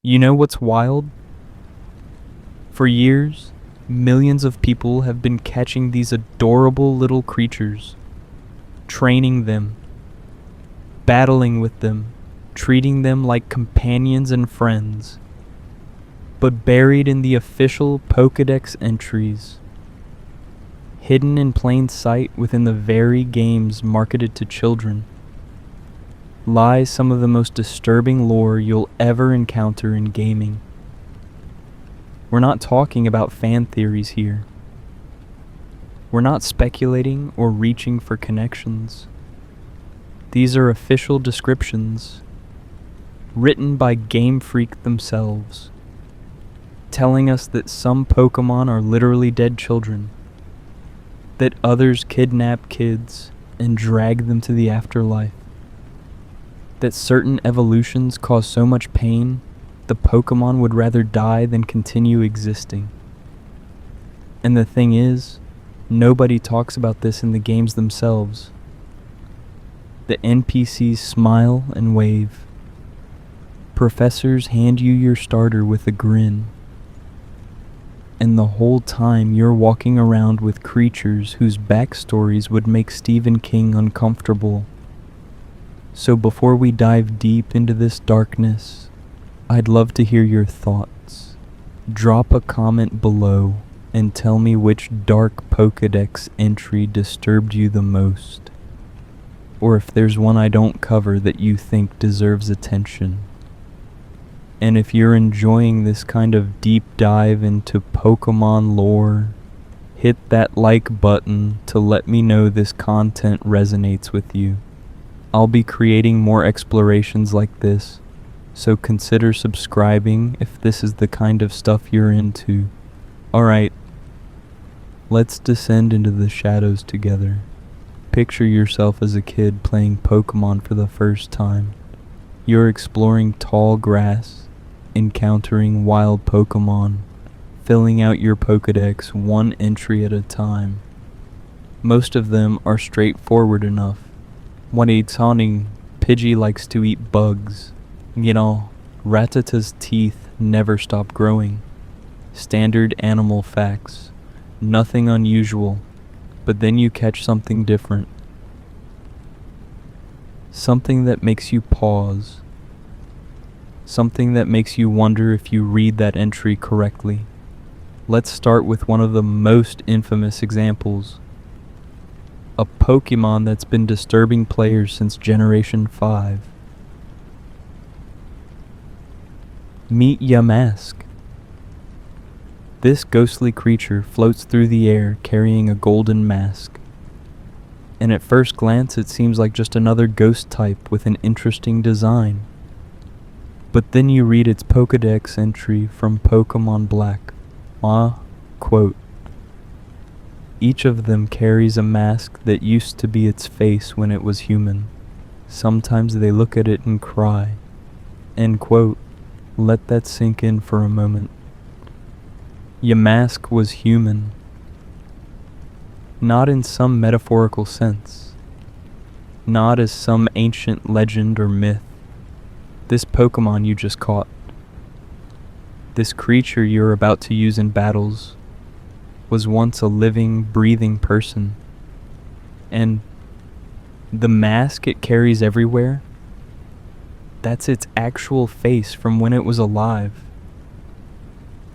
You know what's wild? For years, millions of people have been catching these adorable little creatures, training them, battling with them, treating them like companions and friends. But buried in the official Pokédex entries, hidden in plain sight within the very games marketed to children, lies some of the most disturbing lore you'll ever encounter in gaming. We're not talking about fan theories here. We're not speculating or reaching for connections. These are official descriptions, written by Game Freak themselves, telling us that some Pokémon are literally dead children, that others kidnap kids and drag them to the afterlife, that certain evolutions cause so much pain the Pokémon would rather die than continue existing. And the thing is, nobody talks about this in the games themselves. The NPCs smile and wave. Professors hand you your starter with a grin. And the whole time you're walking around with creatures whose backstories would make Stephen King uncomfortable. So before we dive deep into this darkness, I'd love to hear your thoughts. Drop a comment below and tell me which dark Pokédex entry disturbed you the most, or if there's one I don't cover that you think deserves attention. And if you're enjoying this kind of deep dive into Pokémon lore, hit that like button to let me know this content resonates with you. I'll be creating more explorations like this, so consider subscribing if this is the kind of stuff you're into. Alright, let's descend into the shadows together. Picture yourself as a kid playing Pokémon for the first time. You're exploring tall grass, encountering wild Pokémon, filling out your Pokédex one entry at a time. Most of them are straightforward enough. When it's hunting, Pidgey likes to eat bugs. You know, Rattata's teeth never stop growing. Standard animal facts. Nothing unusual. But then you catch something different. Something that makes you pause. Something that makes you wonder if you read that entry correctly. Let's start with one of the most infamous examples. A Pokemon that's been disturbing players since Generation 5. Meet Yamask. This ghostly creature floats through the air carrying a golden mask. And at first glance it seems like just another ghost type with an interesting design. But then you read its Pokédex entry from Pokémon Black. Quote, each of them carries a mask that used to be its face when it was human. Sometimes they look at it and cry. End quote. Let that sink in for a moment. Yamask was human. Not in some metaphorical sense. Not as some ancient legend or myth. This Pokemon you just caught, this creature you're about to use in battles, was once a living, breathing person. And the mask it carries everywhere, that's its actual face from when it was alive.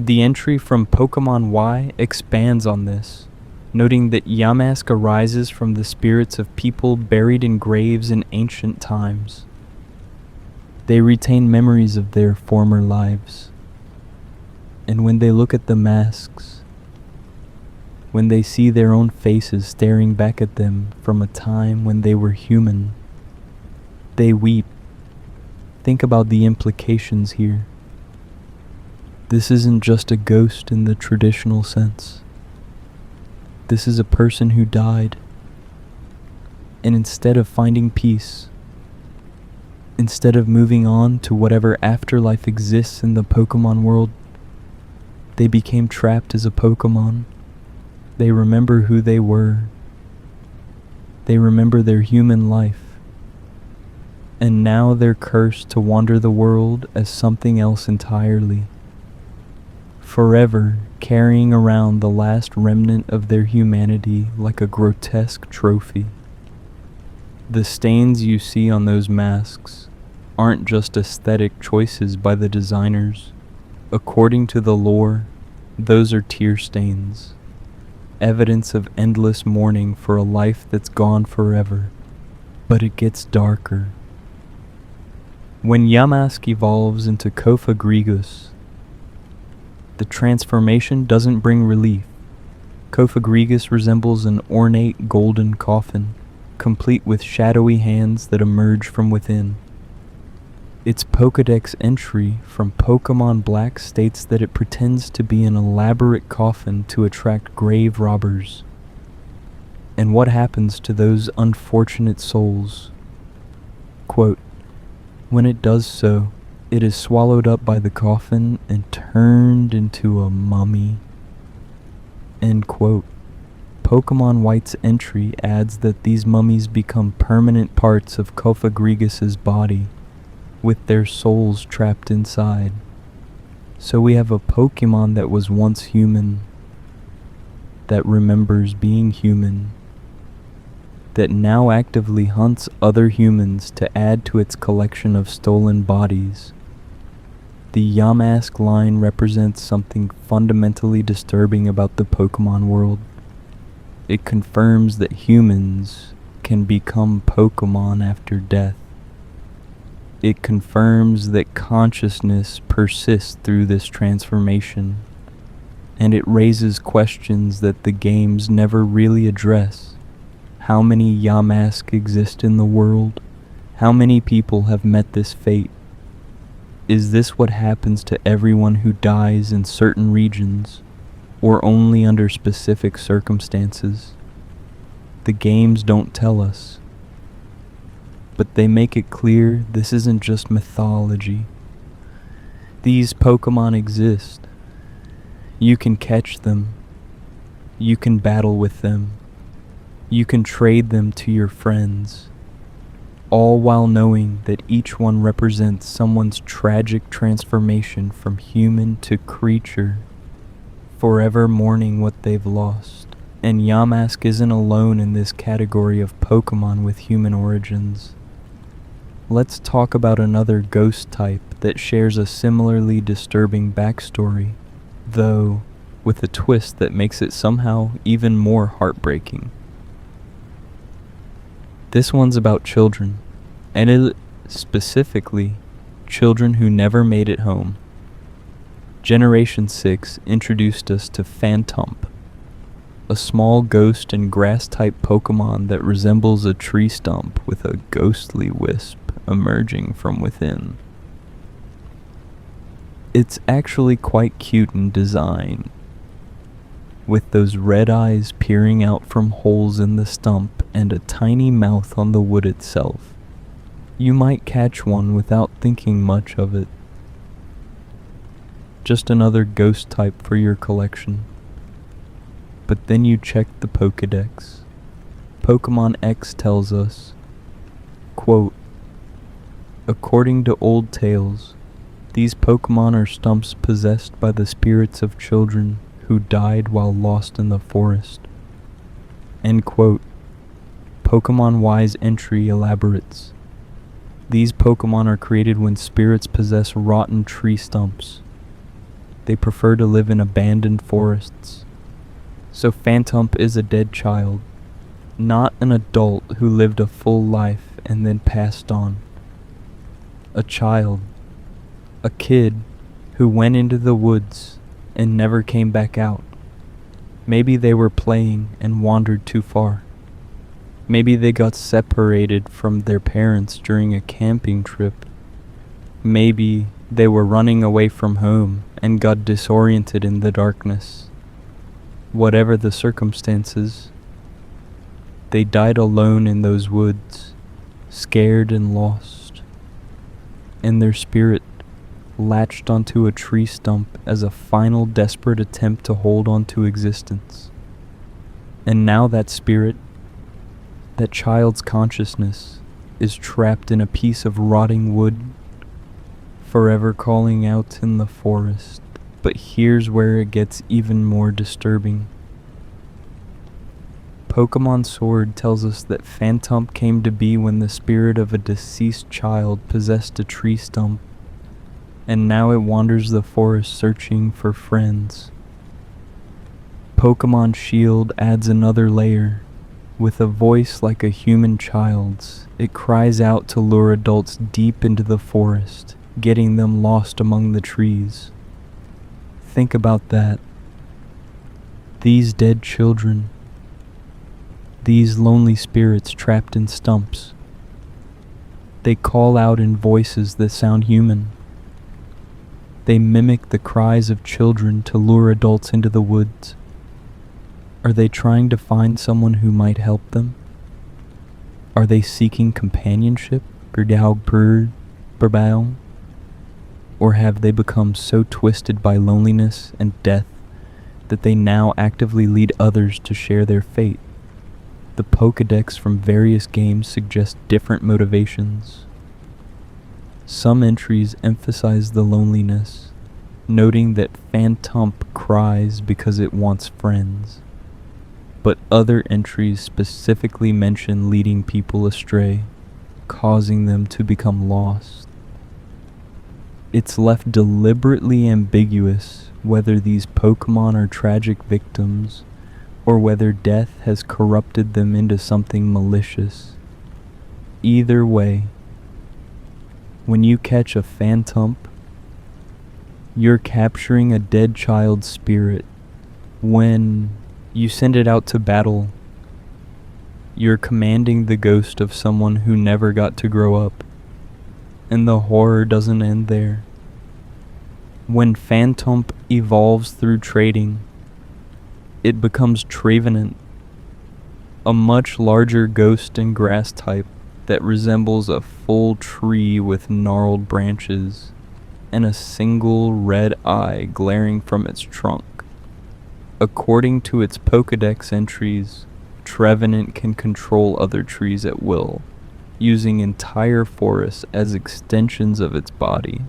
The entry from Pokemon Y expands on this, noting that Yamask arises from the spirits of people buried in graves in ancient times. They retain memories of their former lives. And when they look at the masks, when they see their own faces staring back at them from a time when they were human, they weep. Think about the implications here. This isn't just a ghost in the traditional sense. This is a person who died. And instead of finding peace, instead of moving on to whatever afterlife exists in the Pokemon world, they became trapped as a Pokemon. They remember who they were. They remember their human life. and now they're cursed to wander the world as something else entirely, forever carrying around the last remnant of their humanity like a grotesque trophy. The stains you see on those masks aren't just aesthetic choices by the designers. According to the lore, those are tear stains, evidence of endless mourning for a life that's gone forever. But it gets darker. When Yamask evolves into Kofa Grigus, the transformation doesn't bring relief. Kofa Grigus resembles an ornate golden coffin, complete with shadowy hands that emerge from within. Its Pokedex entry from Pokemon Black states that it pretends to be an elaborate coffin to attract grave robbers. And what happens to those unfortunate souls? Quote, when it does so, it is swallowed up by the coffin and turned into a mummy. End quote. Pokemon White's entry adds that these mummies become permanent parts of Kofa Grigus' body, with their souls trapped inside. So we have a Pokemon that was once human, that remembers being human, that now actively hunts other humans to add to its collection of stolen bodies. The Yamask line represents something fundamentally disturbing about the Pokemon world. It confirms that humans can become Pokemon after death. It confirms that consciousness persists through this transformation, and it raises questions that the games never really address. How many Yamask exist in the world? How many people have met this fate? Is this what happens to everyone who dies in certain regions, or only under specific circumstances? The games don't tell us, but they make it clear this isn't just mythology. These Pokemon exist. You can catch them. You can battle with them. You can trade them to your friends, all while knowing that each one represents someone's tragic transformation from human to creature, forever mourning what they've lost. And Yamask isn't alone in this category of Pokemon with human origins. Let's talk about another ghost type that shares a similarly disturbing backstory, though with a twist that makes it somehow even more heartbreaking. This one's about children, and specifically children who never made it home. Generation 6 introduced us to Phantump, a small ghost and grass-type Pokemon that resembles a tree stump with a ghostly wisp emerging from within. It's actually quite cute in design, with those red eyes peering out from holes in the stump and a tiny mouth on the wood itself. You might catch one without thinking much of it. Just another ghost type for your collection. But then you check the Pokedex. Pokemon X tells us, quote, according to old tales, these Pokemon are stumps possessed by the spirits of children who died while lost in the forest. End quote. Pokemon Y's entry elaborates. These Pokemon are created when spirits possess rotten tree stumps. They prefer to live in abandoned forests. So Phantump is a dead child, not an adult who lived a full life and then passed on. A child, a kid who went into the woods and never came back out. Maybe they were playing and wandered too far. Maybe they got separated from their parents during a camping trip. Maybe they were running away from home and got disoriented in the darkness. Whatever the circumstances, they died alone in those woods, scared and lost. And their spirit latched onto a tree stump as a final desperate attempt to hold on to existence. And now that spirit, that child's consciousness, is trapped in a piece of rotting wood, forever calling out in the forest. But here's where it gets even more disturbing. Pokemon Sword tells us that Phantump came to be when the spirit of a deceased child possessed a tree stump, and now it wanders the forest searching for friends. Pokemon Shield adds another layer. With a voice like a human child's, it cries out to lure adults deep into the forest, getting them lost among the trees. Think about that. These dead children, these lonely spirits trapped in stumps, they call out in voices that sound human. They mimic the cries of children to lure adults into the woods. Are they trying to find someone who might help them? Are they seeking companionship, or have they become so twisted by loneliness and death that they now actively lead others to share their fate? The Pokedex from various games suggest different motivations. Some entries emphasize the loneliness, noting that Phantump cries because it wants friends. But other entries specifically mention leading people astray, causing them to become lost. It's left deliberately ambiguous whether these Pokemon are tragic victims or whether death has corrupted them into something malicious. Either way, when you catch a Phantump, you're capturing a dead child's spirit. When you send it out to battle, you're commanding the ghost of someone who never got to grow up. And the horror doesn't end there. When Phantump evolves through trading, it becomes Trevenant, a much larger ghost and grass type that resembles a full tree with gnarled branches and a single red eye glaring from its trunk. According to its Pokedex entries, Trevenant can control other trees at will, using entire forests as extensions of its body.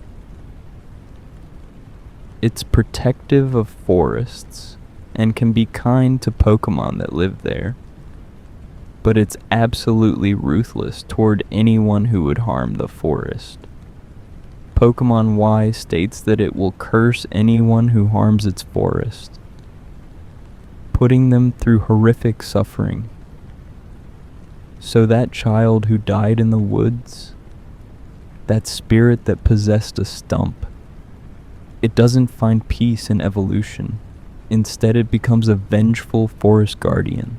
It's protective of forests and can be kind to Pokemon that live there, but it's absolutely ruthless toward anyone who would harm the forest. Pokemon Y states that it will curse anyone who harms its forest, putting them through horrific suffering. So that child who died in the woods, that spirit that possessed a stump, it doesn't find peace in evolution. Instead, it becomes a vengeful forest guardian,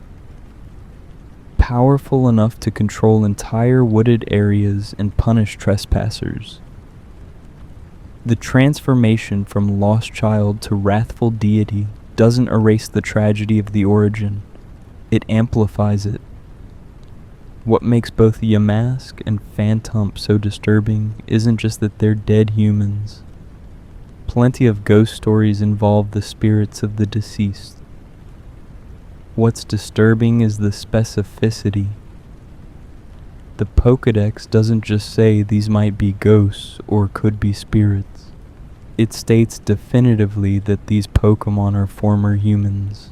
powerful enough to control entire wooded areas and punish trespassers. The transformation from lost child to wrathful deity doesn't erase the tragedy of the origin, it amplifies it. What makes both Yamask and Phantump so disturbing isn't just that they're dead humans. Plenty of ghost stories involve the spirits of the deceased. What's disturbing is the specificity. The Pokedex doesn't just say these might be ghosts or could be spirits. It states definitively that these Pokemon are former humans.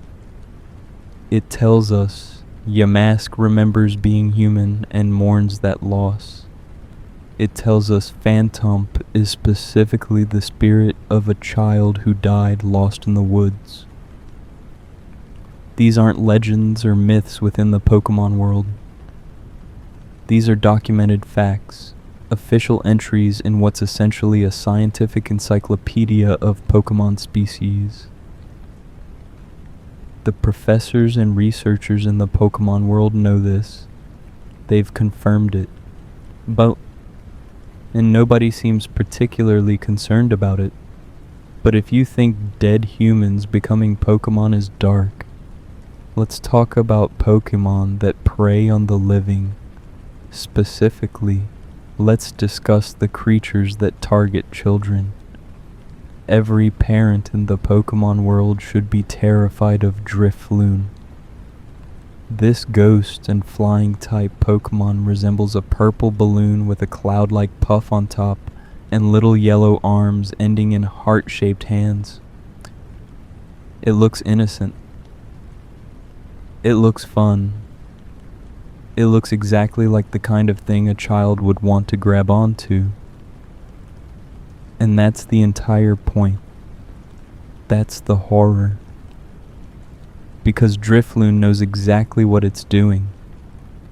It tells us Yamask remembers being human and mourns that loss. It tells us Phantump is specifically the spirit of a child who died lost in the woods. These aren't legends or myths within the Pokemon world. These are documented facts, official entries in what's essentially a scientific encyclopedia of Pokemon species. The professors and researchers in the Pokemon world know this. They've confirmed it. And nobody seems particularly concerned about it. But if you think dead humans becoming Pokemon is dark, let's talk about Pokemon that prey on the living. Specifically, let's discuss the creatures that target children. Every parent in the Pokemon world should be terrified of Drifloon. This ghost and flying type Pokemon resembles a purple balloon with a cloud-like puff on top and little yellow arms ending in heart-shaped hands. It looks innocent. It looks fun. It looks exactly like the kind of thing a child would want to grab onto. And that's the entire point. That's the horror. Because Drifloon knows exactly what it's doing.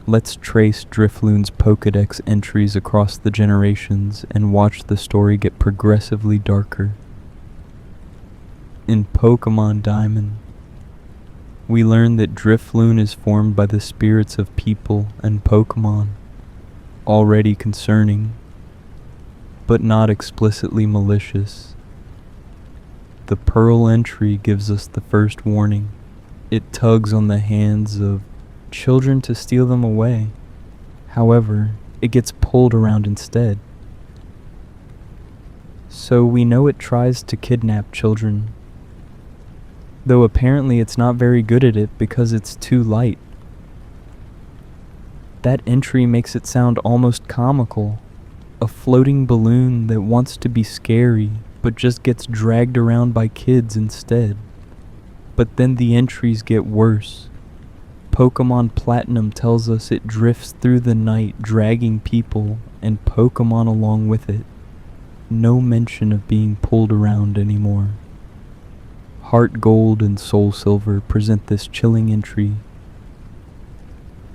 Let's trace Drifloon's Pokedex entries across the generations and watch the story get progressively darker. In Pokemon Diamond, we learn that Drifloon is formed by the spirits of people and Pokemon, already concerning, but not explicitly malicious. The Pearl entry gives us the first warning. It tugs on the hands of children to steal them away. However, it gets pulled around instead. So we know it tries to kidnap children, though apparently it's not very good at it because it's too light. That entry makes it sound almost comical. A floating balloon that wants to be scary, but just gets dragged around by kids instead. But then the entries get worse. Pokemon Platinum tells us it drifts through the night dragging people and Pokemon along with it. No mention of being pulled around anymore. Heart Gold and Soul Silver present this chilling entry.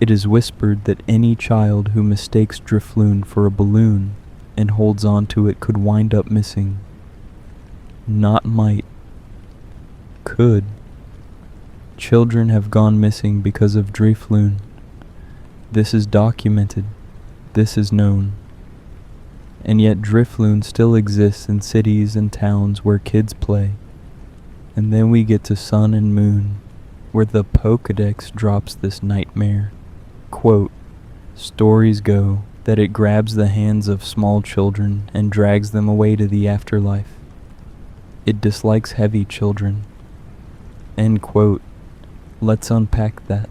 It is whispered that any child who mistakes Drifloon for a balloon and holds on to it could wind up missing. Not might. Could. Children have gone missing because of Drifloon. This is documented. This is known. And yet Drifloon still exists in cities and towns where kids play. And then we get to Sun and Moon, where the Pokedex drops this nightmare. Quote, stories go that it grabs the hands of small children and drags them away to the afterlife. It dislikes heavy children. End quote. Let's unpack that.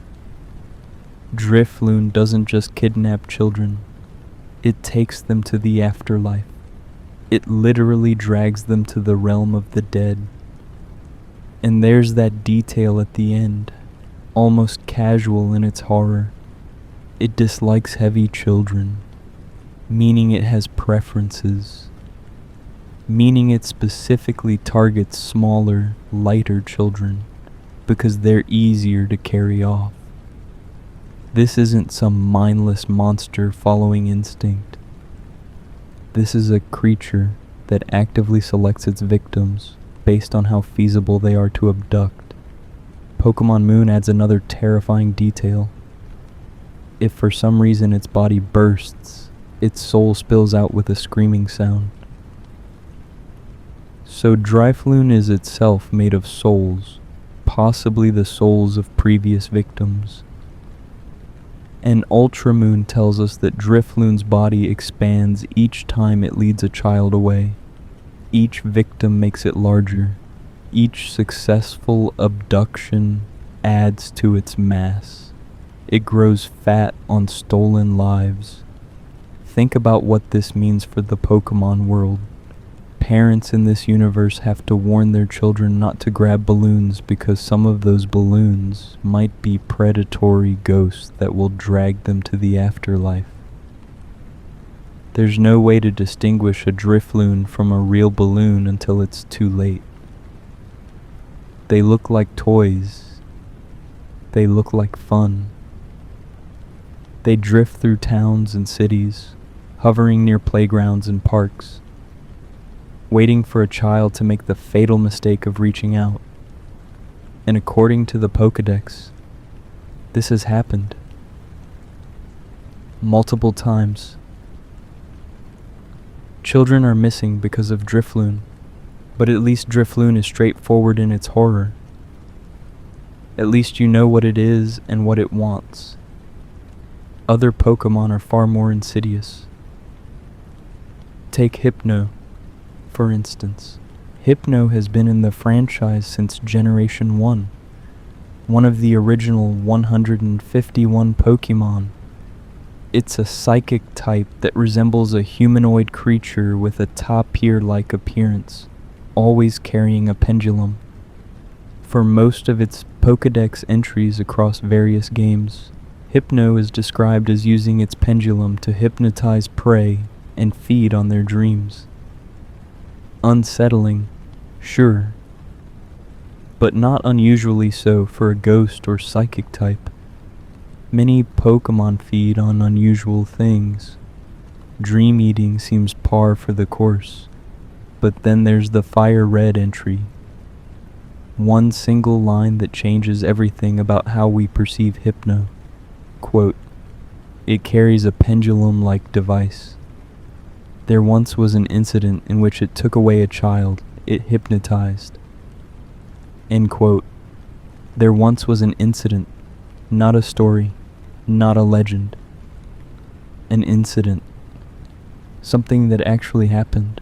Drifloon doesn't just kidnap children. It takes them to the afterlife. It literally drags them to the realm of the dead. And there's that detail at the end, almost casual in its horror. It dislikes heavy children, meaning it has preferences, meaning it specifically targets smaller, lighter children because they're easier to carry off. This isn't some mindless monster following instinct. This is a creature that actively selects its victims based on how feasible they are to abduct. Pokemon Moon adds another terrifying detail. If for some reason its body bursts, its soul spills out with a screaming sound. So Drifloon is itself made of souls, possibly the souls of previous victims. And Ultramoon tells us that Drifloon's body expands each time it leads a child away. Each victim makes it larger. Each successful abduction adds to its mass. It grows fat on stolen lives. Think about what this means for the Pokemon world. Parents in this universe have to warn their children not to grab balloons because some of those balloons might be predatory ghosts that will drag them to the afterlife. There's no way to distinguish a Drifloon from a real balloon until it's too late. They look like toys. They look like fun. They drift through towns and cities, hovering near playgrounds and parks, waiting for a child to make the fatal mistake of reaching out. And according to the Pokedex, this has happened multiple times. Children are missing because of Drifloon, but at least Drifloon is straightforward in its horror. At least you know what it is and what it wants. Other Pokemon are far more insidious. Take Hypno, for instance. Hypno has been in the franchise since Generation 1. one of the original 151 Pokémon. It's a psychic type that resembles a humanoid creature with a tapir-like appearance, always carrying a pendulum. For most of its Pokédex entries across various games, Hypno is described as using its pendulum to hypnotize prey and feed on their dreams. Unsettling, sure, but not unusually so for a ghost or psychic type. Many Pokémon feed on unusual things. Dream eating seems par for the course. But then there's the Fire Red entry. One single line that changes everything about how we perceive Hypno. Quote, "It carries a pendulum-like device. There once was an incident in which it took away a child it hypnotized." End quote. There once was an incident, not a story. Not a legend. An incident. Something that actually happened.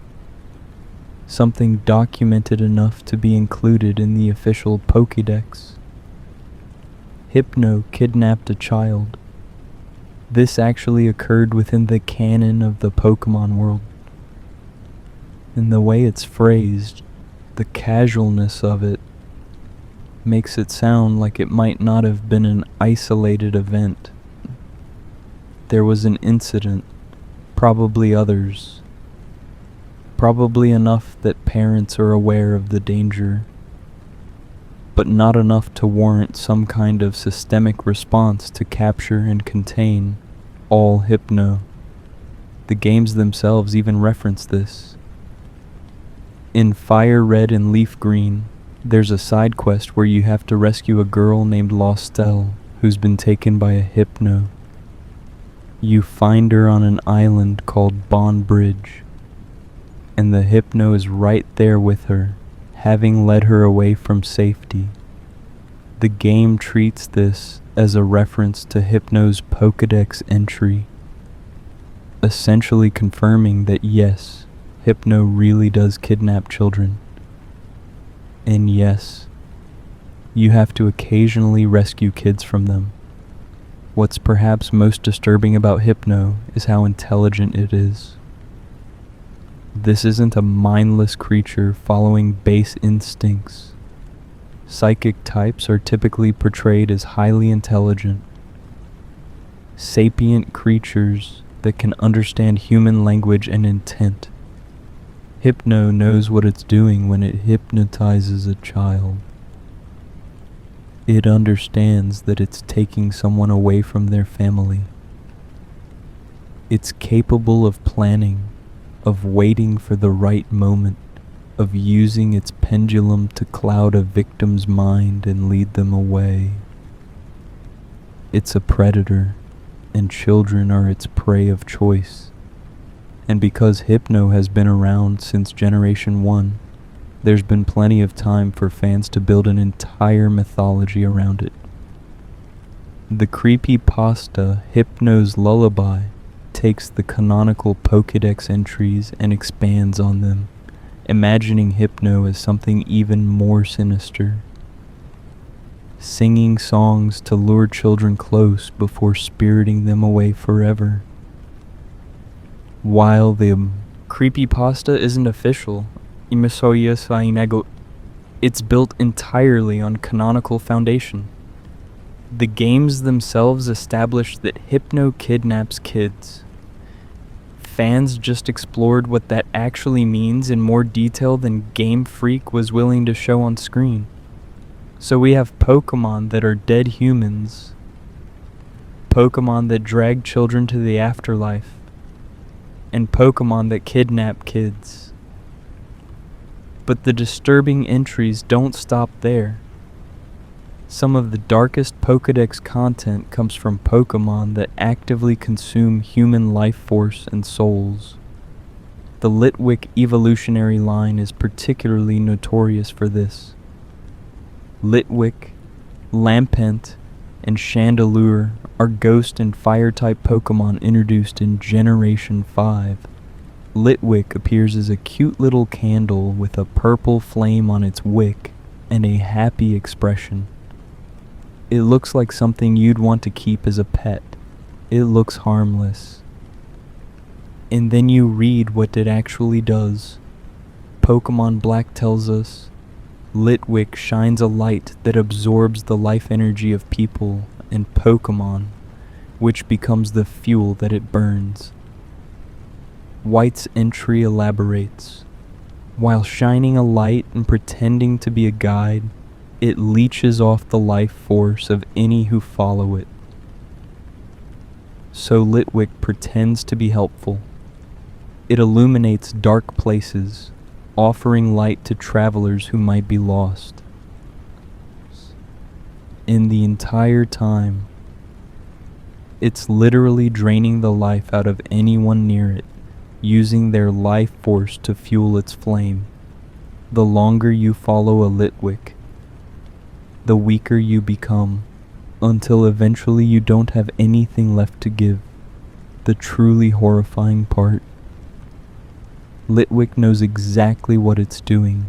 Something documented enough to be included in the official Pokédex. Hypno kidnapped a child. This actually occurred within the canon of the Pokémon world. And the way it's phrased, the casualness of it, makes it sound like it might not have been an isolated event. There was an incident, probably others, probably enough that parents are aware of the danger, but not enough to warrant some kind of systemic response to capture and contain all Hypno. The games themselves even reference this. In Fire Red and Leaf Green, there's a side quest where you have to rescue a girl named Lostelle who's been taken by a Hypno. You find her on an island called Bond Bridge, and the Hypno is right there with her, having led her away from safety. The game treats this as a reference to Hypno's Pokédex entry, essentially confirming that yes, Hypno really does kidnap children. And yes, you have to occasionally rescue kids from them. What's perhaps most disturbing about Hypno is how intelligent it is. This isn't a mindless creature following base instincts. Psychic types are typically portrayed as highly intelligent, sapient creatures that can understand human language and intent. Hypno knows what it's doing when it hypnotizes a child. It understands that it's taking someone away from their family. It's capable of planning, of waiting for the right moment, of using its pendulum to cloud a victim's mind and lead them away. It's a predator, and children are its prey of choice. And because Hypno has been around since Generation 1, there's been plenty of time for fans to build an entire mythology around it. The creepypasta Hypno's Lullaby takes the canonical Pokédex entries and expands on them, imagining Hypno as something even more sinister. Singing songs to lure children close before spiriting them away forever. While the creepypasta isn't official, it's built entirely on canonical foundation. The games themselves establish that Hypno kidnaps kids. Fans just explored what that actually means in more detail than Game Freak was willing to show on screen. So we have Pokémon that are dead humans, Pokémon that drag children to the afterlife, and Pokémon that kidnap kids. But the disturbing entries don't stop there. Some of the darkest Pokédex content comes from Pokémon that actively consume human life force and souls. The Litwick evolutionary line is particularly notorious for this. Litwick, Lampent, and Chandelure are ghost and fire-type Pokémon introduced in Generation 5. Litwick appears as a cute little candle with a purple flame on its wick and a happy expression. It looks like something you'd want to keep as a pet. It looks harmless. And then you read what it actually does. Pokemon Black tells us, Litwick shines a light that absorbs the life energy of people and Pokemon, which becomes the fuel that it burns. White's entry elaborates. While shining a light and pretending to be a guide, it leeches off the life force of any who follow it. So Litwick pretends to be helpful. It illuminates dark places, offering light to travelers who might be lost. In the entire time, it's literally draining the life out of anyone near it, using their life force to fuel its flame. The longer you follow a Litwick, the weaker you become, until eventually you don't have anything left to give. The truly horrifying part. Litwick knows exactly what it's doing.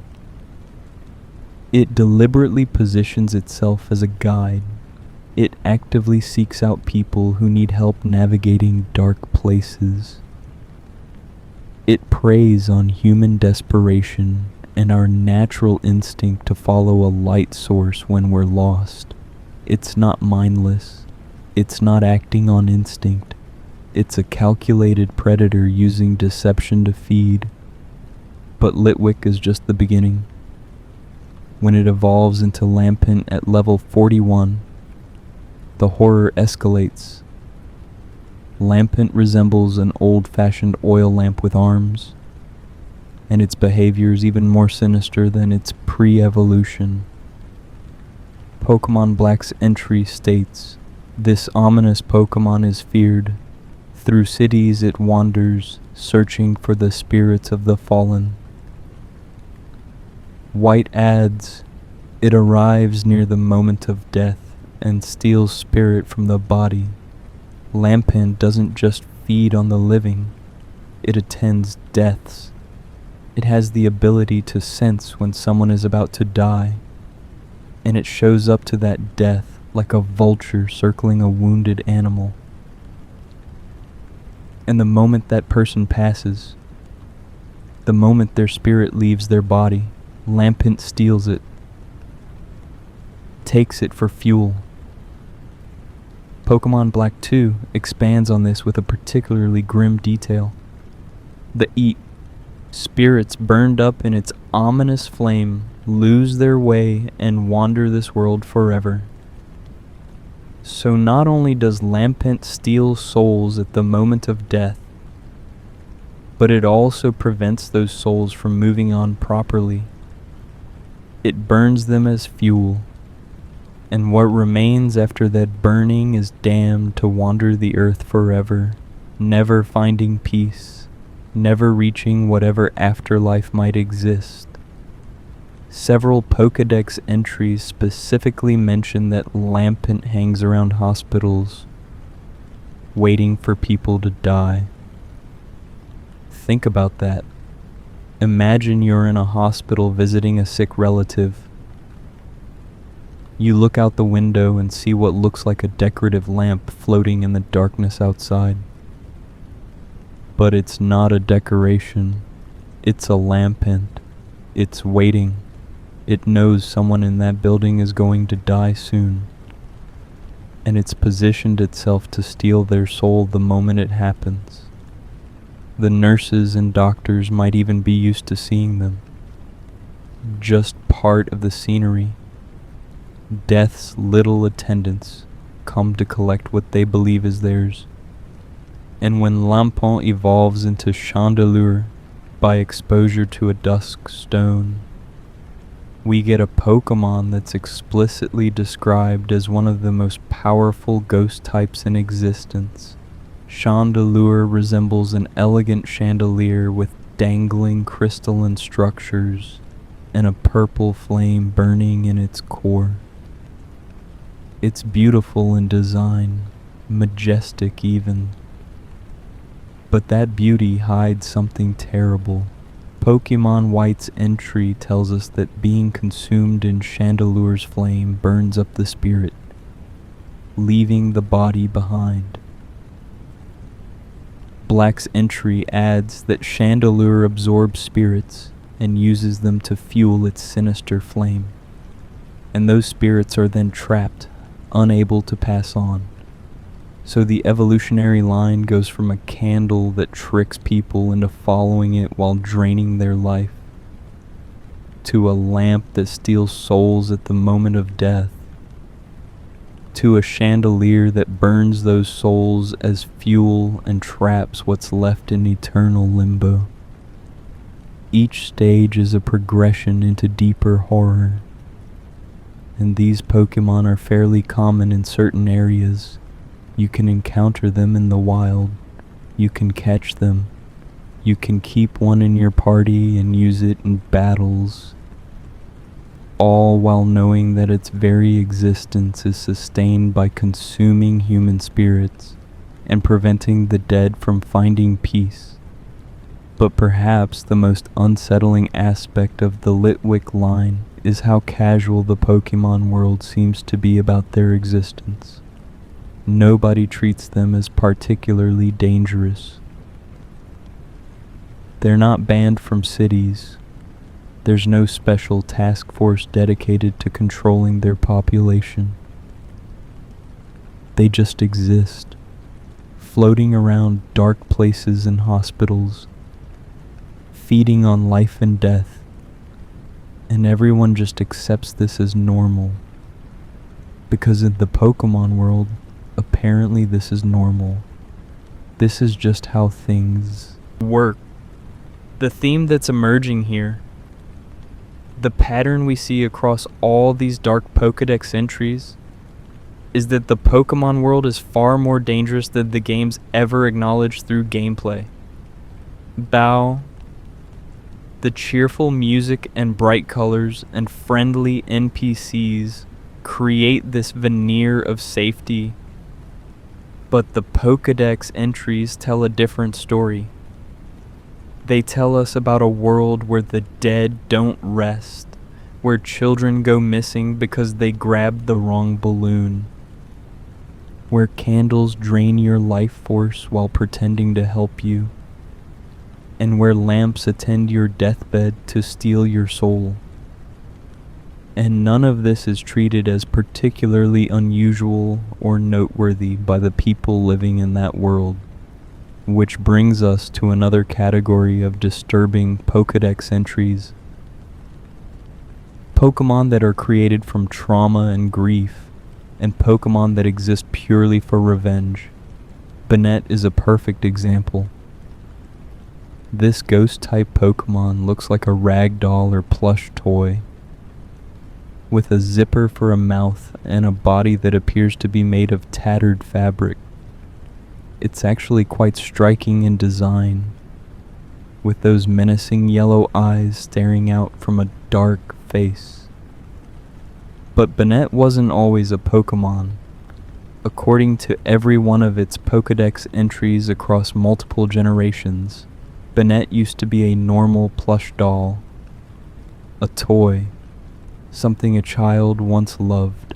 It deliberately positions itself as a guide. It actively seeks out people who need help navigating dark places. It preys on human desperation and our natural instinct to follow a light source when we're lost. It's not mindless. It's not acting on instinct. It's a calculated predator using deception to feed. But Litwick is just the beginning. When it evolves into Lampent at level 41, the horror escalates. Lampent resembles an old-fashioned oil lamp with arms, and its behavior is even more sinister than its pre-evolution. Pokemon Black's entry states, this ominous Pokemon is feared. Through cities it wanders, searching for the spirits of the fallen. White adds, it arrives near the moment of death and steals spirit from the body. Lampent doesn't just feed on the living, it attends deaths. It has the ability to sense when someone is about to die, and it shows up to that death like a vulture circling a wounded animal. And the moment that person passes, the moment their spirit leaves their body, Lampent steals it, takes it for fuel. Pokemon Black 2 expands on this with a particularly grim detail. The Eat, spirits burned up in its ominous flame, lose their way and wander this world forever. So not only does Lampent steal souls at the moment of death, but it also prevents those souls from moving on properly. It burns them as fuel, and what remains after that burning is damned to wander the earth forever, never finding peace, never reaching whatever afterlife might exist. Several Pokedex entries specifically mention that Lampent hangs around hospitals, waiting for people to die. Think about that. Imagine you're in a hospital visiting a sick relative. You look out the window and see what looks like a decorative lamp floating in the darkness outside. But it's not a decoration. It's a Lampent. It's waiting. It knows someone in that building is going to die soon. And it's positioned itself to steal their soul the moment it happens. The nurses and doctors might even be used to seeing them. Just part of the scenery. Death's little attendants come to collect what they believe is theirs. And when Lampent evolves into Chandelure by exposure to a dusk stone, we get a Pokemon that's explicitly described as one of the most powerful ghost types in existence. Chandelure resembles an elegant chandelier with dangling crystalline structures and a purple flame burning in its core. It's beautiful in design, majestic even. But that beauty hides something terrible. Pokemon White's entry tells us that being consumed in Chandelure's flame burns up the spirit, leaving the body behind. Black's entry adds that Chandelure absorbs spirits and uses them to fuel its sinister flame, and those spirits are then trapped, unable to pass on. So the evolutionary line goes from a candle that tricks people into following it while draining their life, to a lamp that steals souls at the moment of death, to a chandelier that burns those souls as fuel and traps what's left in eternal limbo. Each stage is a progression into deeper horror, and these Pokemon are fairly common in certain areas. You can encounter them in the wild, you can catch them, you can keep one in your party and use it in battles, all while knowing that its very existence is sustained by consuming human spirits and preventing the dead from finding peace. But perhaps the most unsettling aspect of the Litwick line is how casual the Pokemon world seems to be about their existence. Nobody treats them as particularly dangerous. They're not banned from cities. There's no special task force dedicated to controlling their population. They just exist, floating around dark places and hospitals, feeding on life and death, and everyone just accepts this as normal. Because in the Pokemon world, apparently this is normal. This is just how things work. The theme that's emerging here, the pattern we see across all these dark Pokedex entries, is that the Pokemon world is far more dangerous than the games ever acknowledged through gameplay. Bow, the cheerful music and bright colors and friendly NPCs create this veneer of safety, but the Pokedex entries tell a different story. They tell us about a world where the dead don't rest, where children go missing because they grabbed the wrong balloon, where candles drain your life force while pretending to help you, and where lamps attend your deathbed to steal your soul. And none of this is treated as particularly unusual or noteworthy by the people living in that world. Which brings us to another category of disturbing Pokedex entries. Pokemon that are created from trauma and grief, and Pokemon that exist purely for revenge. Banette is a perfect example. This ghost-type Pokemon looks like a rag doll or plush toy, with a zipper for a mouth and a body that appears to be made of tattered fabric. It's actually quite striking in design, with those menacing yellow eyes staring out from a dark face. But Banette wasn't always a Pokemon. According to every one of its Pokedex entries across multiple generations, Banette used to be a normal plush doll, a toy, something a child once loved.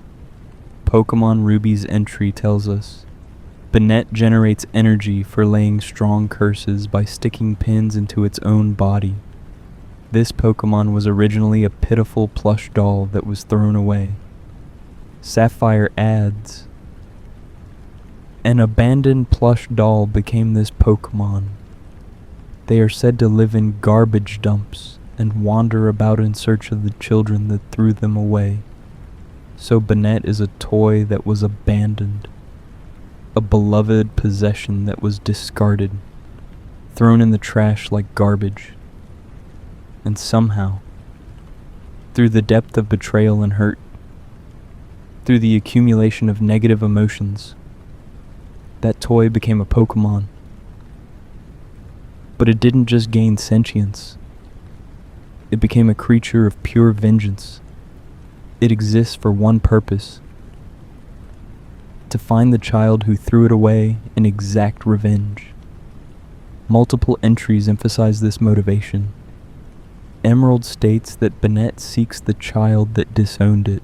Pokemon Ruby's entry tells us, Banette generates energy for laying strong curses by sticking pins into its own body. This Pokemon was originally a pitiful plush doll that was thrown away. Sapphire adds, an abandoned plush doll became this Pokemon. They are said to live in garbage dumps and wander about in search of the children that threw them away. So Banette is a toy that was abandoned, a beloved possession that was discarded, thrown in the trash like garbage. And somehow, through the depth of betrayal and hurt, through the accumulation of negative emotions, that toy became a Pokemon. But it didn't just gain sentience. It became a creature of pure vengeance. It exists for one purpose: to find the child who threw it away and exact revenge. Multiple entries emphasize this motivation. Emerald states that Banette seeks the child that disowned it.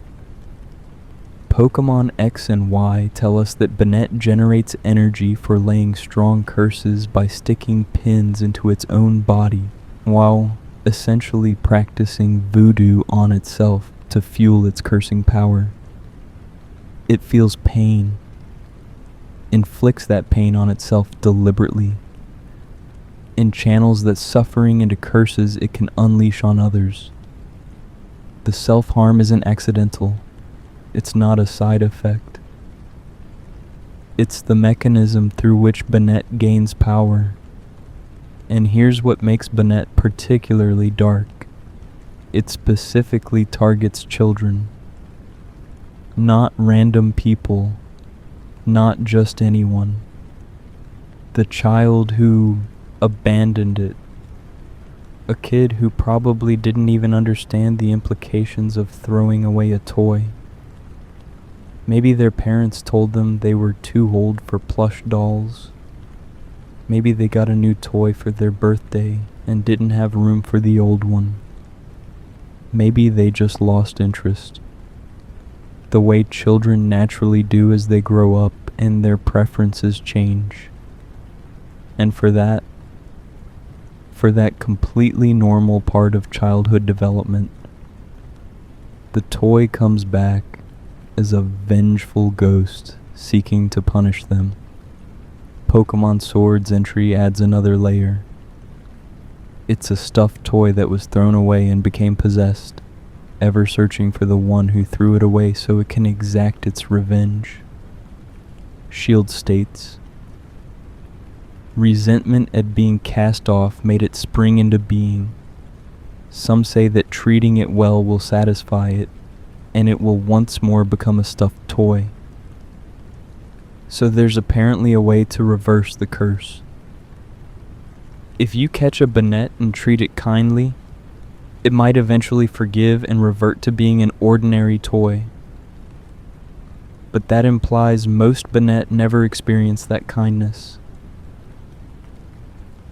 Pokemon X and Y tell us that Banette generates energy for laying strong curses by sticking pins into its own body, while essentially practicing voodoo on itself to fuel its cursing power. It feels pain, inflicts that pain on itself deliberately, and channels that suffering into curses it can unleash on others. The self-harm isn't accidental. It's not a side effect. It's the mechanism through which Banette gains power. And here's what makes Banette particularly dark. It specifically targets children. Not random people. Not just anyone. The child who abandoned it. A kid who probably didn't even understand the implications of throwing away a toy. Maybe their parents told them they were too old for plush dolls. Maybe they got a new toy for their birthday and didn't have room for the old one. Maybe they just lost interest. The way children naturally do as they grow up and their preferences change. And for that completely normal part of childhood development, the toy comes back as a vengeful ghost seeking to punish them. Pokemon Sword's entry adds another layer. It's a stuffed toy that was thrown away and became possessed, ever searching for the one who threw it away so it can exact its revenge. Shield states, resentment at being cast off made it spring into being. Some say that treating it well will satisfy it, and it will once more become a stuffed toy. So there's apparently a way to reverse the curse. If you catch a Banette and treat it kindly, it might eventually forgive and revert to being an ordinary toy. But that implies most Banette never experience that kindness.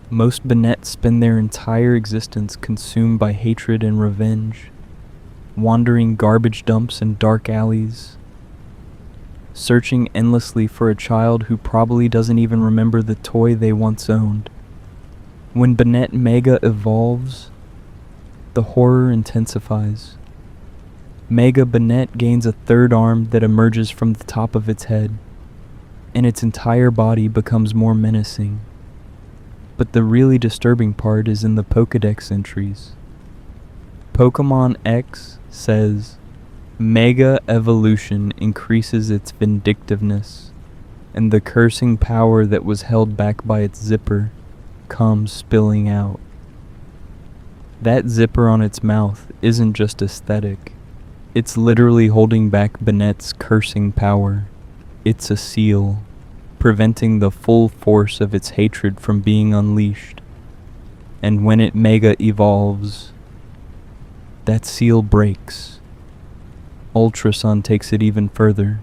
Most Banette spend their entire existence consumed by hatred and revenge, wandering garbage dumps and dark alleys, searching endlessly for a child who probably doesn't even remember the toy they once owned. When Banette Mega evolves, the horror intensifies. Mega Banette gains a third arm that emerges from the top of its head, and its entire body becomes more menacing. But the really disturbing part is in the Pokedex entries. Pokemon X says, Mega Evolution increases its vindictiveness, and the cursing power that was held back by its zipper comes spilling out. That zipper on its mouth isn't just aesthetic. It's literally holding back Banette's cursing power. It's a seal, preventing the full force of its hatred from being unleashed. And when it Mega evolves, that seal breaks. Ultrasun takes it even further.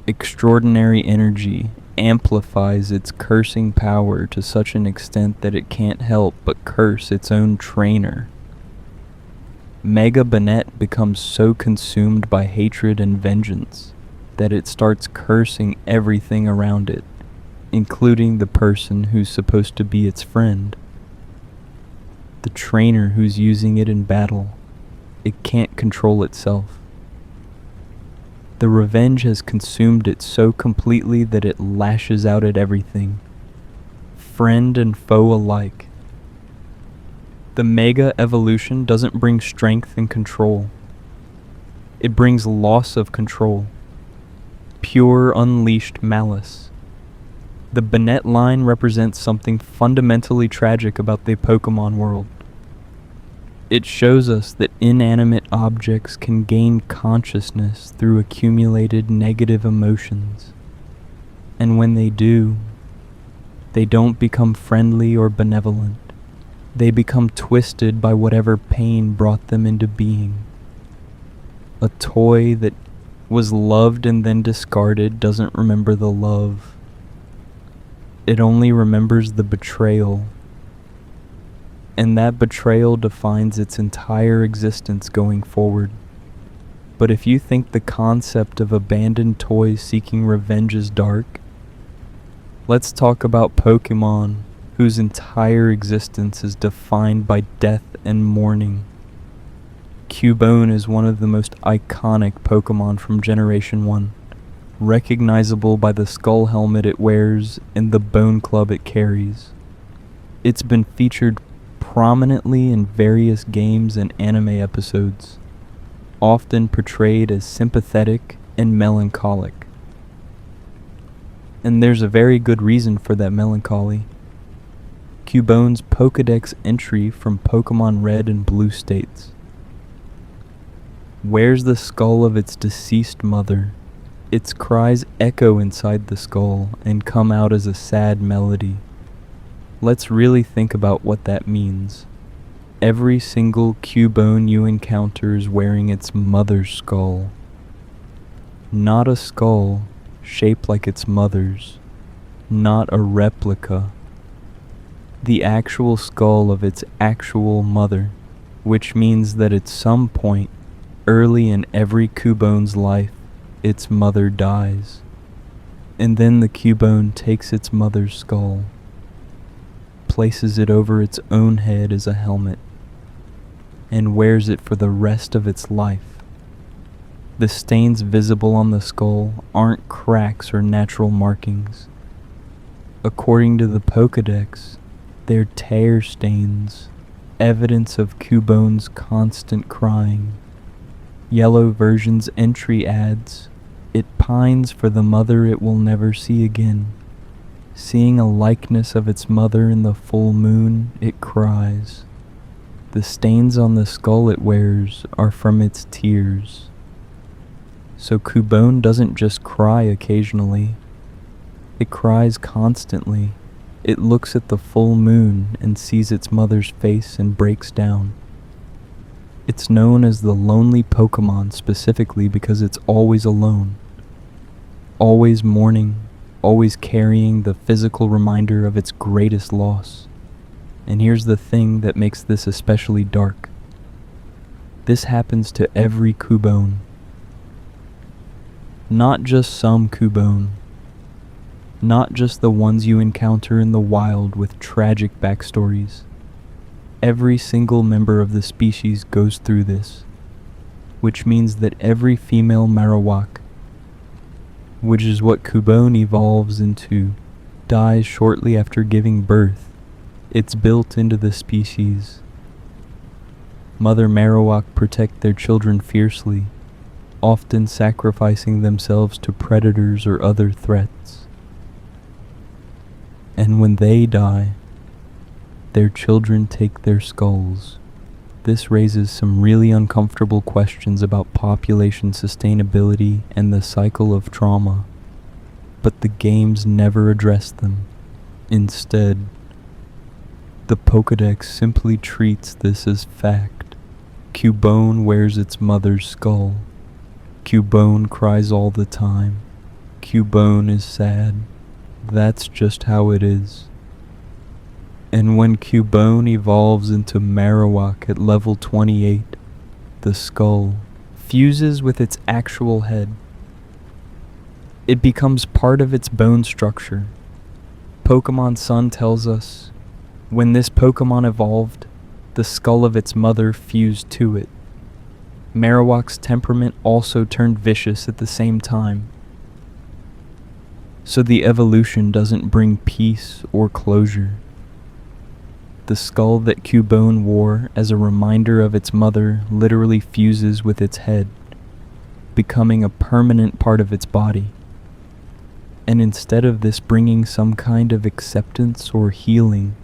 Extraordinary energy amplifies its cursing power to such an extent that it can't help but curse its own trainer. Mega Banette becomes so consumed by hatred and vengeance that it starts cursing everything around it, including the person who's supposed to be its friend. The trainer who's using it in battle. It can't control itself. The revenge has consumed it so completely that it lashes out at everything, friend and foe alike. The Mega Evolution doesn't bring strength and control. It brings loss of control, pure unleashed malice. The Banette line represents something fundamentally tragic about the Pokemon world. It shows us that inanimate objects can gain consciousness through accumulated negative emotions. And when they do, they don't become friendly or benevolent. They become twisted by whatever pain brought them into being. A toy that was loved and then discarded doesn't remember the love. It only remembers the betrayal. And that betrayal defines its entire existence going forward. But if you think the concept of abandoned toys seeking revenge is dark, let's talk about Pokémon, whose entire existence is defined by death and mourning. Cubone is one of the most iconic Pokémon from Generation 1, recognizable by the skull helmet it wears and the bone club it carries. It's been featured prominently in various games and anime episodes, often portrayed as sympathetic and melancholic. And there's a very good reason for that melancholy. Cubone's Pokedex entry from Pokemon Red and Blue states, "Wears the skull of its deceased mother. Its cries echo inside the skull and come out as a sad melody." Let's really think about what that means. Every single Cubone you encounter is wearing its mother's skull. Not a skull shaped like its mother's. Not a replica. The actual skull of its actual mother, which means that at some point, early in every Cubone's life, its mother dies. And then the Cubone takes its mother's skull, places it over its own head as a helmet, and wears it for the rest of its life. The stains visible on the skull aren't cracks or natural markings. According to the Pokedex, they're tear stains, evidence of Cubone's constant crying. Yellow version's entry adds, "It pines for the mother it will never see again. Seeing a likeness of its mother in the full moon, it cries." The stains on the skull it wears are from its tears. So Cubone doesn't just cry occasionally. It cries constantly. It looks at the full moon and sees its mother's face and breaks down. It's known as the lonely Pokemon specifically because it's always alone, always mourning, always carrying the physical reminder of its greatest loss. And here's the thing that makes this especially dark. This happens to every Cubone. Not just some Cubone. Not just the ones you encounter in the wild with tragic backstories. Every single member of the species goes through this, which means that every female Marowak, which is what Cubone evolves into, dies shortly after giving birth. It's built into the species. Mother Marowak protect their children fiercely, often sacrificing themselves to predators or other threats. And when they die, their children take their skulls. This raises some really uncomfortable questions about population sustainability and the cycle of trauma, but the games never address them. Instead, the Pokedex simply treats this as fact. Cubone wears its mother's skull. Cubone cries all the time. Cubone is sad. That's just how it is. And when Cubone evolves into Marowak at level 28, the skull fuses with its actual head. It becomes part of its bone structure. Pokemon Sun tells us, when this Pokemon evolved, the skull of its mother fused to it. Marowak's temperament also turned vicious at the same time. So the evolution doesn't bring peace or closure. The skull that Cubone wore as a reminder of its mother literally fuses with its head, becoming a permanent part of its body. And instead of this bringing some kind of acceptance or healing,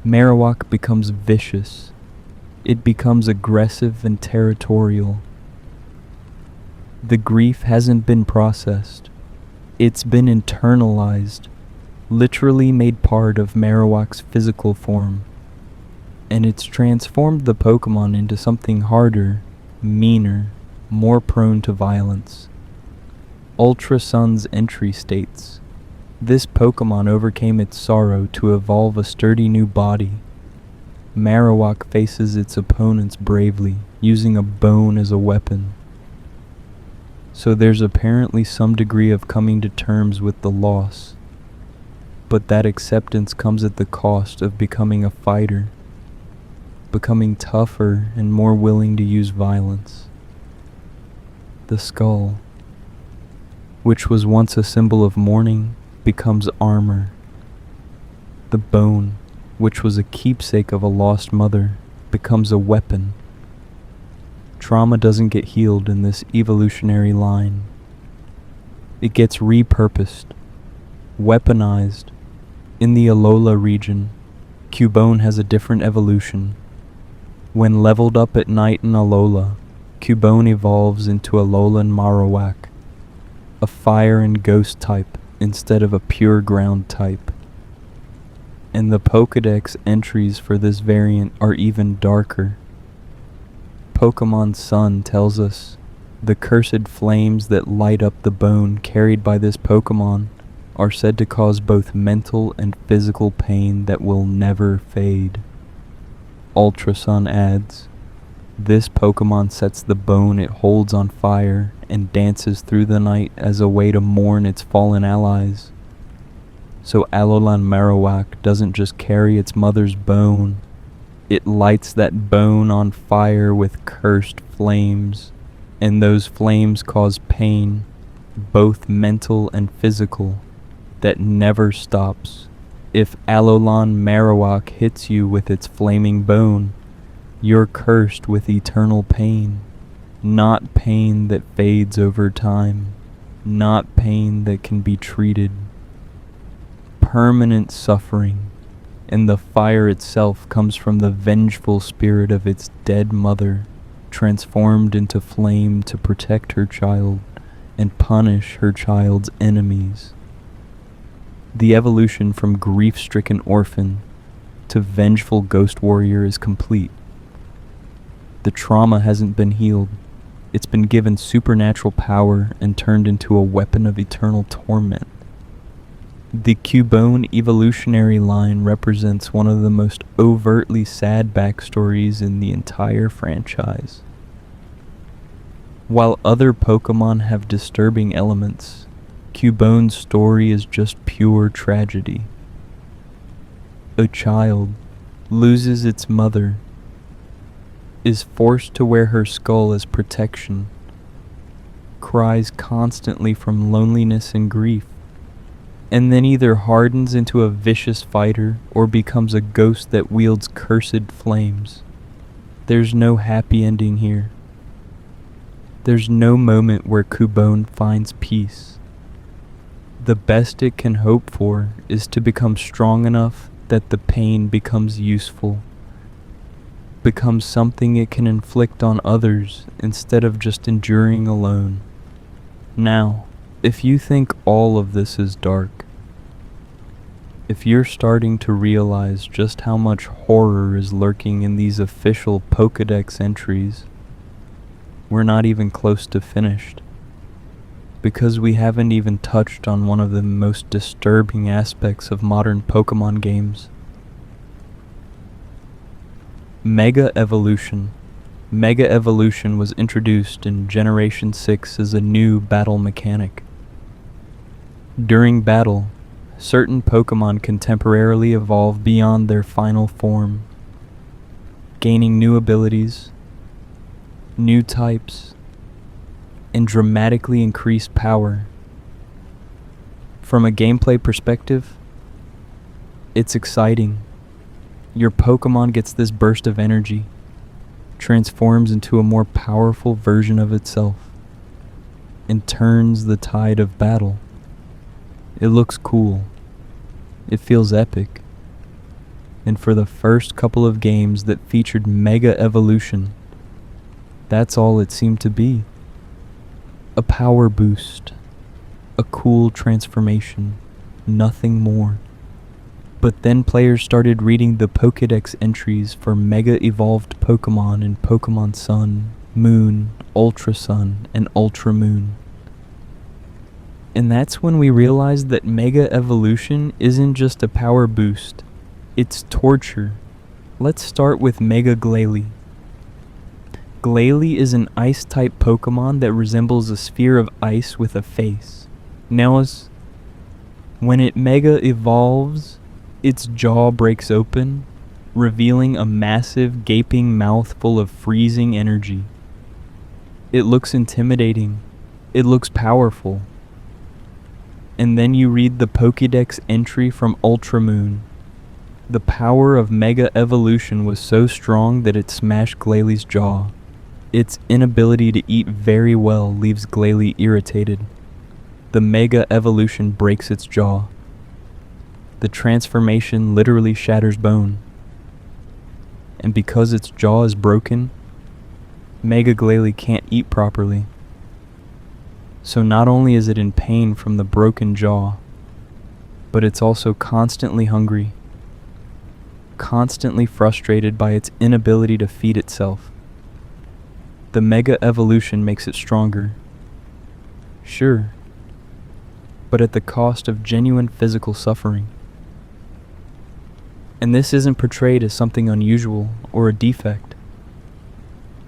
Marowak becomes vicious. It becomes aggressive and territorial. The grief hasn't been processed. It's been internalized, literally made part of Marowak's physical form. And it's transformed the Pokemon into something harder, meaner, more prone to violence. Ultra Sun's entry states, "This Pokemon overcame its sorrow to evolve a sturdy new body. Marowak faces its opponents bravely, using a bone as a weapon. So there's apparently some degree of coming to terms with the loss, but that acceptance comes at the cost of becoming a fighter, becoming tougher and more willing to use violence. The skull, which was once a symbol of mourning, becomes armor. The bone, which was a keepsake of a lost mother, becomes a weapon. Trauma doesn't get healed in this evolutionary line. It gets repurposed, weaponized. In the Alola region, Cubone has a different evolution. When leveled up at night in Alola, Cubone evolves into Alolan Marowak, a fire and ghost type instead of a pure ground type. And the Pokedex entries for this variant are even darker. Pokémon Sun tells us the cursed flames that light up the bone carried by this Pokémon are said to cause both mental and physical pain that will never fade. Ultra Sun adds, this Pokémon sets the bone it holds on fire and dances through the night as a way to mourn its fallen allies. So Alolan Marowak doesn't just carry its mother's bone, it lights that bone on fire with cursed flames, and those flames cause pain, both mental and physical, that never stops. If Alolan Marowak hits you with its flaming bone, you're cursed with eternal pain, not pain that fades over time, not pain that can be treated. Permanent suffering, and the fire itself comes from the vengeful spirit of its dead mother, transformed into flame to protect her child and punish her child's enemies. The evolution from grief-stricken orphan to vengeful ghost warrior is complete. The trauma hasn't been healed. It's been given supernatural power and turned into a weapon of eternal torment. The Cubone evolutionary line represents one of the most overtly sad backstories in the entire franchise. While other Pokémon have disturbing elements, Cubone's story is just pure tragedy. A child loses its mother, is forced to wear her skull as protection, cries constantly from loneliness and grief, and then either hardens into a vicious fighter or becomes a ghost that wields cursed flames. There's no happy ending here. There's no moment where Cubone finds peace. The best it can hope for is to become strong enough that the pain becomes useful, becomes something it can inflict on others instead of just enduring alone. Now, if you think all of this is dark, if you're starting to realize just how much horror is lurking in these official Pokedex entries, we're not even close to finished, because we haven't even touched on one of the most disturbing aspects of modern Pokemon games. Mega Evolution. Mega Evolution was introduced in Generation 6 as a new battle mechanic. During battle, certain Pokemon can temporarily evolve beyond their final form, gaining new abilities, new types, and dramatically increased power. From a gameplay perspective, it's exciting. Your Pokemon gets this burst of energy, transforms into a more powerful version of itself, and turns the tide of battle. It looks cool. It feels epic. And for the first couple of games that featured Mega Evolution, that's all it seemed to be. A power boost, a cool transformation, nothing more. But then players started reading the Pokedex entries for Mega Evolved Pokemon in Pokemon Sun, Moon, Ultra Sun, and Ultra Moon. And that's when we realized that Mega Evolution isn't just a power boost, it's torture. Let's start with Mega Glalie. Glalie is an ice-type Pokemon that resembles a sphere of ice with a face. Notice, when it Mega evolves, its jaw breaks open, revealing a massive, gaping mouth full of freezing energy. It looks intimidating. It looks powerful. And then you read the Pokédex entry from Ultramoon. The power of Mega Evolution was so strong that it smashed Glalie's jaw. Its inability to eat very well leaves Glalie irritated. The Mega Evolution breaks its jaw. The transformation literally shatters bone. And because its jaw is broken, Mega Glalie can't eat properly. So not only is it in pain from the broken jaw, but it's also constantly hungry, constantly frustrated by its inability to feed itself. The Mega Evolution makes it stronger. Sure, but at the cost of genuine physical suffering. And this isn't portrayed as something unusual or a defect.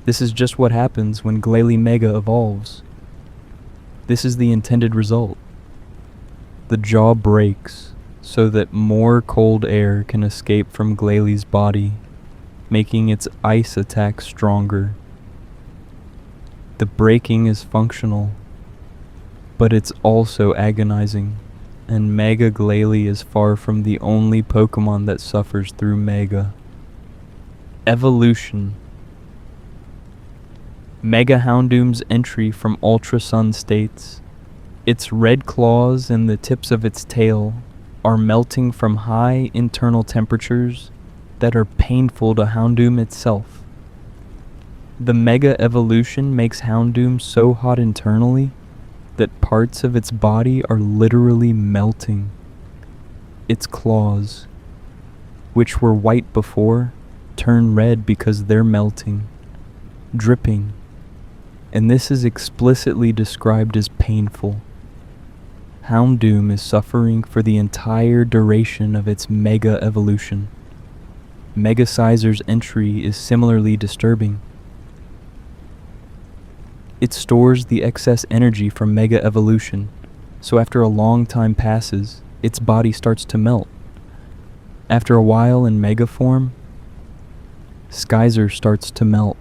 This is just what happens when Glalie Mega evolves. This is the intended result. The jaw breaks so that more cold air can escape from Glalie's body, making its ice attack stronger. The breaking is functional, but it's also agonizing, and Mega Glalie is far from the only Pokemon that suffers through Mega Evolution. Mega Houndoom's entry from Ultra Sun states, its red claws and the tips of its tail are melting from high internal temperatures that are painful to Houndoom itself. The Mega Evolution makes Houndoom so hot internally that parts of its body are literally melting. Its claws, which were white before, turn red because they're melting, dripping, and this is explicitly described as painful. Houndoom is suffering for the entire duration of its Mega Evolution. Mega Sizer's entry is similarly disturbing. It stores the excess energy from Mega Evolution, so after a long time passes, its body starts to melt. After a while in Mega form, Skyzer starts to melt,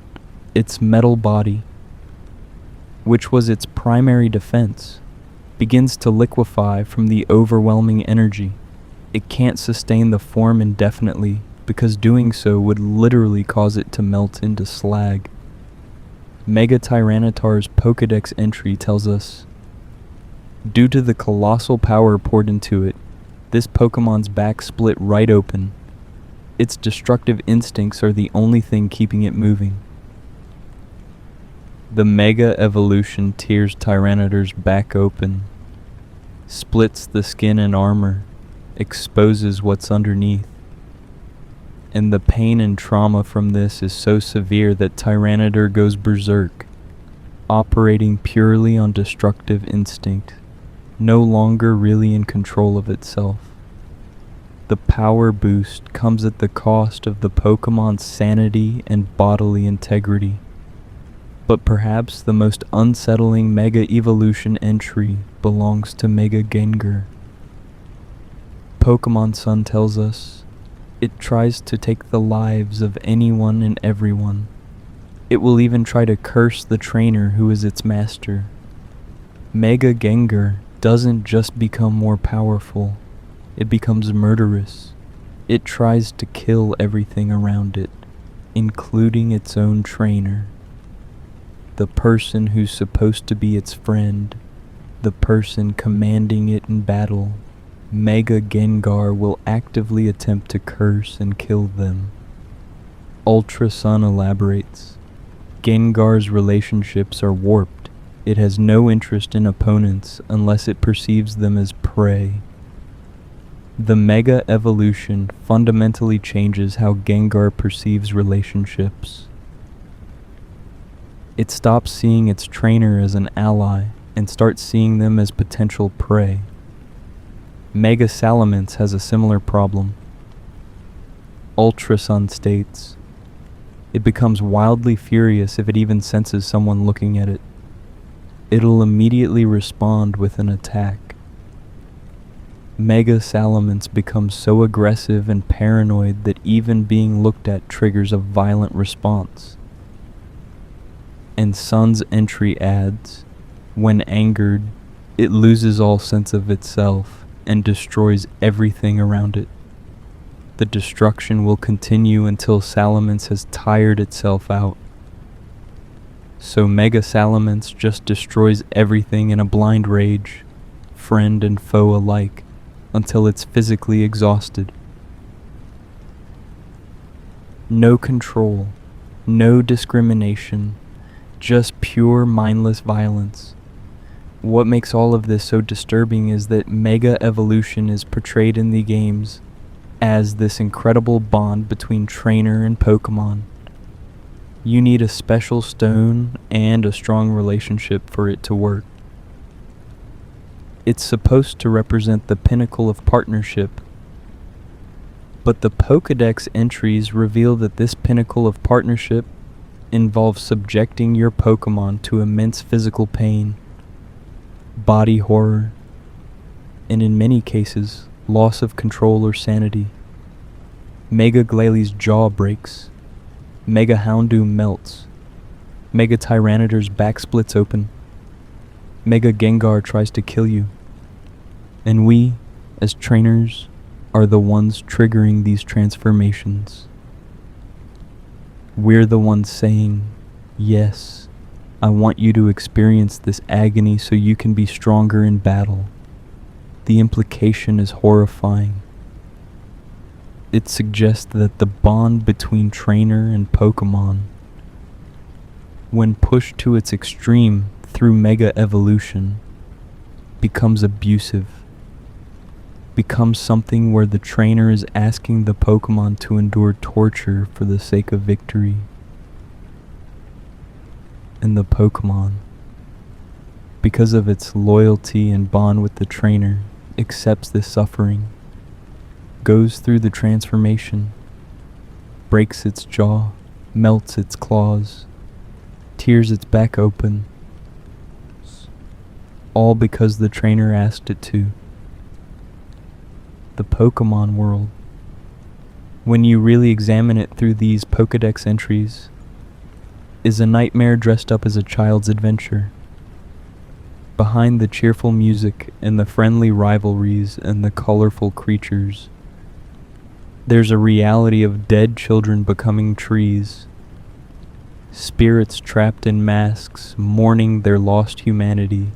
its metal body, which was its primary defense, begins to liquefy from the overwhelming energy. It can't sustain the form indefinitely, because doing so would literally cause it to melt into slag. Mega Tyranitar's Pokedex entry tells us, due to the colossal power poured into it, this Pokemon's back split right open. Its destructive instincts are the only thing keeping it moving. The Mega Evolution tears Tyranitar's back open, splits the skin and armor, exposes what's underneath. And the pain and trauma from this is so severe that Tyranitar goes berserk, operating purely on destructive instinct, no longer really in control of itself. The power boost comes at the cost of the Pokemon's sanity and bodily integrity. But perhaps the most unsettling Mega Evolution entry belongs to Mega Gengar. Pokemon Sun tells us, it tries to take the lives of anyone and everyone. It will even try to curse the trainer who is its master. Mega Gengar doesn't just become more powerful, it becomes murderous. It tries to kill everything around it, including its own trainer. The person who's supposed to be its friend, the person commanding it in battle. Mega Gengar will actively attempt to curse and kill them. Ultra Sun elaborates, Gengar's relationships are warped. It has no interest in opponents unless it perceives them as prey. The Mega Evolution fundamentally changes how Gengar perceives relationships. It stops seeing its trainer as an ally and starts seeing them as potential prey. Mega Salamence has a similar problem. Ultra Sun states, It becomes wildly furious if it even senses someone looking at it. It'll immediately respond with an attack. Mega Salamence becomes so aggressive and paranoid that even being looked at triggers a violent response. And Sun's entry adds, when angered, it loses all sense of itself and destroys everything around it. The destruction will continue until Salamence has tired itself out. So Mega Salamence just destroys everything in a blind rage, friend and foe alike, until it's physically exhausted. No control, no discrimination, just pure mindless violence. What makes all of this so disturbing is that Mega Evolution is portrayed in the games as this incredible bond between trainer and Pokemon. You need a special stone and a strong relationship for it to work. It's supposed to represent the pinnacle of partnership, but the Pokedex entries reveal that this pinnacle of partnership involves subjecting your Pokemon to immense physical pain, body horror, and in many cases, loss of control or sanity. Mega Glalie jaw breaks, Mega Houndoom melts, Mega Tyranitar's back splits open, Mega Gengar tries to kill you, and we, as trainers, are the ones triggering these transformations. We're the ones saying, yes, I want you to experience this agony so you can be stronger in battle. The implication is horrifying. It suggests that the bond between trainer and Pokemon, when pushed to its extreme through Mega Evolution, becomes abusive, becomes something where the trainer is asking the Pokemon to endure torture for the sake of victory. And the Pokemon, because of its loyalty and bond with the trainer, accepts this suffering, goes through the transformation, breaks its jaw, melts its claws, tears its back open, all because the trainer asked it to. The Pokemon world, when you really examine it through these Pokedex entries, is a nightmare dressed up as a child's adventure. Behind the cheerful music and the friendly rivalries and the colorful creatures, there's a reality of dead children becoming trees, spirits trapped in masks mourning their lost humanity,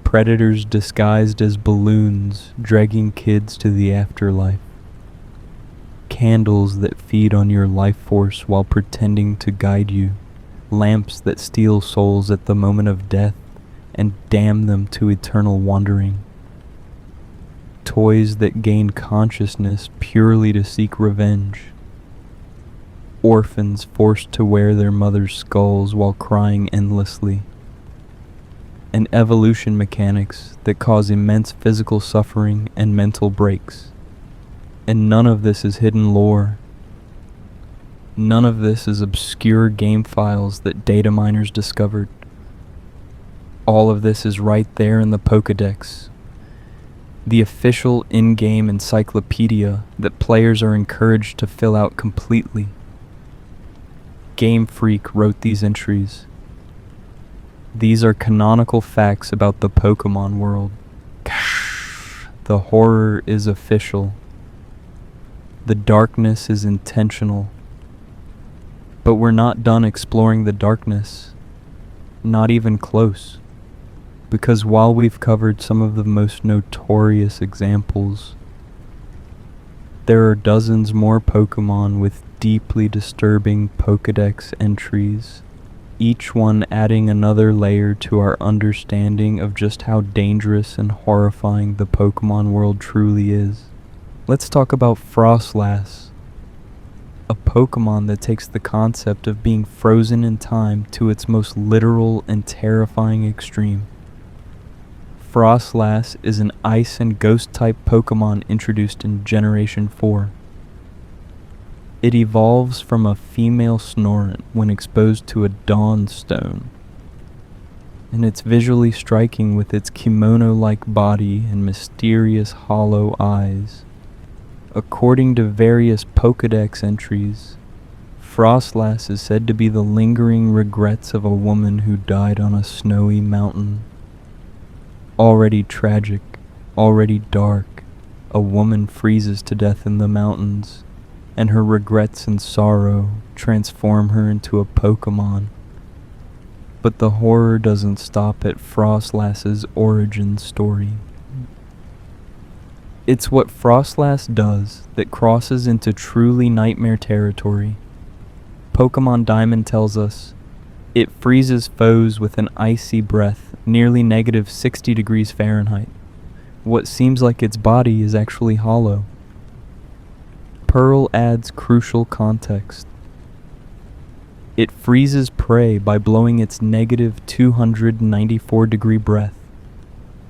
predators disguised as balloons dragging kids to the afterlife, candles that feed on your life force while pretending to guide you, lamps that steal souls at the moment of death and damn them to eternal wandering, toys that gain consciousness purely to seek revenge, orphans forced to wear their mother's skulls while crying endlessly, and evolution mechanics that cause immense physical suffering and mental breaks. And none of this is hidden lore. None of this is obscure game files that data miners discovered. All of this is right there in the Pokedex, the official in-game encyclopedia that players are encouraged to fill out completely. Game Freak wrote these entries. These are canonical facts about the Pokemon world. The horror is official. The darkness is intentional. But we're not done exploring the darkness. Not even close. Because while we've covered some of the most notorious examples, there are dozens more Pokemon with deeply disturbing Pokedex entries, each one adding another layer to our understanding of just how dangerous and horrifying the Pokemon world truly is. Let's talk about Frostlass, a Pokemon that takes the concept of being frozen in time to its most literal and terrifying extreme. Frostlass is an ice and ghost type Pokemon introduced in Generation 4. It evolves from a female Snorunt when exposed to a dawn stone, and it's visually striking with its kimono-like body and mysterious hollow eyes. According to various Pokedex entries, Frostlass is said to be the lingering regrets of a woman who died on a snowy mountain. Already tragic, already dark, a woman freezes to death in the mountains, and her regrets and sorrow transform her into a Pokémon. But the horror doesn't stop at Frostlass's origin story. It's what Frostlass does that crosses into truly nightmare territory. Pokemon Diamond tells us, it freezes foes with an icy breath, nearly negative 60 degrees Fahrenheit. What seems like its body is actually hollow. Pearl adds crucial context. It freezes prey by blowing its negative 294 degree breath.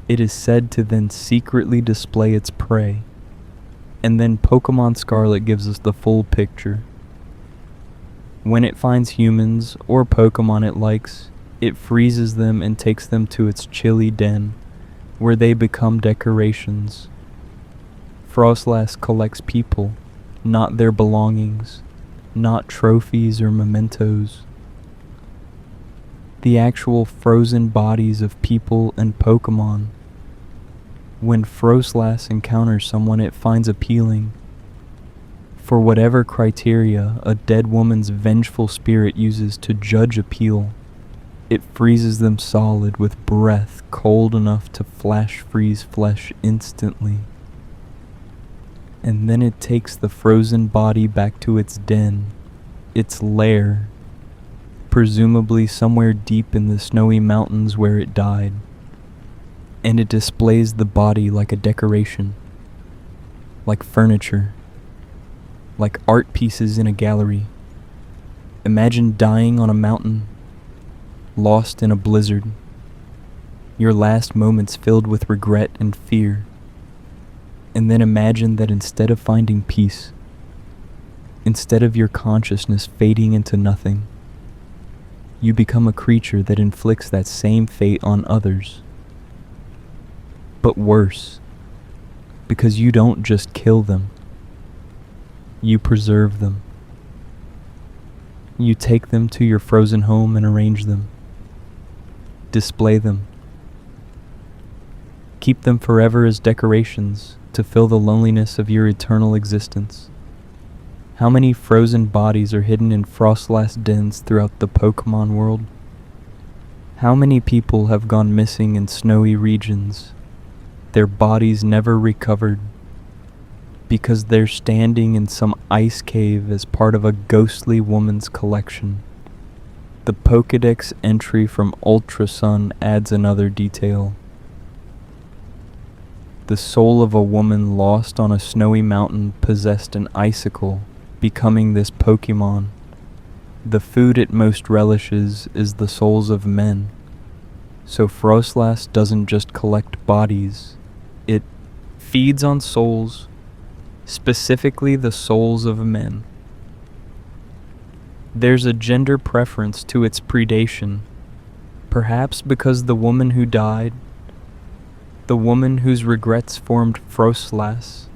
It is said to then secretly display its prey. And then Pokemon Scarlet gives us the full picture. When it finds humans or Pokemon it likes, it freezes them and takes them to its chilly den, where they become decorations. Frostlass collects people, not their belongings, not trophies or mementos. The actual frozen bodies of people and Pokemon. When Frostlass encounters someone it finds appealing, for whatever criteria a dead woman's vengeful spirit uses to judge appeal, it freezes them solid with breath cold enough to flash freeze flesh instantly. And then it takes the frozen body back to its den, its lair, presumably somewhere deep in the snowy mountains where it died, and it displays the body like a decoration, like furniture, like art pieces in a gallery. Imagine dying on a mountain, lost in a blizzard, your last moments filled with regret and fear. And then imagine that instead of finding peace, instead of your consciousness fading into nothing, you become a creature that inflicts that same fate on others. But worse, because you don't just kill them, you preserve them. You take them to your frozen home and arrange them, display them, keep them forever as decorations to fill the loneliness of your eternal existence. How many frozen bodies are hidden in Frostlass dens throughout the Pokemon world? How many people have gone missing in snowy regions, their bodies never recovered, because they're standing in some ice cave as part of a ghostly woman's collection? The Pokedex entry from Ultra Sun adds another detail. The soul of a woman lost on a snowy mountain possessed an icicle, becoming this Pokemon. The food it most relishes is the souls of men. So Frostlass doesn't just collect bodies, it feeds on souls, specifically the souls of men. There's a gender preference to its predation, perhaps because the woman who died, the woman whose regrets formed Frostlass,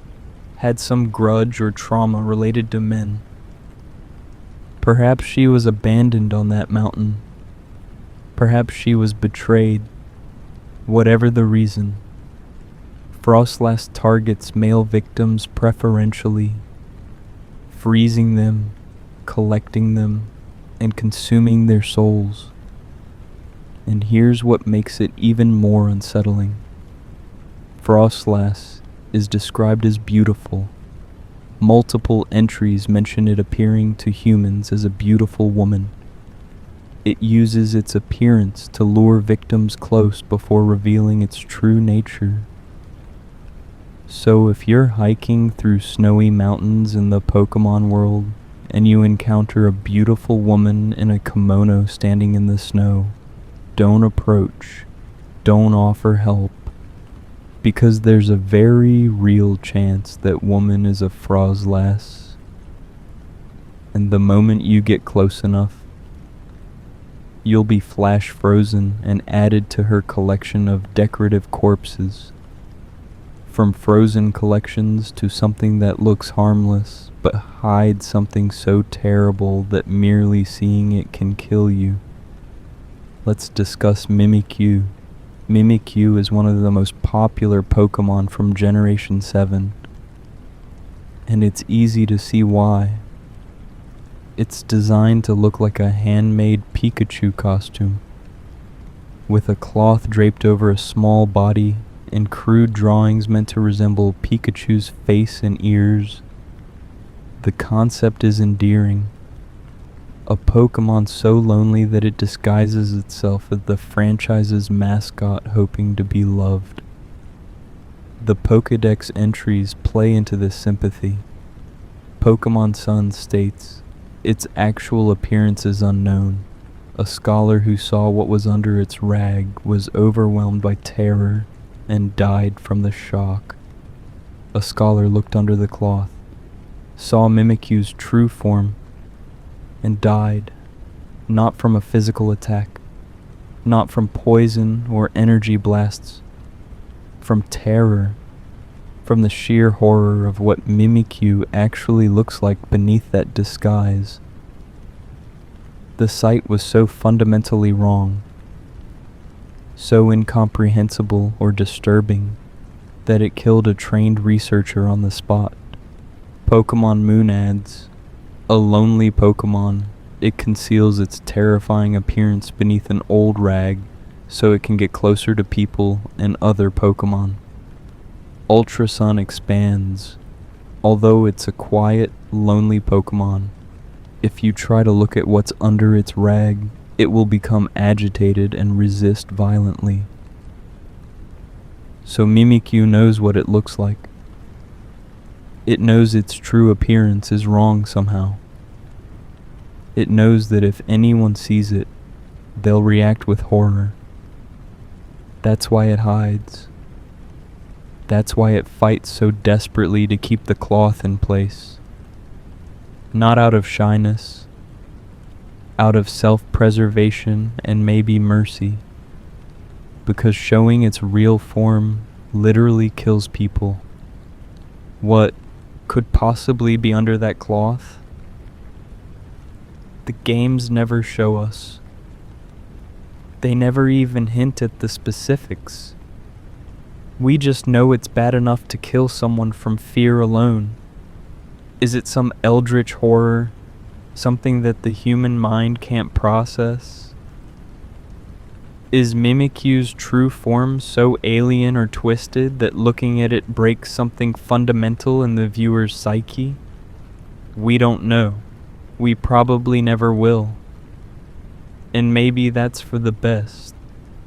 had some grudge or trauma related to men. Perhaps she was abandoned on that mountain. Perhaps she was betrayed. Whatever the reason, Frostlass targets male victims preferentially, freezing them, collecting them, and consuming their souls. And here's what makes it even more unsettling. Frostlass is described as beautiful. Multiple entries mention it appearing to humans as a beautiful woman. It uses its appearance to lure victims close before revealing its true nature. So if you're hiking through snowy mountains in the Pokemon world and you encounter a beautiful woman in a kimono standing in the snow, don't approach, don't offer help, because there's a very real chance that woman is a Frostlass. and the moment you get close enough, you'll be flash frozen and added to her collection of decorative corpses. From frozen collections to something that looks harmless but hides something so terrible that merely seeing it can kill you. Let's discuss Mimikyu. Mimikyu is one of the most popular Pokémon from Generation 7, and it's easy to see why. It's designed to look like a handmade Pikachu costume, with a cloth draped over a small body and crude drawings meant to resemble Pikachu's face and ears. The concept is endearing. A Pokémon so lonely that it disguises itself as the franchise's mascot, hoping to be loved. The Pokédex entries play into this sympathy. Pokémon Sun states, its actual appearance is unknown. A scholar who saw what was under its rag was overwhelmed by terror and died from the shock. A scholar looked under the cloth, saw Mimikyu's true form, and died, not from a physical attack, not from poison or energy blasts, from terror, from the sheer horror of what Mimikyu actually looks like beneath that disguise. The sight was so fundamentally wrong, so incomprehensible or disturbing, that it killed a trained researcher on the spot. Pokémon Moon adds, a lonely Pokémon, it conceals its terrifying appearance beneath an old rag so it can get closer to people and other Pokémon. Ultra Sun expands, although it's a quiet, lonely Pokémon, if you try to look at what's under its rag, it will become agitated and resist violently. So Mimikyu knows what it looks like. It knows its true appearance is wrong somehow. It knows that if anyone sees it, they'll react with horror. That's why it hides. That's why it fights so desperately to keep the cloth in place. Not out of shyness, out of self-preservation and maybe mercy, because showing its real form literally kills people. What could possibly be under that cloth? The games never show us. They never even hint at the specifics. We just know it's bad enough to kill someone from fear alone. Is it some eldritch horror? Something that the human mind can't process? Is Mimikyu's true form so alien or twisted that looking at it breaks something fundamental in the viewer's psyche? We don't know. We probably never will. And maybe that's for the best,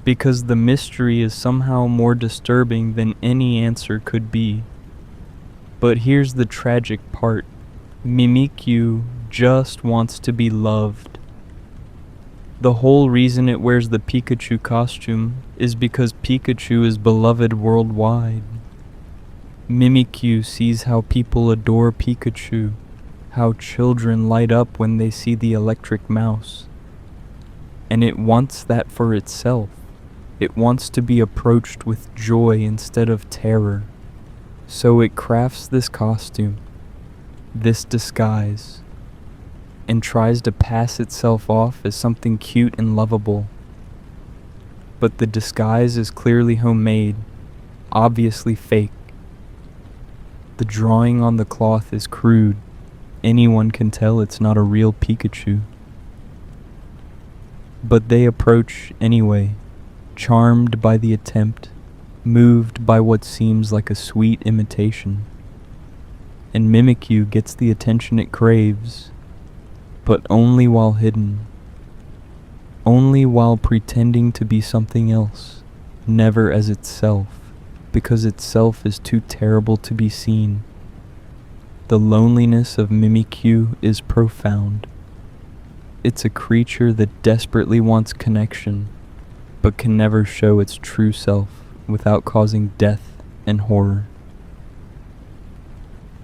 because the mystery is somehow more disturbing than any answer could be. But here's the tragic part. Mimikyu just wants to be loved. The whole reason it wears the Pikachu costume is because Pikachu is beloved worldwide. Mimikyu sees how people adore Pikachu, how children light up when they see the electric mouse. And it wants that for itself. It wants to be approached with joy instead of terror. So it crafts this costume, this disguise, and tries to pass itself off as something cute and lovable. But the disguise is clearly homemade, obviously fake. The drawing on the cloth is crude. Anyone can tell it's not a real Pikachu. But they approach anyway, charmed by the attempt, moved by what seems like a sweet imitation. And Mimikyu gets the attention it craves, but only while hidden. Only while pretending to be something else, never as itself, because itself is too terrible to be seen. The loneliness of Mimikyu is profound. It's a creature that desperately wants connection, but can never show its true self without causing death and horror.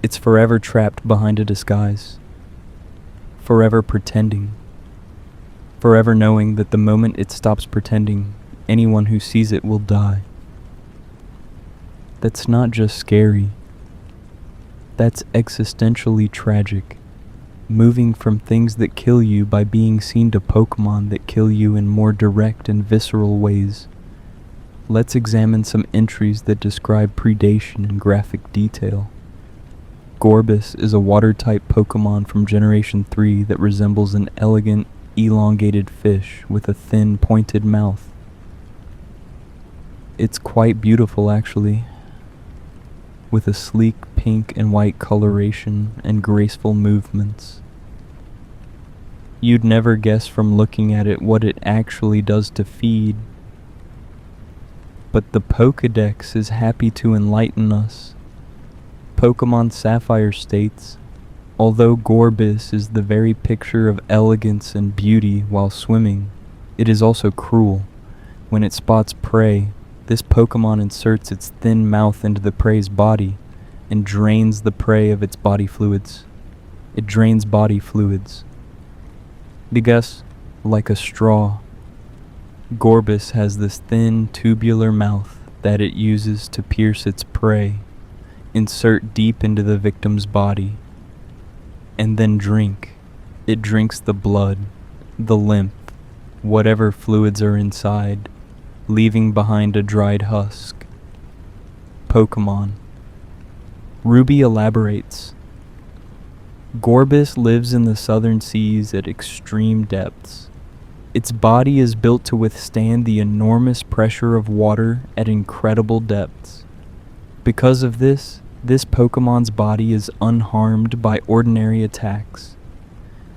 It's forever trapped behind a disguise, forever pretending, forever knowing that the moment it stops pretending, anyone who sees it will die. That's not just scary, that's existentially tragic, moving from things that kill you by being seen to Pokémon that kill you in more direct and visceral ways. Let's examine some entries that describe predation in graphic detail. Gorbis is a water-type Pokémon from Generation 3 that resembles an elegant, elongated fish with a thin, pointed mouth. It's quite beautiful, actually, with a sleek pink and white coloration and graceful movements. You'd never guess from looking at it what it actually does to feed, but the Pokedex is happy to enlighten us. Pokemon Sapphire states, although Gorbis is the very picture of elegance and beauty while swimming, it is also cruel. When it spots prey, this Pokemon inserts its thin mouth into the prey's body and drains the prey of its body fluids. It drains body fluids. Because, like a straw, Gorbis has this thin, tubular mouth that it uses to pierce its prey, insert deep into the victim's body, and then drink. It drinks the blood, the lymph, whatever fluids are inside, leaving behind a dried husk. Pokemon. Ruby elaborates. Gorbis lives in the southern seas at extreme depths. Its body is built to withstand the enormous pressure of water at incredible depths. Because of this Pokemon's body is unharmed by ordinary attacks.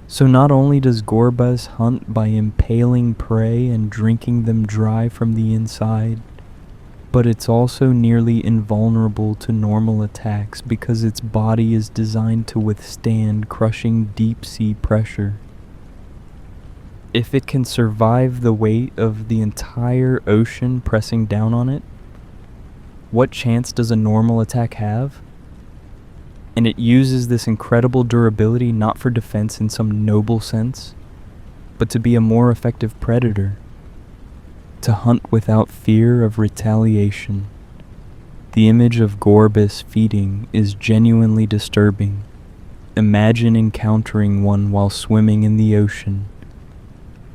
So not only does Gorbis hunt by impaling prey and drinking them dry from the inside, but it's also nearly invulnerable to normal attacks because its body is designed to withstand crushing deep-sea pressure. If it can survive the weight of the entire ocean pressing down on it, what chance does a normal attack have? And it uses this incredible durability not for defense in some noble sense, but to be a more effective predator, to hunt without fear of retaliation. The image of Gorbis feeding is genuinely disturbing. Imagine encountering one while swimming in the ocean.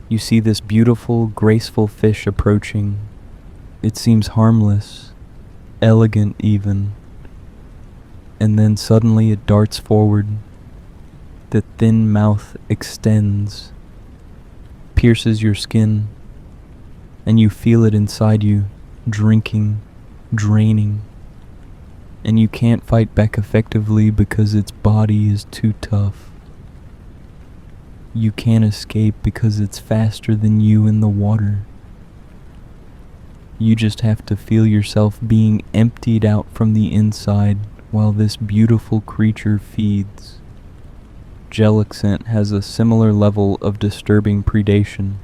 You see this beautiful, graceful fish approaching. It seems harmless, elegant even. And then suddenly it darts forward. The thin mouth extends, pierces your skin, and you feel it inside you, drinking, draining. And you can't fight back effectively because its body is too tough. You can't escape because it's faster than you in the water. You just have to feel yourself being emptied out from the inside while this beautiful creature feeds. Jellicent has a similar level of disturbing predation,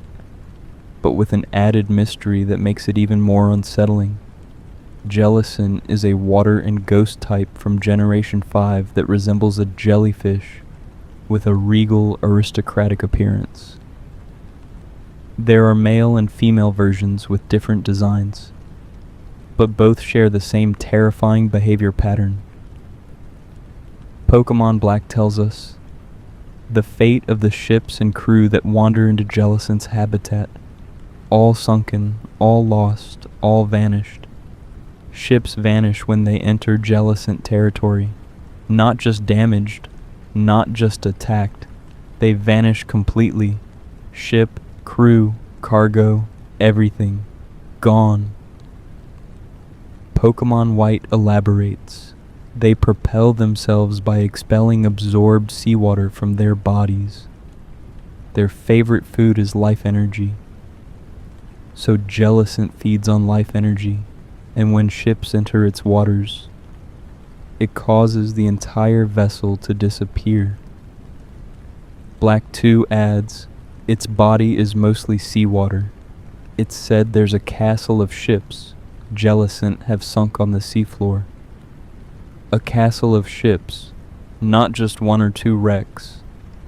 but with an added mystery that makes it even more unsettling. Jellicent is a water and ghost type from Generation 5 that resembles a jellyfish with a regal, aristocratic appearance. There are male and female versions with different designs, but both share the same terrifying behavior pattern. Pokemon Black tells us, the fate of the ships and crew that wander into Jellicent's habitat, all sunken, all lost, all vanished. Ships vanish when they enter Jellicent territory, not just damaged, not just attacked, they vanish completely. Ship, crew, cargo, everything, gone. Pokemon White elaborates. They propel themselves by expelling absorbed seawater from their bodies. Their favorite food is life energy. So Jellicent feeds on life energy, and when ships enter its waters, it causes the entire vessel to disappear. Black 2 adds, its body is mostly seawater. It's said there's a castle of ships Jellicent have sunk on the seafloor. A castle of ships, not just one or two wrecks.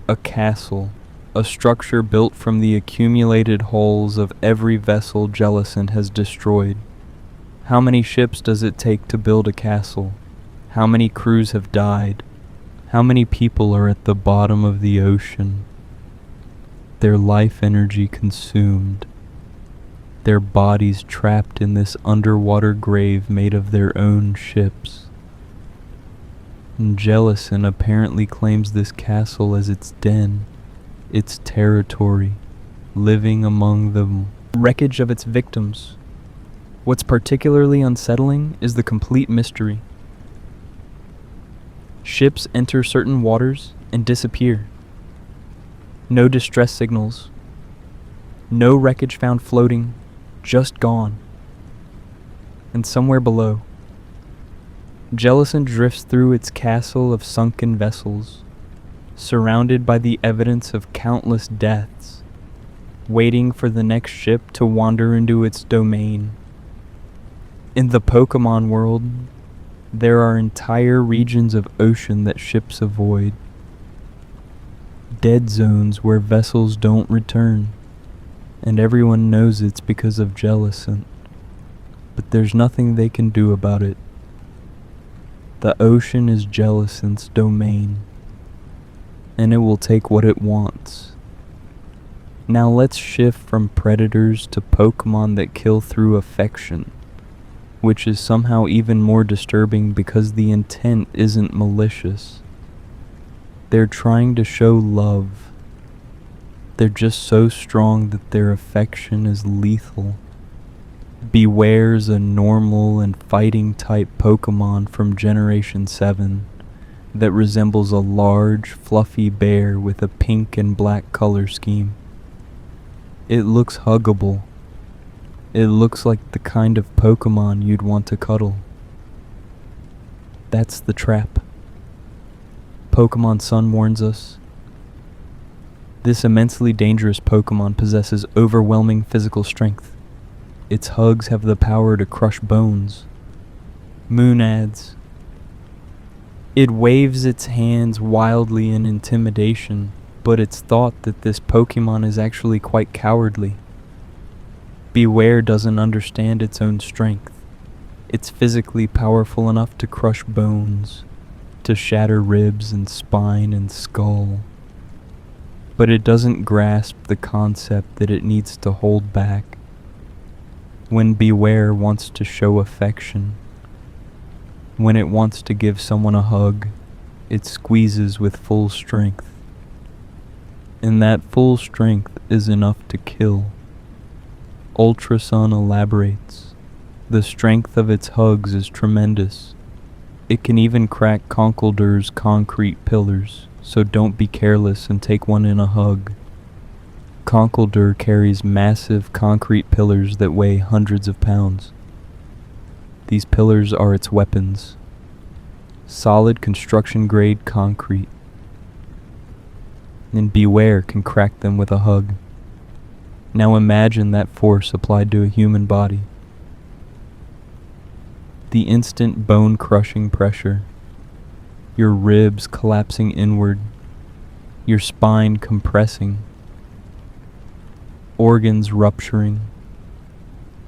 A castle, a structure built from the accumulated hulls of every vessel Jellicent has destroyed. How many ships does it take to build a castle? How many crews have died? How many people are at the bottom of the ocean? Their life energy consumed. Their bodies trapped in this underwater grave made of their own ships. And Jellicent apparently claims this castle as its den, its territory, living among the wreckage of its victims. What's particularly unsettling is the complete mystery. Ships enter certain waters and disappear. No distress signals. No wreckage found floating, just gone. And somewhere below, Jellicent drifts through its castle of sunken vessels, surrounded by the evidence of countless deaths, waiting for the next ship to wander into its domain. In the Pokémon world, there are entire regions of ocean that ships avoid. Dead zones where vessels don't return, and everyone knows it's because of Jellicent, but there's nothing they can do about it. The ocean is Jellicent's domain, and it will take what it wants. Now let's shift from predators to Pokémon that kill through affection, which is somehow even more disturbing because the intent isn't malicious. They're trying to show love. They're just so strong that their affection is lethal. Beware's a normal and fighting type Pokémon from Generation 7 that resembles a large, fluffy bear with a pink and black color scheme. It looks huggable. It looks like the kind of Pokémon you'd want to cuddle. That's the trap. Pokémon Sun warns us. This immensely dangerous Pokémon possesses overwhelming physical strength. Its hugs have the power to crush bones. Moon adds, it waves its hands wildly in intimidation, but it's thought that this Pokémon is actually quite cowardly. Beware doesn't understand its own strength. It's physically powerful enough to crush bones, to shatter ribs and spine and skull. But it doesn't grasp the concept that it needs to hold back. When Beware wants to show affection, when it wants to give someone a hug, it squeezes with full strength. And that full strength is enough to kill. Ultra Sun elaborates. The strength of its hugs is tremendous. It can even crack Conkeldurr's concrete pillars, so don't be careless and take one in a hug. Conkeldurr carries massive concrete pillars that weigh hundreds of pounds. These pillars are its weapons. Solid construction-grade concrete. And Beware can crack them with a hug. Now imagine that force applied to a human body. The instant bone-crushing pressure. Your ribs collapsing inward. Your spine compressing. Organs rupturing.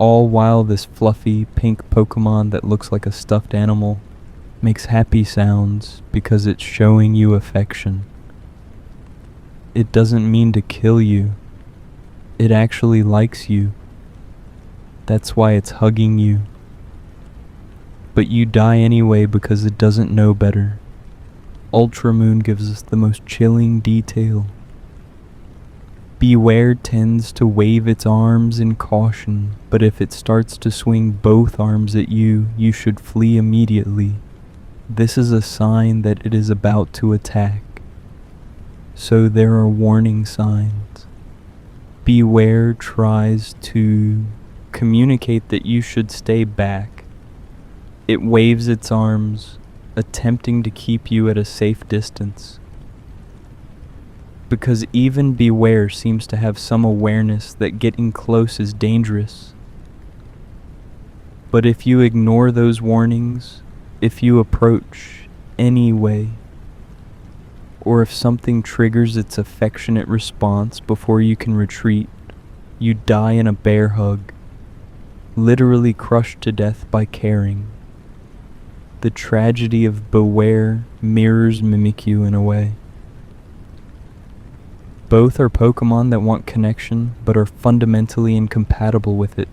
All while this fluffy pink Pokémon that looks like a stuffed animal makes happy sounds because it's showing you affection. It doesn't mean to kill you. It actually likes you. That's why it's hugging you. But you die anyway because it doesn't know better. Ultramoon gives us the most chilling detail. Beware tends to wave its arms in caution, but if it starts to swing both arms at you, you should flee immediately. This is a sign that it is about to attack. So there are warning signs. Beware tries to communicate that you should stay back. It waves its arms, attempting to keep you at a safe distance. Because even Beware seems to have some awareness that getting close is dangerous. But if you ignore those warnings, if you approach anyway, or if something triggers its affectionate response before you can retreat, you die in a bear hug, literally crushed to death by caring. The tragedy of Beware mirrors Mimikyu in a way. Both are Pokemon that want connection but are fundamentally incompatible with it.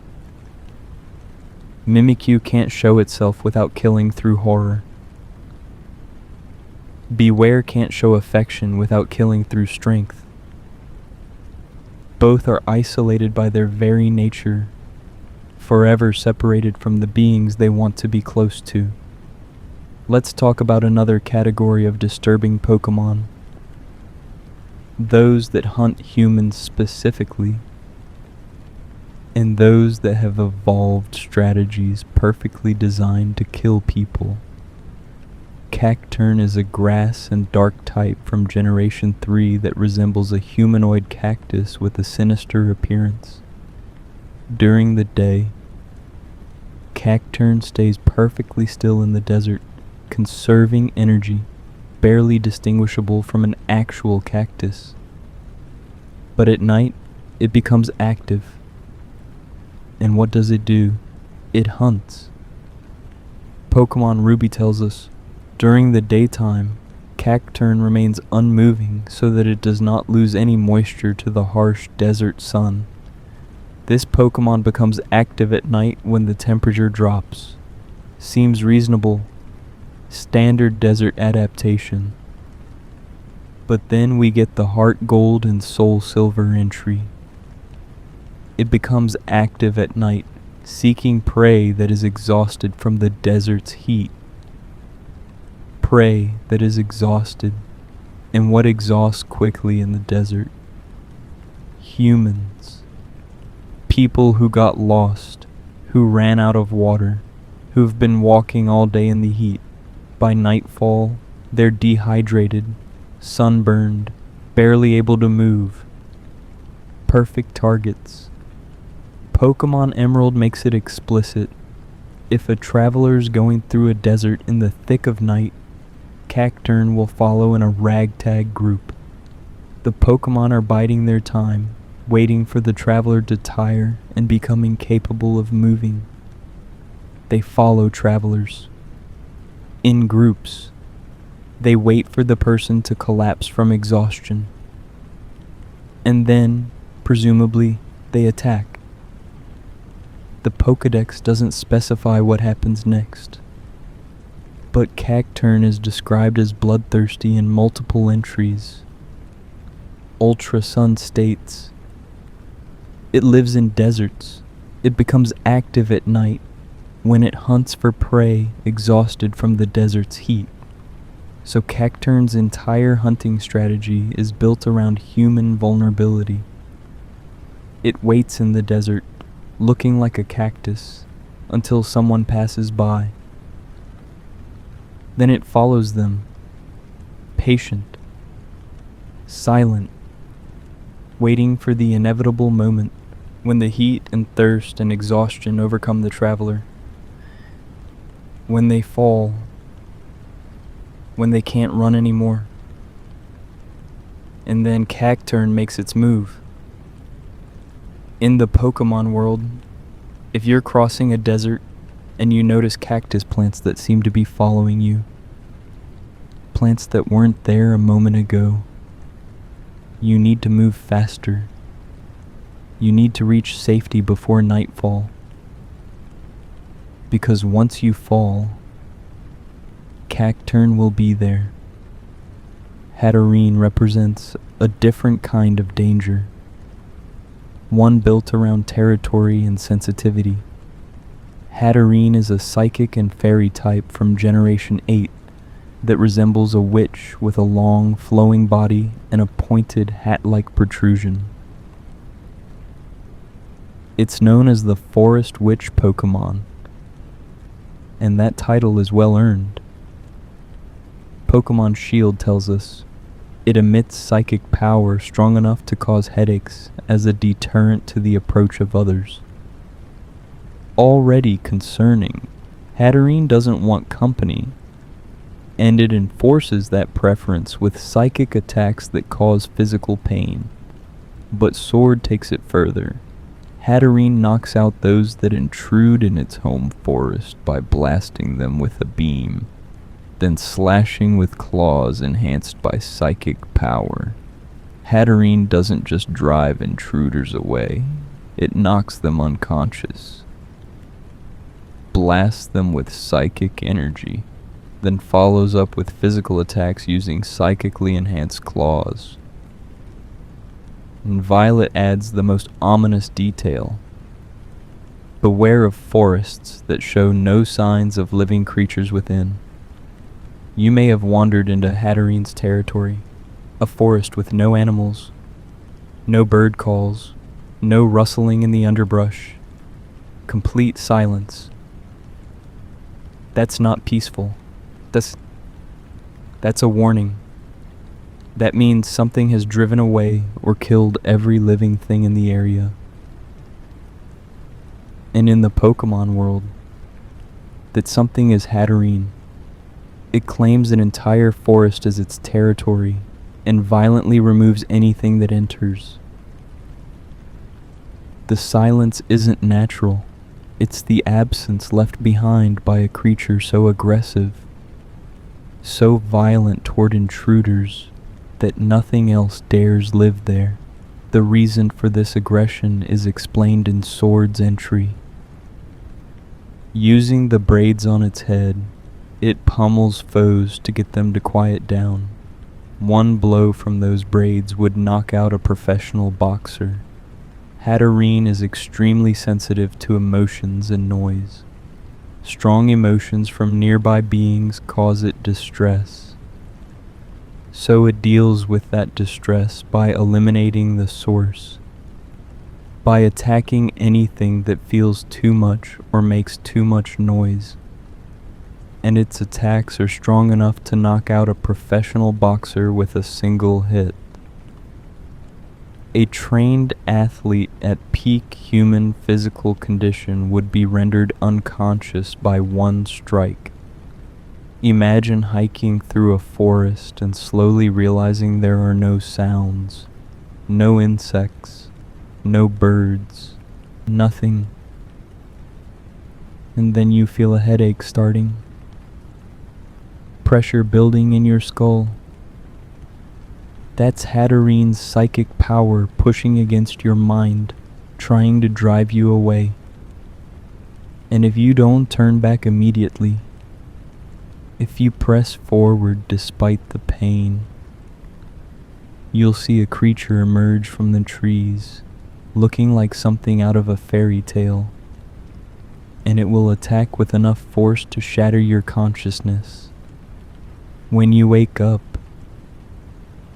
Mimikyu can't show itself without killing through horror. Beware can't show affection without killing through strength. Both are isolated by their very nature, forever separated from the beings they want to be close to. Let's talk about another category of disturbing Pokemon. Those that hunt humans specifically, and those that have evolved strategies perfectly designed to kill people. Cacturn is a grass and dark type from Generation 3 that resembles a humanoid cactus with a sinister appearance. During the day, Cacturn stays perfectly still in the desert, conserving energy, barely distinguishable from an actual cactus. But at night, it becomes active. And what does it do? It hunts. Pokemon Ruby tells us, during the daytime, Cacturn remains unmoving so that it does not lose any moisture to the harsh desert sun. This Pokemon becomes active at night when the temperature drops. Seems reasonable. Standard desert adaptation. But then we get the Heart Gold and Soul Silver entry. It becomes active at night, seeking prey that is exhausted from the desert's heat. Prey that is exhausted, and what exhausts quickly in the desert? Humans. People who got lost, who ran out of water, who have been walking all day in the heat. By nightfall, they're dehydrated, sunburned, barely able to move. Perfect targets. Pokemon Emerald makes it explicit. If a traveler's going through a desert in the thick of night, Cacturn will follow in a ragtag group. The Pokemon are biding their time, waiting for the traveler to tire and become incapable of moving. They follow travelers. In groups, they wait for the person to collapse from exhaustion. And then, presumably, they attack. The Pokedex doesn't specify what happens next. But Cacturn is described as bloodthirsty in multiple entries. Ultra Sun states, it lives in deserts. It becomes active at night when it hunts for prey exhausted from the desert's heat. So Cacturn's entire hunting strategy is built around human vulnerability. It waits in the desert, looking like a cactus, until someone passes by. Then it follows them, patient, silent, waiting for the inevitable moment when the heat and thirst and exhaustion overcome the traveler. When they fall, when they can't run anymore. And then Cacturn makes its move. In the Pokemon world, if you're crossing a desert and you notice cactus plants that seem to be following you, plants that weren't there a moment ago, you need to move faster. You need to reach safety before nightfall. Because once you fall, Cacturn will be there. Hatterene represents a different kind of danger, one built around territory and sensitivity. Hatterene is a psychic and fairy type from Generation 8 that resembles a witch with a long, flowing body and a pointed hat-like protrusion. It's known as the Forest Witch Pokemon, and that title is well earned. Pokemon Shield tells us it emits psychic power strong enough to cause headaches as a deterrent to the approach of others. Already concerning, Hatterene doesn't want company. and it enforces that preference with psychic attacks that cause physical pain. But Sword takes it further. Hatterene knocks out those that intrude in its home forest by blasting them with a beam, then slashing with claws enhanced by psychic power. Hatterene doesn't just drive intruders away, it knocks them unconscious, blasts them with psychic energy, then follows up with physical attacks using psychically enhanced claws. And Violet adds the most ominous detail. Beware of forests that show no signs of living creatures within. You may have wandered into Hatterene's territory, a forest with no animals, no bird calls, no rustling in the underbrush, complete silence. That's not peaceful. That's a warning. That means something has driven away or killed every living thing in the area. And in the Pokemon world, that something is Hatterene. It claims an entire forest as its territory and violently removes anything that enters. The silence isn't natural. It's the absence left behind by a creature so aggressive, so violent toward intruders that nothing else dares live there. The reason for this aggression is explained in Sword's entry. Using the braids on its head, it pummels foes to get them to quiet down. One blow from those braids would knock out a professional boxer. Hatterene is extremely sensitive to emotions and noise. Strong emotions from nearby beings cause it distress. So it deals with that distress by eliminating the source, by attacking anything that feels too much or makes too much noise. And its attacks are strong enough to knock out a professional boxer with a single hit. A trained athlete at peak human physical condition would be rendered unconscious by one strike. Imagine hiking through a forest and slowly realizing there are no sounds, no insects, no birds, nothing. And then you feel a headache starting, pressure building in your skull. That's Hatterene's psychic power pushing against your mind, trying to drive you away. And if you don't turn back immediately, if you press forward despite the pain, you'll see a creature emerge from the trees, looking like something out of a fairy tale, and it will attack with enough force to shatter your consciousness. When you wake up,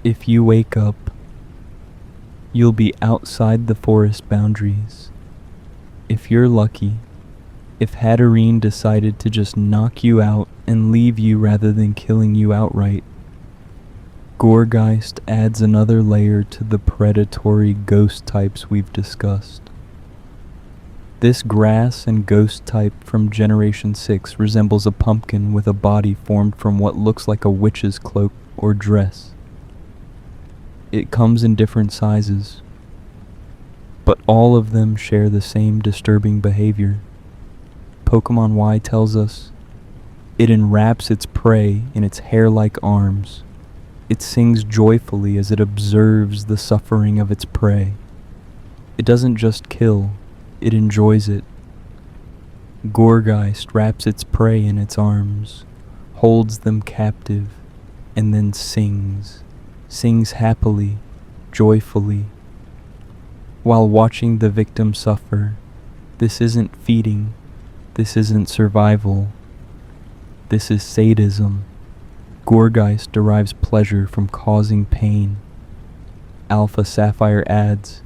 if you wake up, you'll be outside the forest boundaries. If you're lucky, if Hatterene decided to just knock you out and leave you rather than killing you outright, Gourgeist adds another layer to the predatory ghost types we've discussed. This grass and ghost type from Generation 6 resembles a pumpkin with a body formed from what looks like a witch's cloak or dress. It comes in different sizes, but all of them share the same disturbing behavior. Pokemon Y tells us it enwraps its prey in its hair-like arms. It sings joyfully as it observes the suffering of its prey. It doesn't just kill, it enjoys it. Gourgeist wraps its prey in its arms, holds them captive, and then sings happily, joyfully, while watching the victim suffer. This isn't feeding, this isn't survival, this is sadism. Gourgeist derives pleasure from causing pain. Alpha Sapphire adds,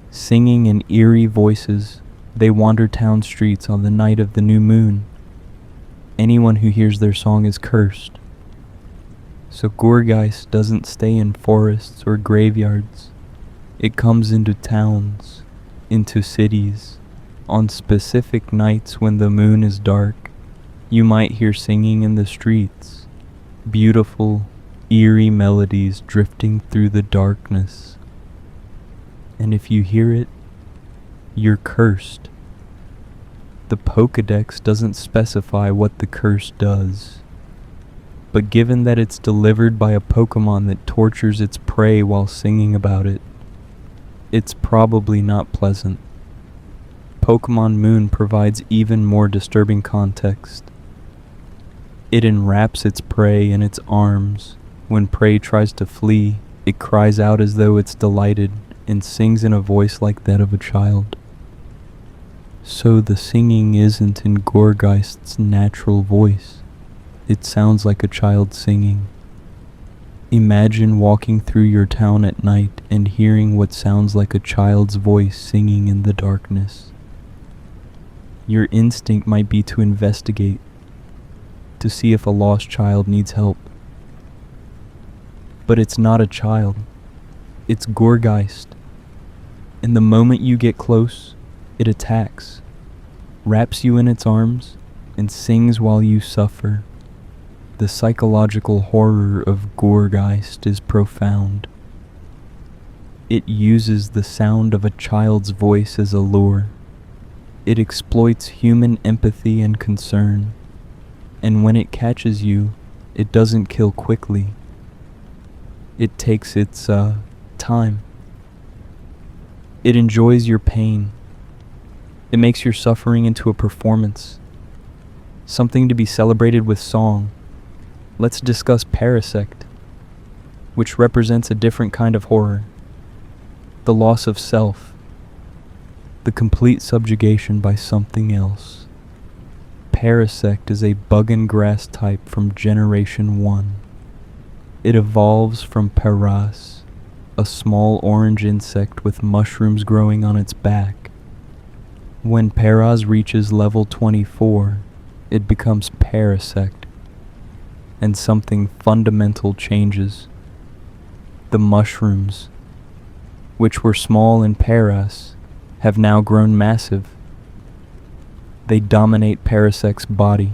singing in eerie voices, they wander town streets on the night of the new moon. Anyone who hears their song is cursed. So Gourgeist doesn't stay in forests or graveyards. It comes into towns, into cities. On specific nights when the moon is dark, you might hear singing in the streets. beautiful, eerie melodies drifting through the darkness. And if you hear it, you're cursed. The Pokedex doesn't specify what the curse does, but given that it's delivered by a Pokemon that tortures its prey while singing about it, it's probably not pleasant. Pokemon Moon provides even more disturbing context. It enwraps its prey in its arms. When prey tries to flee, it cries out as though it's delighted and sings in a voice like that of a child. So the singing isn't in Gourgeist's natural voice. It sounds like a child singing. Imagine walking through your town at night and hearing what sounds like a child's voice singing in the darkness. Your instinct might be to investigate, to see if a lost child needs help. But it's not a child. It's Gourgeist. And the moment you get close, it attacks, wraps you in its arms, and sings while you suffer. The psychological horror of Gourgeist is profound. It uses the sound of a child's voice as a lure. It exploits human empathy and concern. And when it catches you, it doesn't kill quickly. It takes its time. It enjoys your pain. It makes your suffering into a performance, something to be celebrated with song. Let's discuss Parasect, which represents a different kind of horror. The loss of self, the complete subjugation by something else. Parasect is a bug and grass type from Generation 1. It evolves from Paras, a small orange insect with mushrooms growing on its back. When Paras reaches level 24, it becomes Parasect, and something fundamental changes. The mushrooms, which were small in Paras, have now grown massive. They dominate Parasect's body,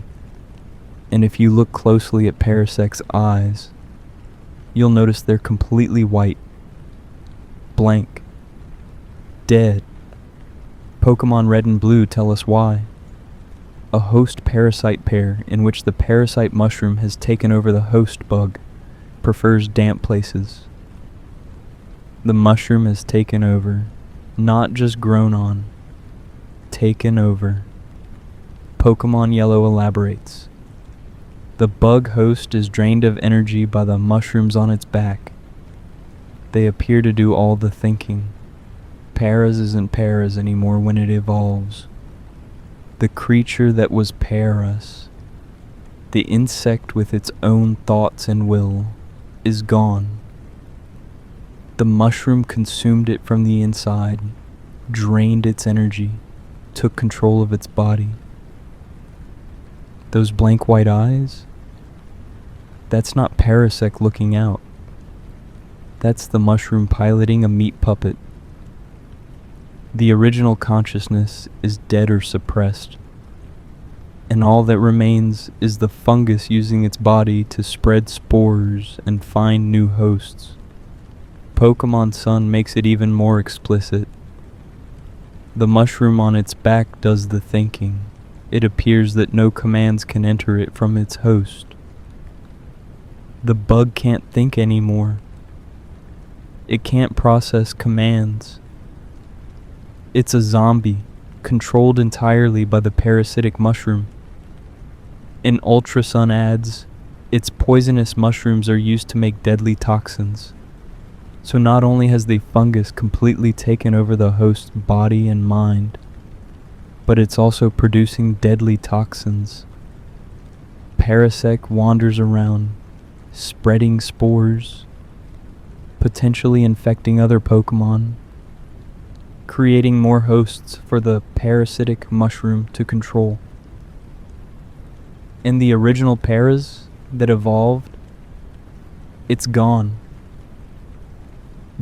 and if you look closely at Parasect's eyes, you'll notice they're completely white, blank, dead. Pokemon Red and Blue tell us why. A host-parasite pair in which the parasite mushroom has taken over the host bug prefers damp places. The mushroom has taken over, not just grown on, taken over. Pokemon Yellow elaborates. The bug host is drained of energy by the mushrooms on its back. They appear to do all the thinking. Paras isn't Paras anymore when it evolves. The creature that was Paras, the insect with its own thoughts and will, is gone. The mushroom consumed it from the inside, drained its energy, took control of its body. Those blank white eyes? That's not Parasect looking out. That's the mushroom piloting a meat puppet. The original consciousness is dead or suppressed, and all that remains is the fungus using its body to spread spores and find new hosts. Pokemon Sun makes it even more explicit. The mushroom on its back does the thinking. It appears that no commands can enter it from its host. The bug can't think anymore. It can't process commands. It's a zombie, controlled entirely by the parasitic mushroom. In Ultra Sun ads, its poisonous mushrooms are used to make deadly toxins. So not only has the fungus completely taken over the host's body and mind, but it's also producing deadly toxins. Parasect wanders around, spreading spores, potentially infecting other Pokemon, creating more hosts for the parasitic mushroom to control. In the original Paras that evolved, it's gone.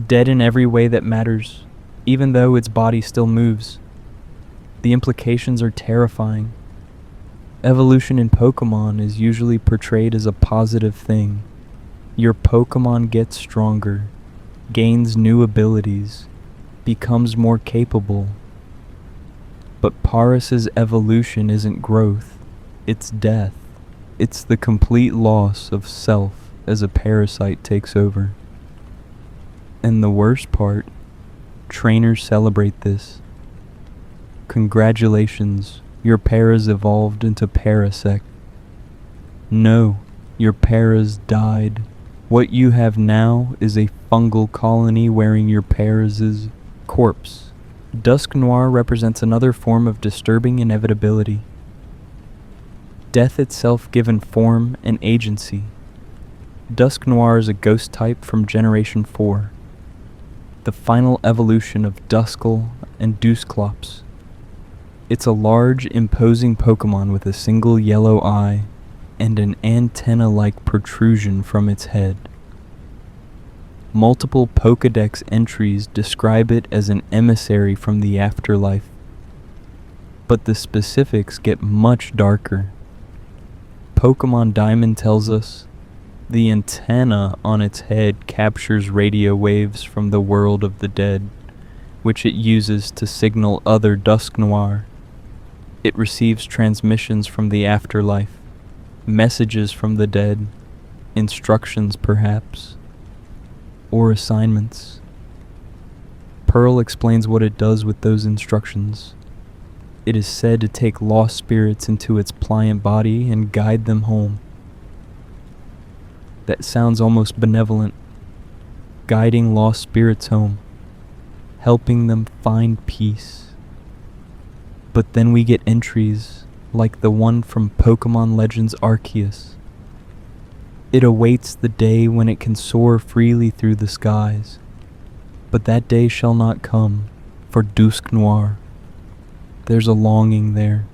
Dead in every way that matters, even though its body still moves. The implications are terrifying. Evolution in Pokemon is usually portrayed as a positive thing. Your Pokemon gets stronger, gains new abilities, becomes more capable. But Paris's evolution isn't growth, it's death. It's the complete loss of self as a parasite takes over. And the worst part, trainers celebrate this. Congratulations, your paras evolved into Parasect. No, your paras died. What you have now is a fungal colony wearing your paras' corpse. Dusk Noir represents another form of disturbing inevitability. Death itself given form and agency. Dusk Noir is a ghost type from Generation 4, the final evolution of Duskull and Dusclops. It's a large, imposing Pokemon with a single yellow eye and an antenna-like protrusion from its head. Multiple Pokedex entries describe it as an emissary from the afterlife, but the specifics get much darker. Pokemon Diamond tells us the antenna on its head captures radio waves from the world of the dead, which it uses to signal other Dusk Noir. It receives transmissions from the afterlife, messages from the dead, instructions perhaps, or assignments. Pearl explains what it does with those instructions. It is said to take lost spirits into its pliant body and guide them home. That sounds almost benevolent. Guiding lost spirits home, helping them find peace. But then we get entries like the one from Pokemon Legends Arceus. It awaits the day when it can soar freely through the skies, but that day shall not come for Dusk Noir. There's a longing there,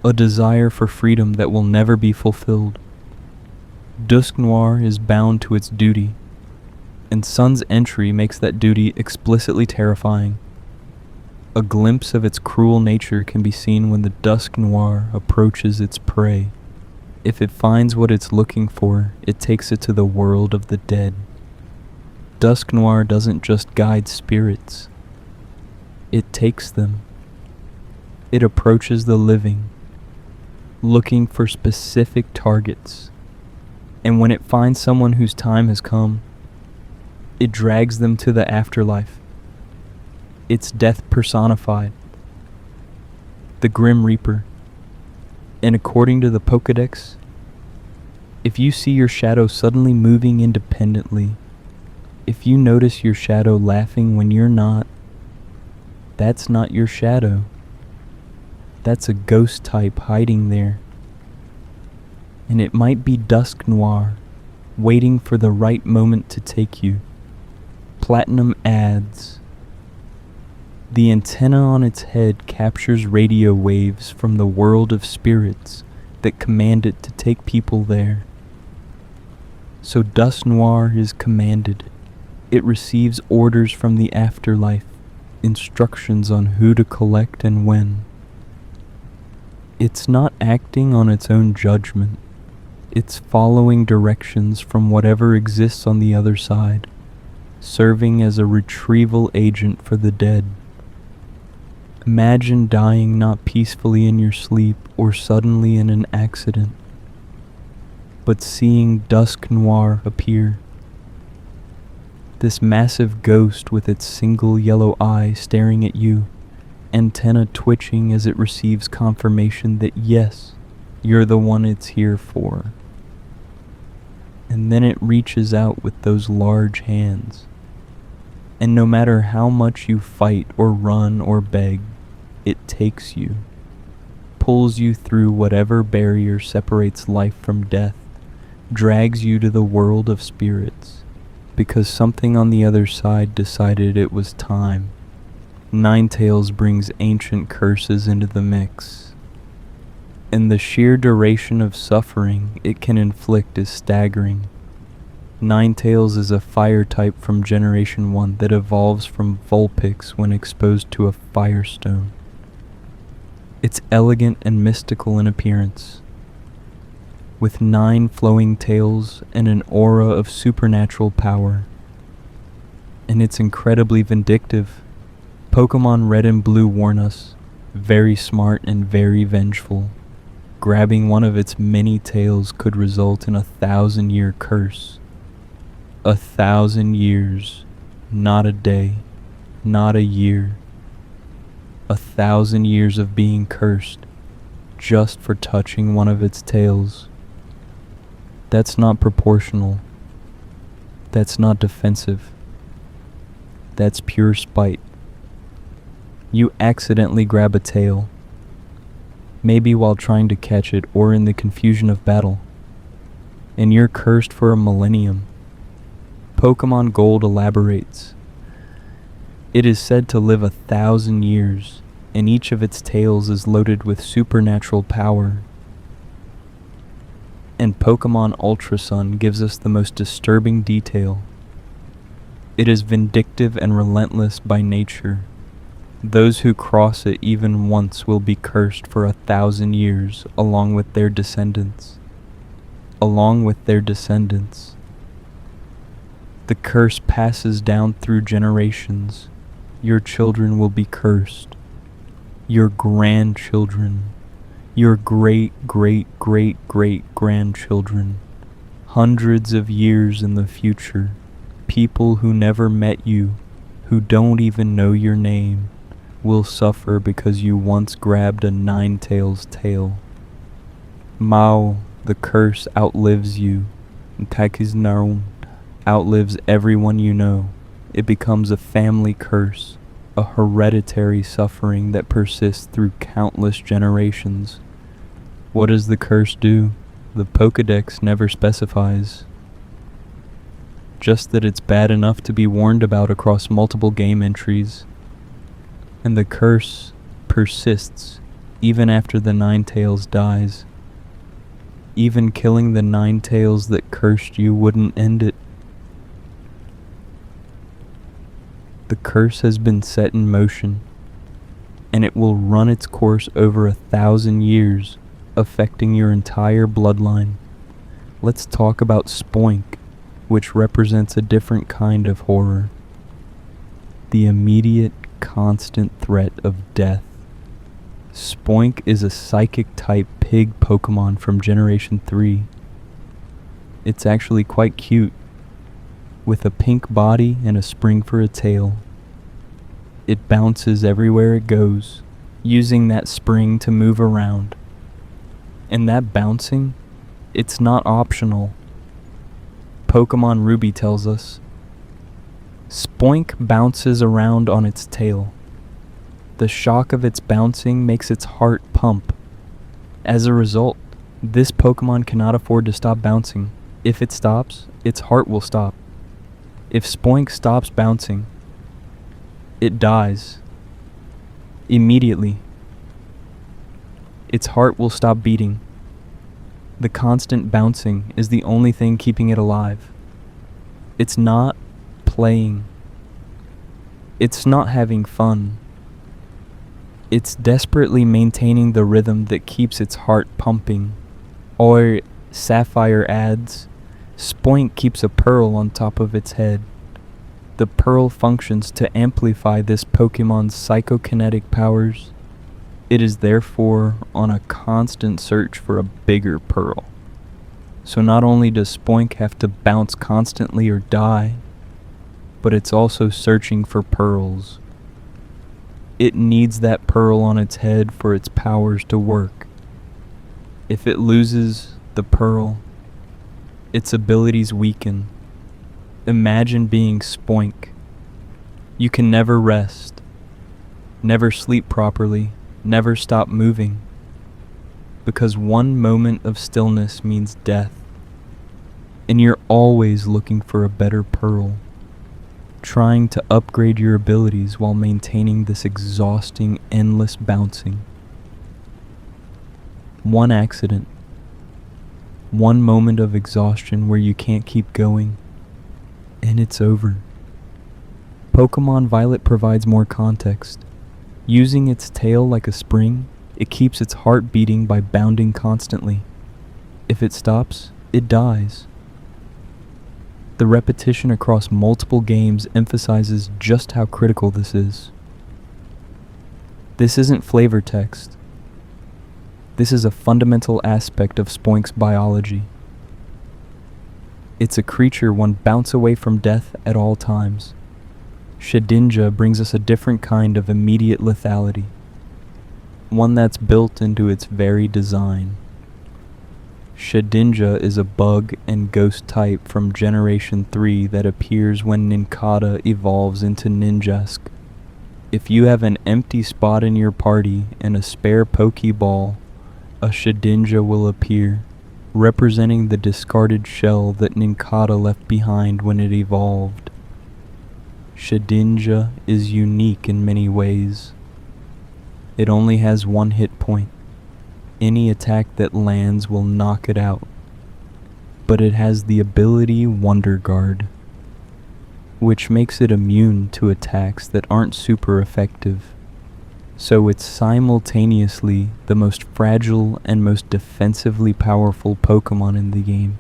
a desire for freedom that will never be fulfilled. Dusk Noir is bound to its duty, and Sun's entry makes that duty explicitly terrifying. A glimpse of its cruel nature can be seen when the Dusk Noir approaches its prey. If it finds what it's looking for, it takes it to the world of the dead. Dusk Noir doesn't just guide spirits, it takes them. It approaches the living, looking for specific targets, and when it finds someone whose time has come, it drags them to the afterlife. It's death personified, the Grim Reaper. And according to the Pokedex, if you see your shadow suddenly moving independently, if you notice your shadow laughing when you're not, that's not your shadow. That's a ghost type hiding there. And it might be Dusk Noir, waiting for the right moment to take you. Platinum adds, the antenna on its head captures radio waves from the world of spirits that command it to take people there. So Dusk Noir is commanded. It receives orders from the afterlife, instructions on who to collect and when. It's not acting on its own judgment. It's following directions from whatever exists on the other side, serving as a retrieval agent for the dead. Imagine dying not peacefully in your sleep or suddenly in an accident, but seeing Dusk Noir appear. This massive ghost with its single yellow eye staring at you, antenna twitching as it receives confirmation that yes, you're the one it's here for. And then it reaches out with those large hands. And no matter how much you fight or run or beg, it takes you, pulls you through whatever barrier separates life from death, drags you to the world of spirits, because something on the other side decided it was time. Ninetales brings ancient curses into the mix, and the sheer duration of suffering it can inflict is staggering. Ninetales is a fire type from Generation 1 that evolves from Vulpix when exposed to a firestone. It's elegant and mystical in appearance, with 9 flowing tails and an aura of supernatural power. And it's incredibly vindictive. Pokemon Red and Blue warn us, very smart and very vengeful. Grabbing one of its many tails could result in a 1,000-year curse. 1,000 years, not a day, not a year. 1,000 years of being cursed just for touching one of its tails. That's not proportional. That's not defensive. That's pure spite. You accidentally grab a tail, maybe while trying to catch it or in the confusion of battle, and you're cursed for a millennium. Pokemon Gold elaborates. It is said to live 1,000 years, and each of its tails is loaded with supernatural power. And Pokemon Ultra Sun gives us the most disturbing detail. It is vindictive and relentless by nature. Those who cross it even once will be cursed for 1,000 years, along with their descendants. Along with their descendants. The curse passes down through generations. Your children will be cursed. Your grandchildren. Your great-great-great-great-grandchildren. Hundreds of years in the future. People who never met you, who don't even know your name, will suffer because you once grabbed a Ninetales tail. Mao, the curse outlives you. Takiznarum outlives everyone you know. It becomes a family curse, a hereditary suffering that persists through countless generations. What does the curse do? The Pokedex never specifies. Just that it's bad enough to be warned about across multiple game entries. And the curse persists even after the Ninetales dies. Even killing the Ninetales that cursed you wouldn't end it. The curse has been set in motion, and it will run its course over 1,000 years, affecting your entire bloodline. Let's talk about Spoink, which represents a different kind of horror. The immediate, constant threat of death. Spoink is a psychic-type pig Pokemon from Generation 3. It's actually quite cute, with a pink body and a spring for a tail. It bounces everywhere it goes, using that spring to move around. And that bouncing, it's not optional. Pokemon Ruby tells us, Spoink bounces around on its tail. The shock of its bouncing makes its heart pump. As a result, this Pokemon cannot afford to stop bouncing. If it stops, its heart will stop. If Spoink stops bouncing, it dies. Immediately. Its heart will stop beating. The constant bouncing is the only thing keeping it alive. It's not playing. It's not having fun. It's desperately maintaining the rhythm that keeps its heart pumping. Or, Sapphire adds, Spoink keeps a pearl on top of its head. The pearl functions to amplify this Pokemon's psychokinetic powers. It is therefore on a constant search for a bigger pearl. So not only does Spoink have to bounce constantly or die, but it's also searching for pearls. It needs that pearl on its head for its powers to work. If it loses the pearl, its abilities weaken. Imagine being Spoink. You can never rest, never sleep properly, never stop moving, because one moment of stillness means death, and you're always looking for a better pearl, trying to upgrade your abilities while maintaining this exhausting, endless bouncing. One accident, one moment of exhaustion where you can't keep going, and it's over. Pokemon Violet provides more context. Using its tail like a spring, It keeps its heart beating by bounding constantly. If it stops, it dies. The repetition across multiple games emphasizes just how critical this is. This isn't flavor text. This is a fundamental aspect of Spoink's biology. It's a creature one bounce away from death at all times. Shedinja brings us a different kind of immediate lethality, one that's built into its very design. Shedinja is a bug and ghost type from Generation 3 that appears when Nincada evolves into Ninjask. If you have an empty spot in your party and a spare Pokeball, a Shedinja will appear, representing the discarded shell that Nincada left behind when it evolved. Shedinja is unique in many ways. It only has one hit point. Any attack that lands will knock it out. But it has the ability Wonder Guard, which makes it immune to attacks that aren't super effective. So it's simultaneously the most fragile and most defensively powerful Pokémon in the game.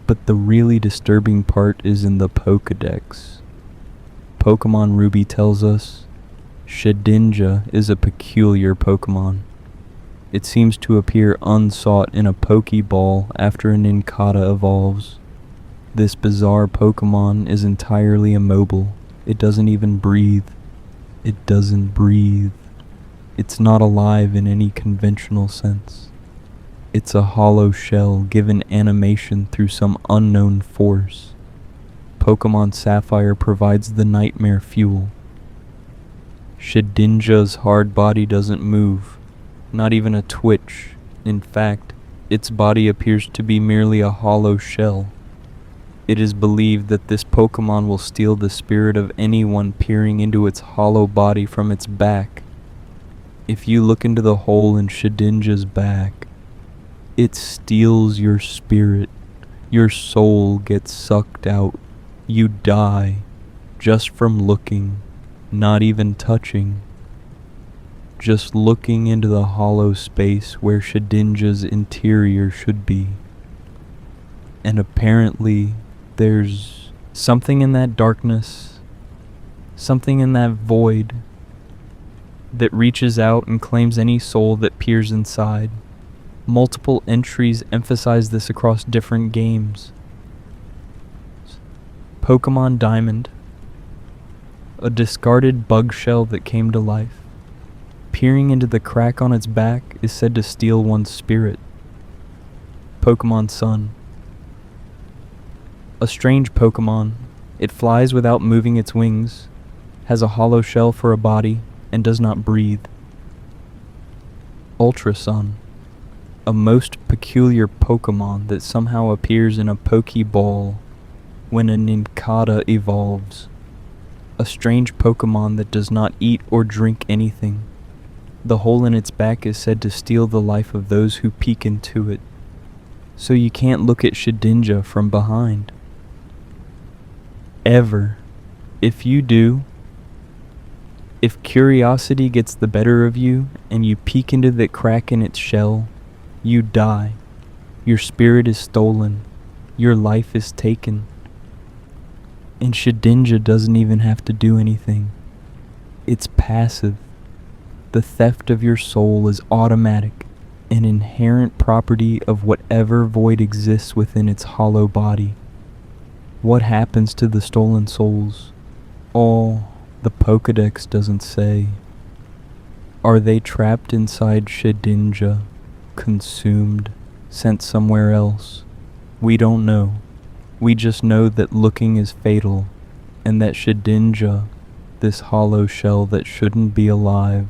But the really disturbing part is in the Pokedex. Pokémon Ruby tells us Shedinja is a peculiar Pokémon. It seems to appear unsought in a Pokeball after a Nincada evolves. This bizarre Pokémon is entirely immobile. It doesn't even breathe. It doesn't breathe. It's not alive in any conventional sense. It's a hollow shell given animation through some unknown force. Pokémon Sapphire provides the nightmare fuel. Shedinja's hard body doesn't move, not even a twitch. In fact, its body appears to be merely a hollow shell. It is believed that this Pokémon will steal the spirit of anyone peering into its hollow body from its back. If you look into the hole in Shedinja's back, it steals your spirit. Your soul gets sucked out. You die just from looking, not even touching. Just looking into the hollow space where Shedinja's interior should be. And apparently, there's something in that darkness, something in that void, that reaches out and claims any soul that peers inside. Multiple entries emphasize this across different games. Pokémon Diamond, a discarded bug shell that came to life. Peering into the crack on its back is said to steal one's spirit. Pokémon Sun, a strange Pokémon. It flies without moving its wings, has a hollow shell for a body, and does not breathe. Ultra Sun, a most peculiar Pokémon that somehow appears in a Pokeball when a Nincada evolves. A strange Pokémon that does not eat or drink anything. The hole in its back is said to steal the life of those who peek into it. So you can't look at Shedinja from behind. Ever. If you do, if curiosity gets the better of you and you peek into the crack in its shell, you die. Your spirit is stolen. Your life is taken. And Shedinja doesn't even have to do anything. It's passive. The theft of your soul is automatic, an inherent property of whatever void exists within its hollow body. What happens to the stolen souls? Oh, the Pokedex doesn't say. Are they trapped inside Shedinja, consumed, sent somewhere else? We don't know. We just know that looking is fatal, and that Shedinja, this hollow shell that shouldn't be alive,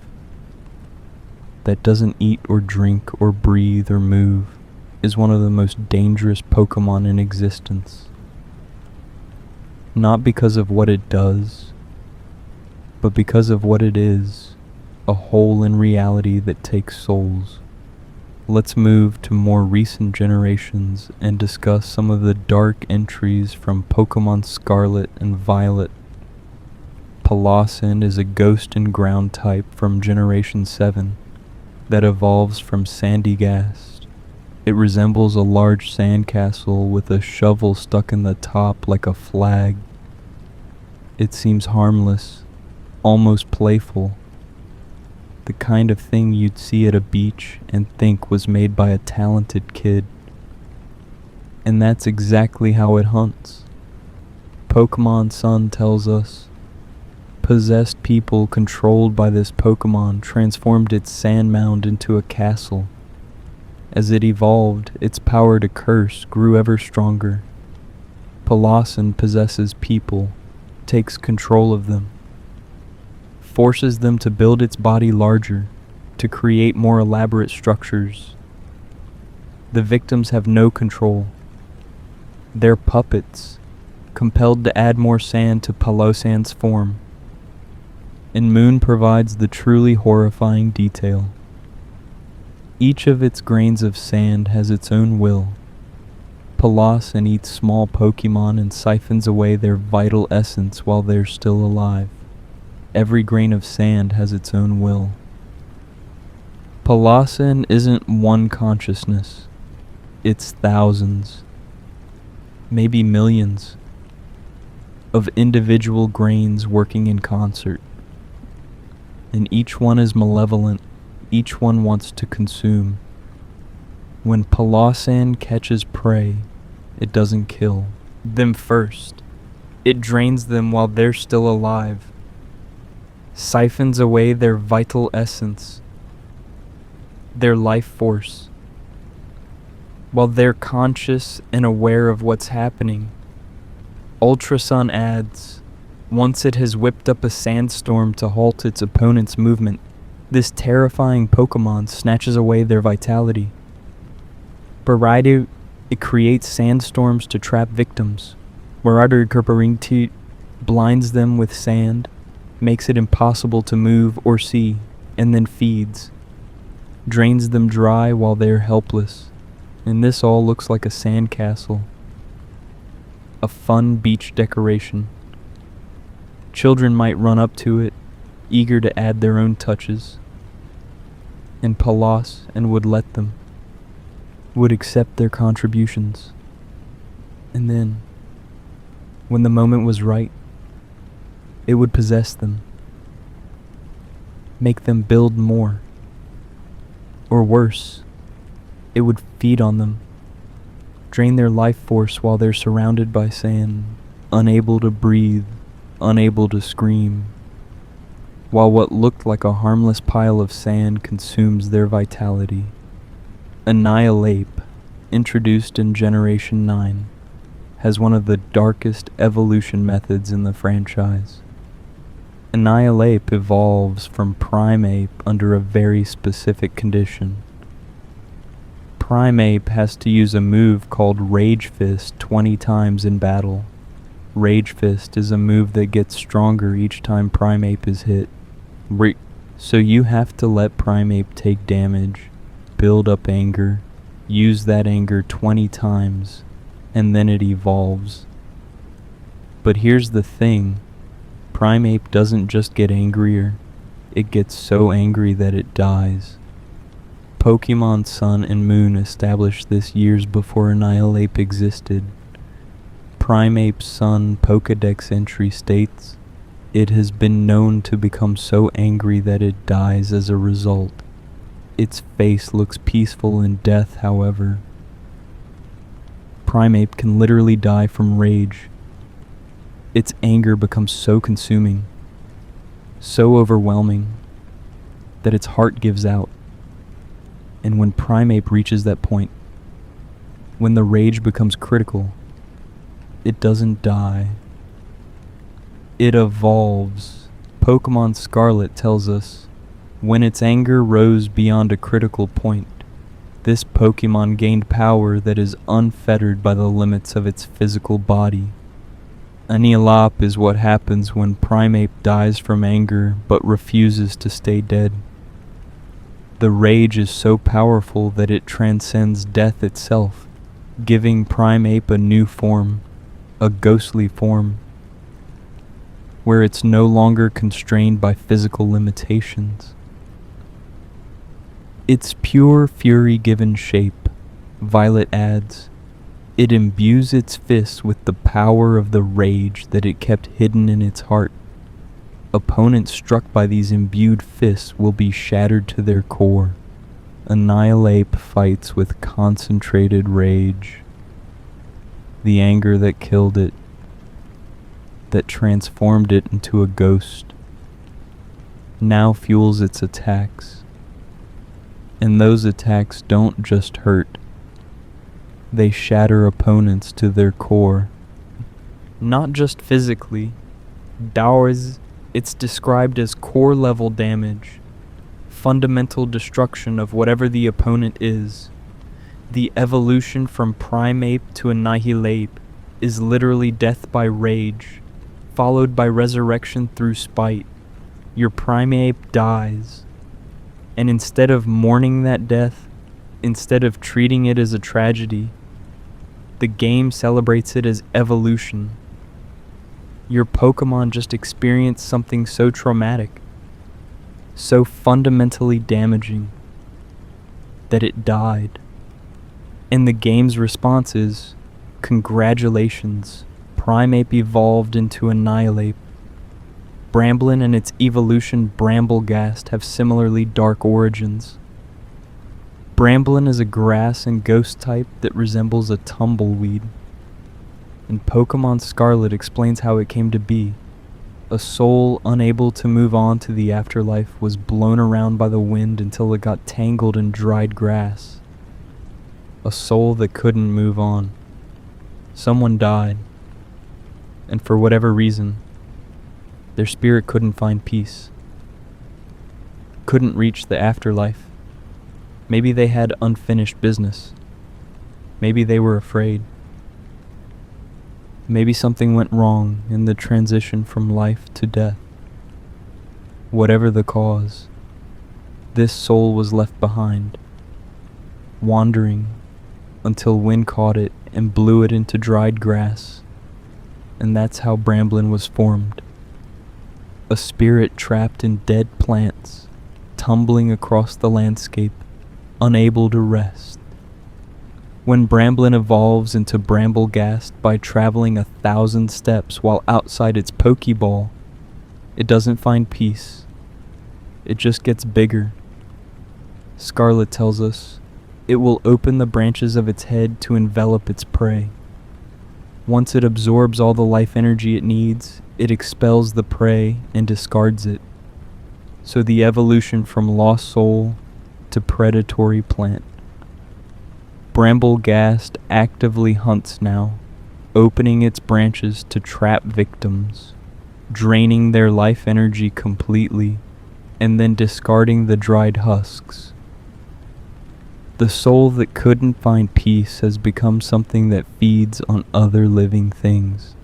that doesn't eat or drink or breathe or move, is one of the most dangerous Pokémon in existence. Not because of what it does, but because of what it is, a hole in reality that takes souls. Let's move to more recent generations and discuss some of the dark entries from Pokémon Scarlet and Violet. Palossand is a ghost and ground type from Generation 7. that evolves from Sandygast. It resembles a large sandcastle with a shovel stuck in the top like a flag. It seems harmless, almost playful, the kind of thing you'd see at a beach and think was made by a talented kid. And that's exactly how it hunts. Pokemon Sun tells us, possessed people controlled by this Pokemon transformed its sand mound into a castle. As it evolved, its power to curse grew ever stronger. Palossand possesses people, takes control of them, forces them to build its body larger, to create more elaborate structures. The victims have no control. They're puppets, compelled to add more sand to Palossand's form. And Moon provides the truly horrifying detail. Each of its grains of sand has its own will. Palossand eats small Pokemon and siphons away their vital essence while they're still alive. Every grain of sand has its own will. Palossand isn't one consciousness. It's thousands, maybe millions, of individual grains working in concert. And each one is malevolent, each one wants to consume. When Palossand catches prey, it doesn't kill them first. It drains them while they're still alive, siphons away their vital essence, their life force. While they're conscious and aware of what's happening, Ultrasun adds, once it has whipped up a sandstorm to halt its opponent's movement, this terrifying Pokemon snatches away their vitality. Beride, it creates sandstorms to trap victims. Marauder Kerparingti blinds them with sand, makes it impossible to move or see, and then feeds. Drains them dry while they're helpless. And this all looks like a sandcastle. A fun beach decoration. Children might run up to it, eager to add their own touches. And Palossand would let them, would accept their contributions. And then, when the moment was right, it would possess them, make them build more. Or worse, it would feed on them, drain their life force while they're surrounded by sand, unable to breathe, unable to scream, while what looked like a harmless pile of sand consumes their vitality. Annihilate, introduced in Generation 9, has one of the darkest evolution methods in the franchise. Annihilate evolves from Primeape under a very specific condition. Primeape has to use a move called Rage Fist 20 times in battle. Rage Fist is a move that gets stronger each time Primeape is hit. So you have to let Primeape take damage, build up anger, use that anger 20 times, and then it evolves. But here's the thing, Primeape doesn't just get angrier, it gets so angry that it dies. Pokemon Sun and Moon established this years before Annihilate existed. Primeape's Sun Pokedex entry states, it has been known to become so angry that it dies as a result. Its face looks peaceful in death, however. Primeape can literally die from rage. Its anger becomes so consuming, so overwhelming, that its heart gives out. And when Primeape reaches that point, when the rage becomes critical, it doesn't die. It evolves. Pokemon Scarlet tells us, when its anger rose beyond a critical point, this Pokemon gained power that is unfettered by the limits of its physical body. Annihilate is what happens when Primeape dies from anger but refuses to stay dead. The rage is so powerful that it transcends death itself, giving Primeape a new form, a ghostly form, where it's no longer constrained by physical limitations. It's pure fury given shape, Violet adds. It imbues its fists with the power of the rage that it kept hidden in its heart. Opponents struck by these imbued fists will be shattered to their core. Annihilate fights with concentrated rage. The anger that killed it, that transformed it into a ghost, now fuels its attacks. And those attacks don't just hurt. They shatter opponents to their core. Not just physically. It's described as core level damage, fundamental destruction of whatever the opponent is. The evolution from primate to annihilate is literally death by rage, followed by resurrection through spite. Your primate dies, and instead of mourning that death, instead of treating it as a tragedy, the game celebrates it as evolution. Your Pokemon just experienced something so traumatic, so fundamentally damaging, that it died. And the game's response is, congratulations, Primeape evolved into Annihilate. Bramblin and its evolution Bramblegast have similarly dark origins. Bramblin is a grass and ghost type that resembles a tumbleweed. And Pokemon Scarlet explains how it came to be. A soul unable to move on to the afterlife was blown around by the wind until it got tangled in dried grass. A soul that couldn't move on. Someone died. And for whatever reason, their spirit couldn't find peace. Couldn't reach the afterlife. Maybe they had unfinished business. Maybe they were afraid. Maybe something went wrong in the transition from life to death. Whatever the cause, this soul was left behind, wandering until wind caught it and blew it into dried grass. And that's how Bramblin was formed. A spirit trapped in dead plants, tumbling across the landscape, unable to rest. When Bramblin evolves into Bramblegast by traveling 1,000 steps while outside its Pokeball, it doesn't find peace. It just gets bigger. Scarlet tells us it will open the branches of its head to envelop its prey. Once it absorbs all the life energy it needs, it expels the prey and discards it. So the evolution from lost soul to predatory plant. Bramblegast actively hunts now, opening its branches to trap victims, draining their life energy completely, and then discarding the dried husks. The soul that couldn't find peace has become something that feeds on other living things,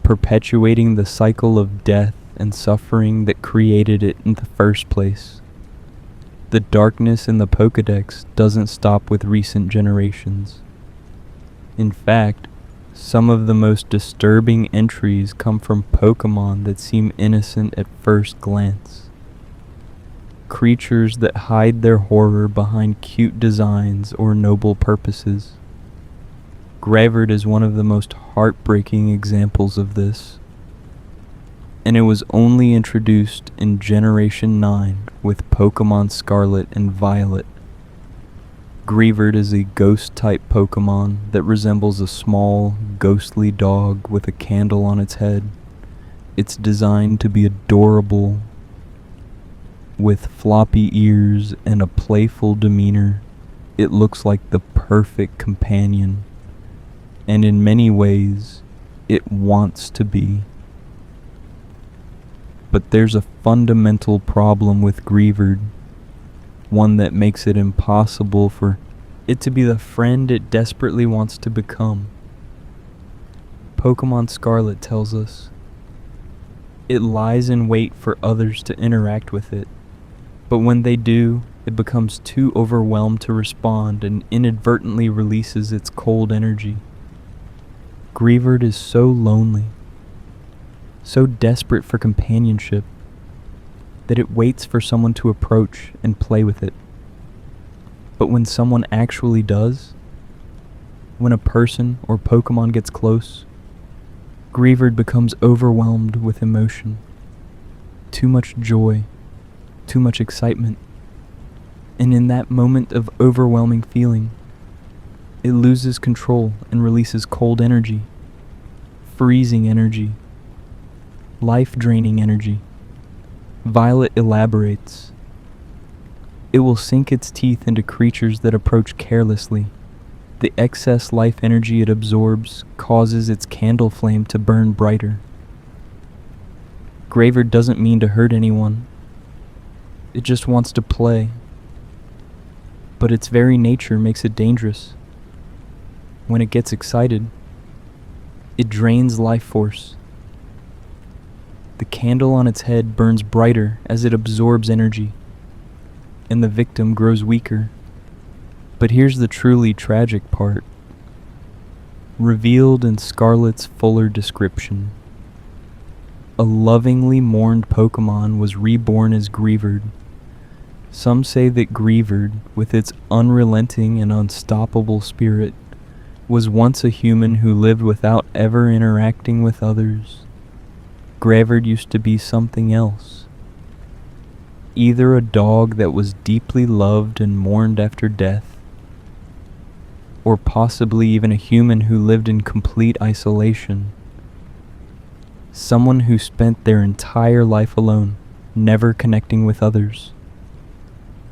perpetuating the cycle of death and suffering that created it in the first place. The darkness in the Pokedex doesn't stop with recent generations. In fact, some of the most disturbing entries come from Pokemon that seem innocent at first glance. Creatures that hide their horror behind cute designs or noble purposes. Gravard is one of the most heartbreaking examples of this, and it was only introduced in Generation 9 with Pokemon Scarlet and Violet. Gravard is a ghost-type Pokemon that resembles a small, ghostly dog with a candle on its head. It's designed to be adorable, with floppy ears and a playful demeanor. It looks like the perfect companion, and in many ways, it wants to be. But there's a fundamental problem with Gravard, one that makes it impossible for it to be the friend it desperately wants to become. Pokemon Scarlet tells us it lies in wait for others to interact with it, but when they do, it becomes too overwhelmed to respond and inadvertently releases its cold energy. Gravard is so lonely, so desperate for companionship, that it waits for someone to approach and play with it. But when someone actually does, when a person or Pokemon gets close, Greavard becomes overwhelmed with emotion. Too much joy, too much excitement. And in that moment of overwhelming feeling, it loses control and releases cold energy, freezing energy, life-draining energy. Violet elaborates. It will sink its teeth into creatures that approach carelessly. The excess life energy it absorbs causes its candle flame to burn brighter. Greavard doesn't mean to hurt anyone. It just wants to play. But its very nature makes it dangerous. When it gets excited, it drains life force. The candle on its head burns brighter as it absorbs energy, and the victim grows weaker. But here's the truly tragic part, revealed in Scarlet's fuller description. A lovingly mourned Pokemon was reborn as Greavard. Some say that Greavard, with its unrelenting and unstoppable spirit, was once a human who lived without ever interacting with others. Greavard used to be something else. Either a dog that was deeply loved and mourned after death, or possibly even a human who lived in complete isolation. Someone who spent their entire life alone, never connecting with others.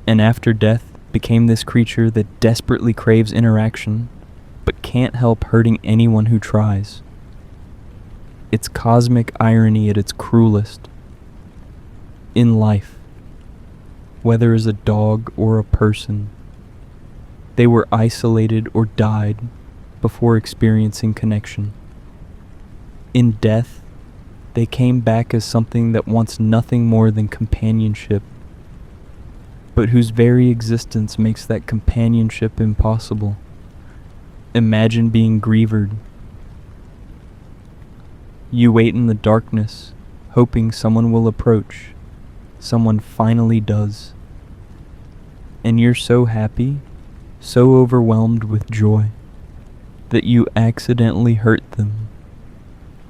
And after death became this creature that desperately craves interaction, but can't help hurting anyone who tries. It's cosmic irony at its cruelest. In life, whether as a dog or a person, they were isolated or died before experiencing connection. In death, they came back as something that wants nothing more than companionship, but whose very existence makes that companionship impossible. Imagine being Greavard. You wait in the darkness, hoping someone will approach. Someone finally does. And you're so happy, so overwhelmed with joy, that you accidentally hurt them,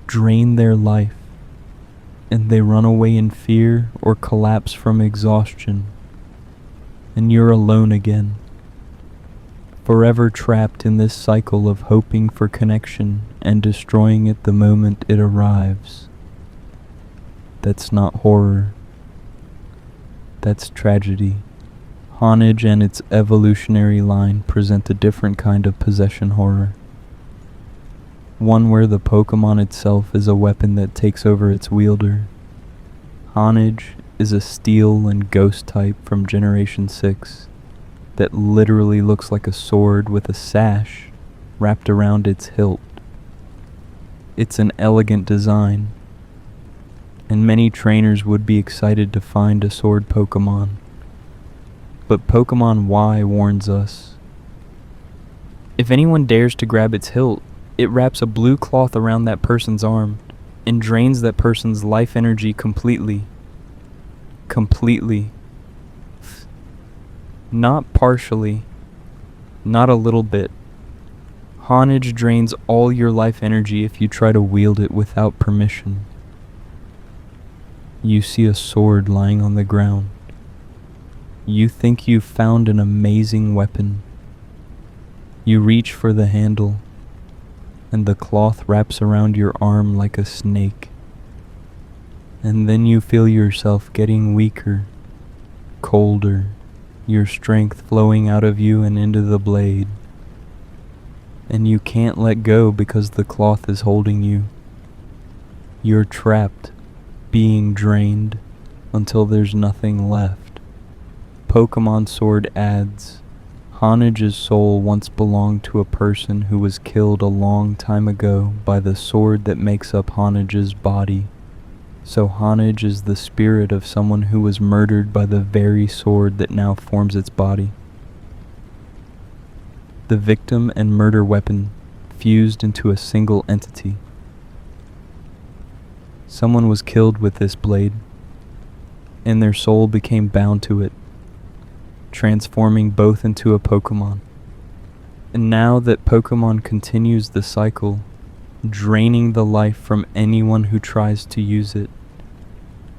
drain their life, and they run away in fear or collapse from exhaustion, and you're alone again, forever trapped in this cycle of hoping for connection and destroying it the moment it arrives. That's not horror. That's tragedy. Honage and its evolutionary line present a different kind of possession horror. One where the Pokemon itself is a weapon that takes over its wielder. Honage is a steel and ghost type from Generation 6 that literally looks like a sword with a sash wrapped around its hilt. It's an elegant design, and many trainers would be excited to find a sword Pokemon. But Pokemon Y warns us. If anyone dares to grab its hilt, it wraps a blue cloth around that person's arm and drains that person's life energy completely. Completely. Not partially. Not a little bit. Honage drains all your life energy if you try to wield it without permission. You see a sword lying on the ground. You think you've found an amazing weapon. You reach for the handle, and the cloth wraps around your arm like a snake. And then you feel yourself getting weaker, colder, your strength flowing out of you and into the blade. And you can't let go because the cloth is holding you. You're trapped, being drained, until there's nothing left. Pokemon Sword adds, Honage's soul once belonged to a person who was killed a long time ago by the sword that makes up Honage's body. So Honage is the spirit of someone who was murdered by the very sword that now forms its body. The victim and murder weapon fused into a single entity. Someone was killed with this blade, and their soul became bound to it, transforming both into a Pokémon. And now that Pokémon continues the cycle, draining the life from anyone who tries to use it.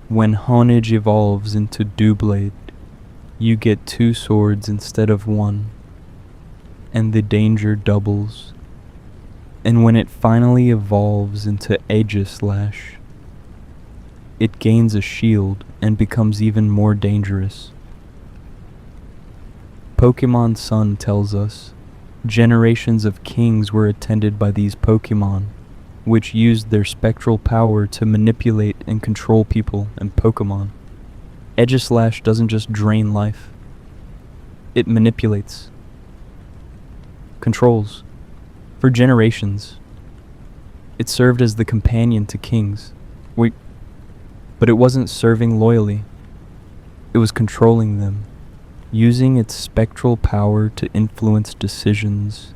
When Honage evolves into Doublade, you get 2 swords instead of 1, and the danger doubles. And when it finally evolves into Aegislash, it gains a shield and becomes even more dangerous. Pokemon Sun tells us generations of kings were attended by these Pokemon, which used their spectral power to manipulate and control people and Pokemon. Aegislash doesn't just drain life, it manipulates, controls. For generations, it served as the companion to kings. But it wasn't serving loyally, it was controlling them, using its spectral power to influence decisions,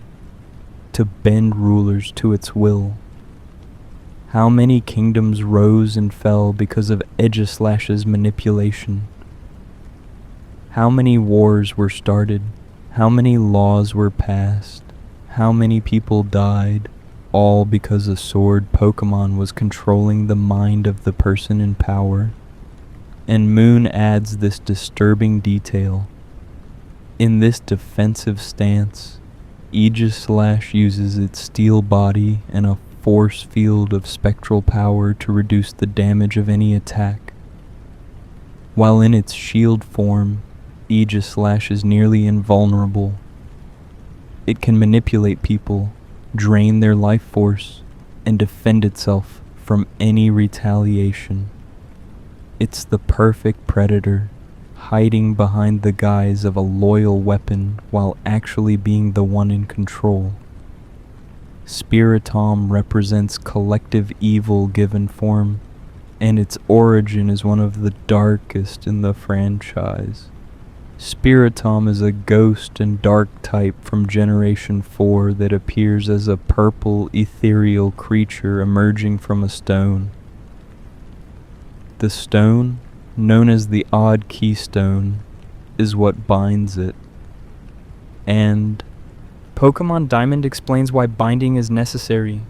to bend rulers to its will. How many kingdoms rose and fell because of Aegislash's manipulation? How many wars were started? How many laws were passed? How many people died? All because a sword Pokemon was controlling the mind of the person in power. And Moon adds this disturbing detail. In this defensive stance, Aegislash uses its steel body and a force field of spectral power to reduce the damage of any attack. While in its shield form, Aegislash is nearly invulnerable. It can manipulate people, drain their life force, and defend itself from any retaliation. It's the perfect predator, hiding behind the guise of a loyal weapon while actually being the one in control. Spiritomb represents collective evil given form, and its origin is one of the darkest in the franchise. Spiritomb is a ghost and dark type from Generation 4 that appears as a purple ethereal creature emerging from a stone. The stone, known as the Odd Keystone, is what binds it. And Pokemon Diamond explains why binding is necessary.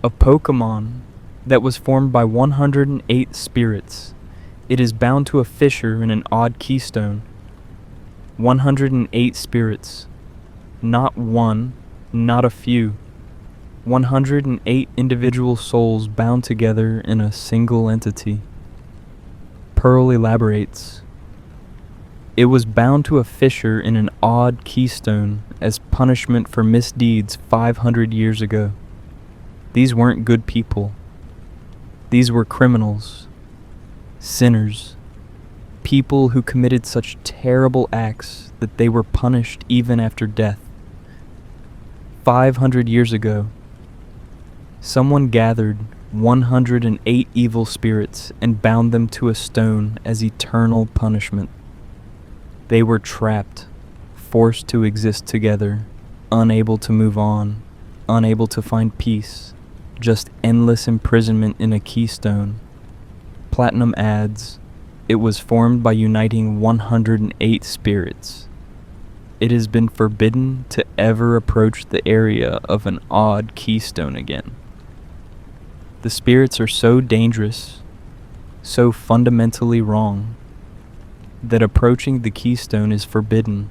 A Pokemon that was formed by 108 spirits. It is bound to a fissure in an odd keystone. 108 spirits. Not one, not a few. 108 individual souls bound together in a single entity. Pearl elaborates. It was bound to a fissure in an odd keystone as punishment for misdeeds 500 years ago. These weren't good people. These were criminals. Sinners, people who committed such terrible acts that they were punished even after death. 500 years ago, someone gathered 108 evil spirits and bound them to a stone as eternal punishment. They were trapped, forced to exist together, unable to move on, unable to find peace, just endless imprisonment in a keystone. Platinum adds, it was formed by uniting 108 spirits. It has been forbidden to ever approach the area of an odd keystone again. The spirits are so dangerous, so fundamentally wrong, that approaching the keystone is forbidden.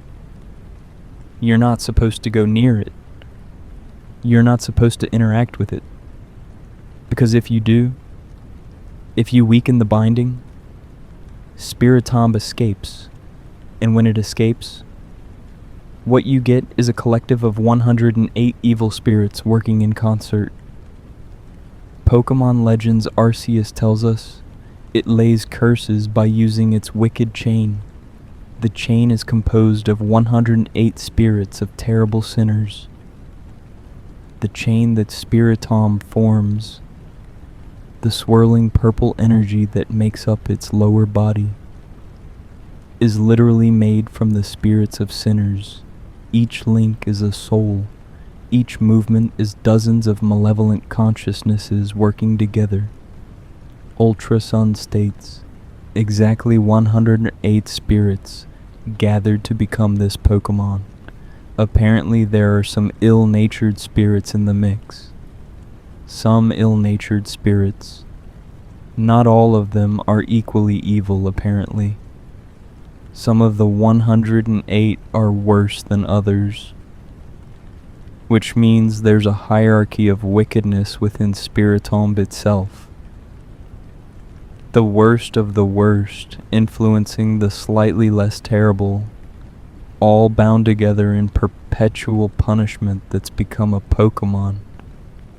You're not supposed to go near it. You're not supposed to interact with it. Because if you do, if you weaken the binding, Spiritomb escapes, and when it escapes, what you get is a collective of 108 evil spirits working in concert. Pokemon Legends Arceus tells us it lays curses by using its wicked chain. The chain is composed of 108 spirits of terrible sinners. The chain that Spiritomb forms, the swirling purple energy that makes up its lower body, is literally made from the spirits of sinners. Each link is a soul. Each movement is dozens of malevolent consciousnesses working together. Ultra Sun states, Exactly 108 spirits gathered to become this Pokémon. Apparently there are some ill-natured spirits in the mix. Some ill-natured spirits. Not all of them are equally evil, apparently. Some of the 108 are worse than others, which means there's a hierarchy of wickedness within Spiritomb itself. The worst of the worst influencing the slightly less terrible, all bound together in perpetual punishment that's become a Pokémon.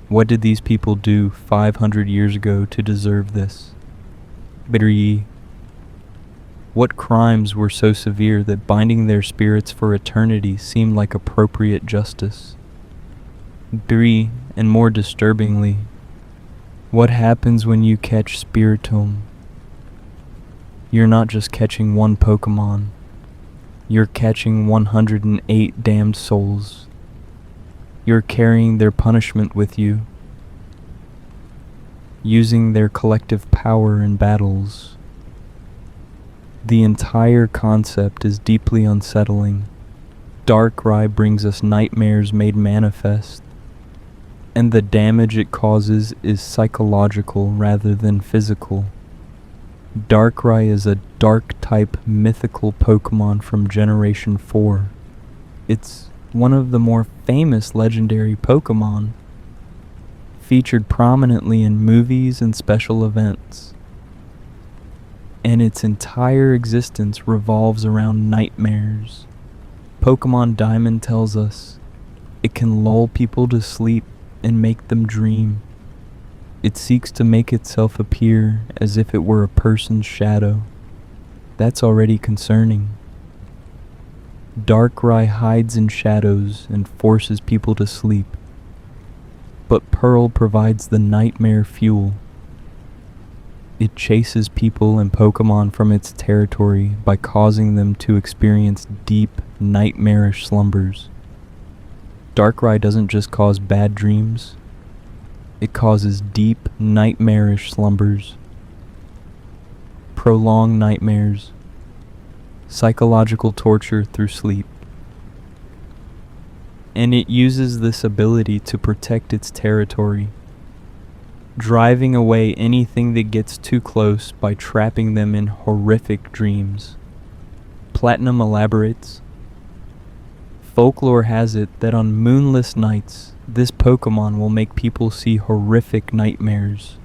What did these people do 500 years ago to deserve this? Bree. What crimes were so severe that binding their spirits for eternity seemed like appropriate justice? Bree, and more disturbingly, what happens when you catch Spiritomb? You're not just catching one Pokémon. You're catching 108 damned souls. You're carrying their punishment with you, using their collective power in battles. The entire concept is deeply unsettling. Darkrai brings us nightmares made manifest, and the damage it causes is psychological rather than physical. Darkrai is a Dark-type mythical Pokémon from Generation 4. It's one of the more famous legendary Pokémon, featured prominently in movies and special events, and its entire existence revolves around nightmares. Pokémon Diamond tells us it can lull people to sleep and make them dream. It seeks to make itself appear as if it were a person's shadow. That's already concerning. Darkrai hides in shadows and forces people to sleep, but Pearl provides the nightmare fuel. It chases people and Pokémon from its territory by causing them to experience deep, nightmarish slumbers. Darkrai doesn't just cause bad dreams, it causes deep, nightmarish slumbers, prolonged nightmares, psychological torture through sleep. And it uses this ability to protect its territory, driving away anything that gets too close by trapping them in horrific dreams. Platinum elaborates, folklore has it that on moonless nights, this Pokémon will make people see horrific nightmares.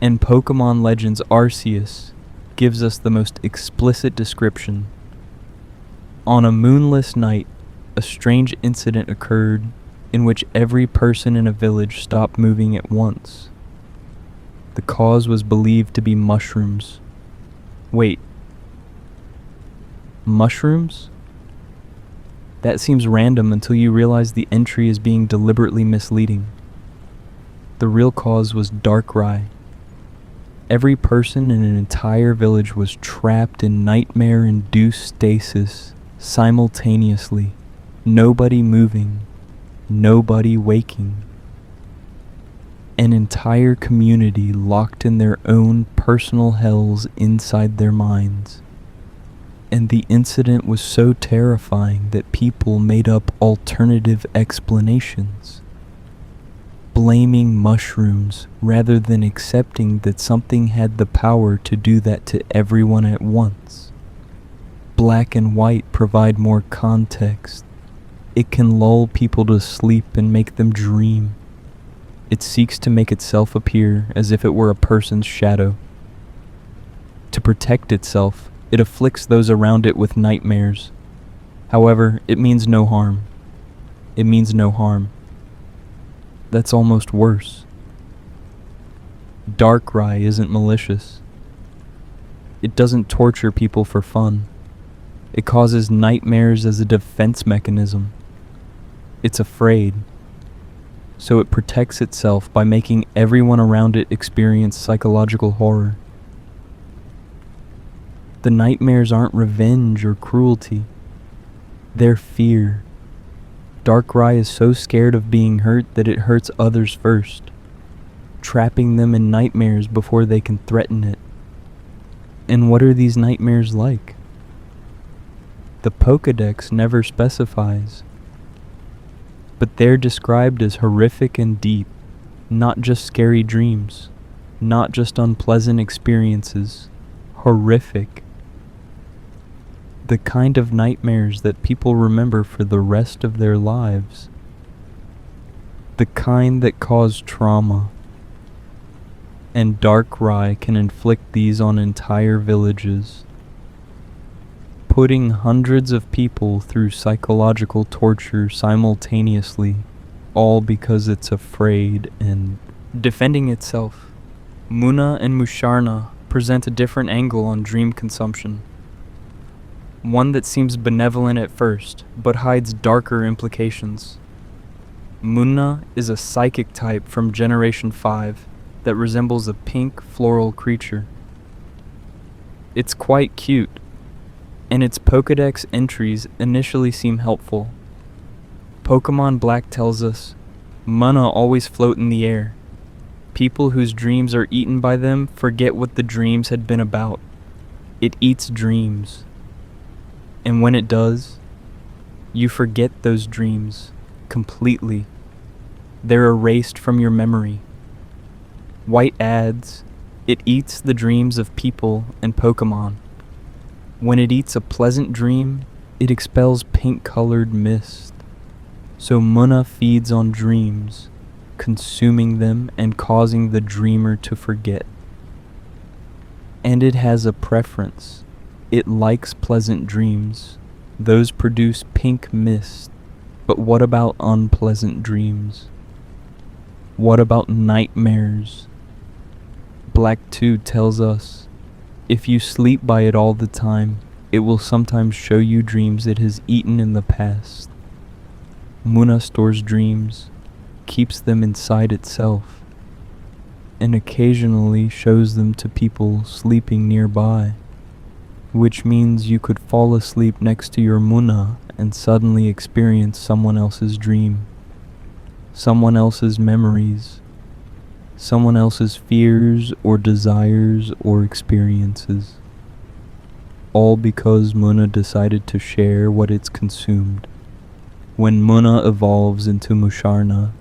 And Pokémon Legends Arceus gives us the most explicit description. On a moonless night, a strange incident occurred in which every person in a village stopped moving at once. The cause was believed to be mushrooms. Wait. Mushrooms? That seems random until you realize the entry is being deliberately misleading. The real cause was Darkrai. Every person in an entire village was trapped in nightmare-induced stasis simultaneously. Nobody moving, nobody waking. An entire community locked in their own personal hells inside their minds. And the incident was so terrifying that people made up alternative explanations, blaming mushrooms rather than accepting that something had the power to do that to everyone at once. Black and white provide more context. It can lull people to sleep and make them dream. It seeks to make itself appear as if it were a person's shadow. To protect itself, it afflicts those around it with nightmares. However, it means no harm. It means no harm. That's almost worse. Darkrai isn't malicious. It doesn't torture people for fun. It causes nightmares as a defense mechanism. It's afraid. So it protects itself by making everyone around it experience psychological horror. The nightmares aren't revenge or cruelty. They're fear. Darkrai is so scared of being hurt that it hurts others first. trapping them in nightmares before they can threaten it. And what are these nightmares like? The Pokedex never specifies, but they're described as horrific and deep, not just scary dreams, not just unpleasant experiences, horrific. The kind of nightmares that people remember for the rest of their lives. The kind that cause trauma. And Darkrai can inflict these on entire villages, putting hundreds of people through psychological torture simultaneously, all because it's afraid and defending itself. Munna and Musharna present a different angle on dream consumption. One that seems benevolent at first, but hides darker implications. Munna is a psychic type from Generation 5 that resembles a pink floral creature. It's quite cute, and its Pokedex entries initially seem helpful. Pokemon Black tells us, Munna always float in the air. People whose dreams are eaten by them forget what the dreams had been about. It eats dreams. And when it does, you forget those dreams completely. They're erased from your memory. White adds, it eats the dreams of people and Pokemon. When it eats a pleasant dream, it expels pink-colored mist. So Munna feeds on dreams, consuming them and causing the dreamer to forget. And it has a preference. It likes pleasant dreams. Those produce pink mist. But what about unpleasant dreams? What about nightmares? Black 2 tells us, if you sleep by it all the time, it will sometimes show you dreams it has eaten in the past. Munna stores dreams, keeps them inside itself, and occasionally shows them to people sleeping nearby. Which means you could fall asleep next to your Munna and suddenly experience someone else's dream, someone else's memories, someone else's fears or desires or experiences, all because Munna decided to share what it's consumed. When Munna evolves into Musharna,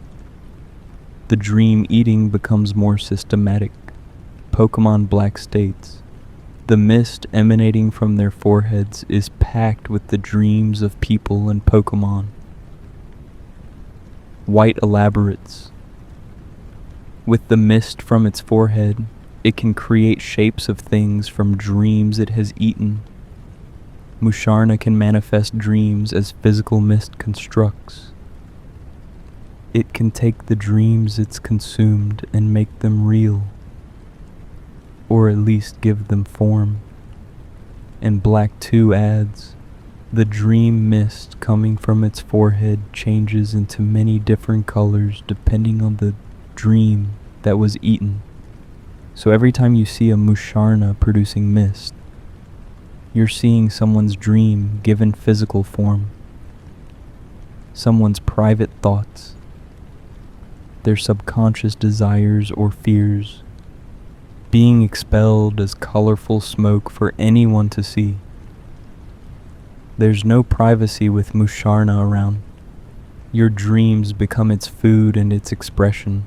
the dream eating becomes more systematic. Pokemon Black states, the mist emanating from their foreheads is packed with the dreams of people and Pokemon. White elaborates, with the mist from its forehead, it can create shapes of things from dreams it has eaten. Musharna can manifest dreams as physical mist constructs. It can take the dreams it's consumed and make them real, or at least give them form. And Black 2 adds, the dream mist coming from its forehead changes into many different colors depending on the dream that was eaten. So every time you see a Musharna producing mist, you're seeing someone's dream given physical form, someone's private thoughts, their subconscious desires or fears, being expelled as colorful smoke for anyone to see. There's no privacy with Musharna around. Your dreams become its food and its expression.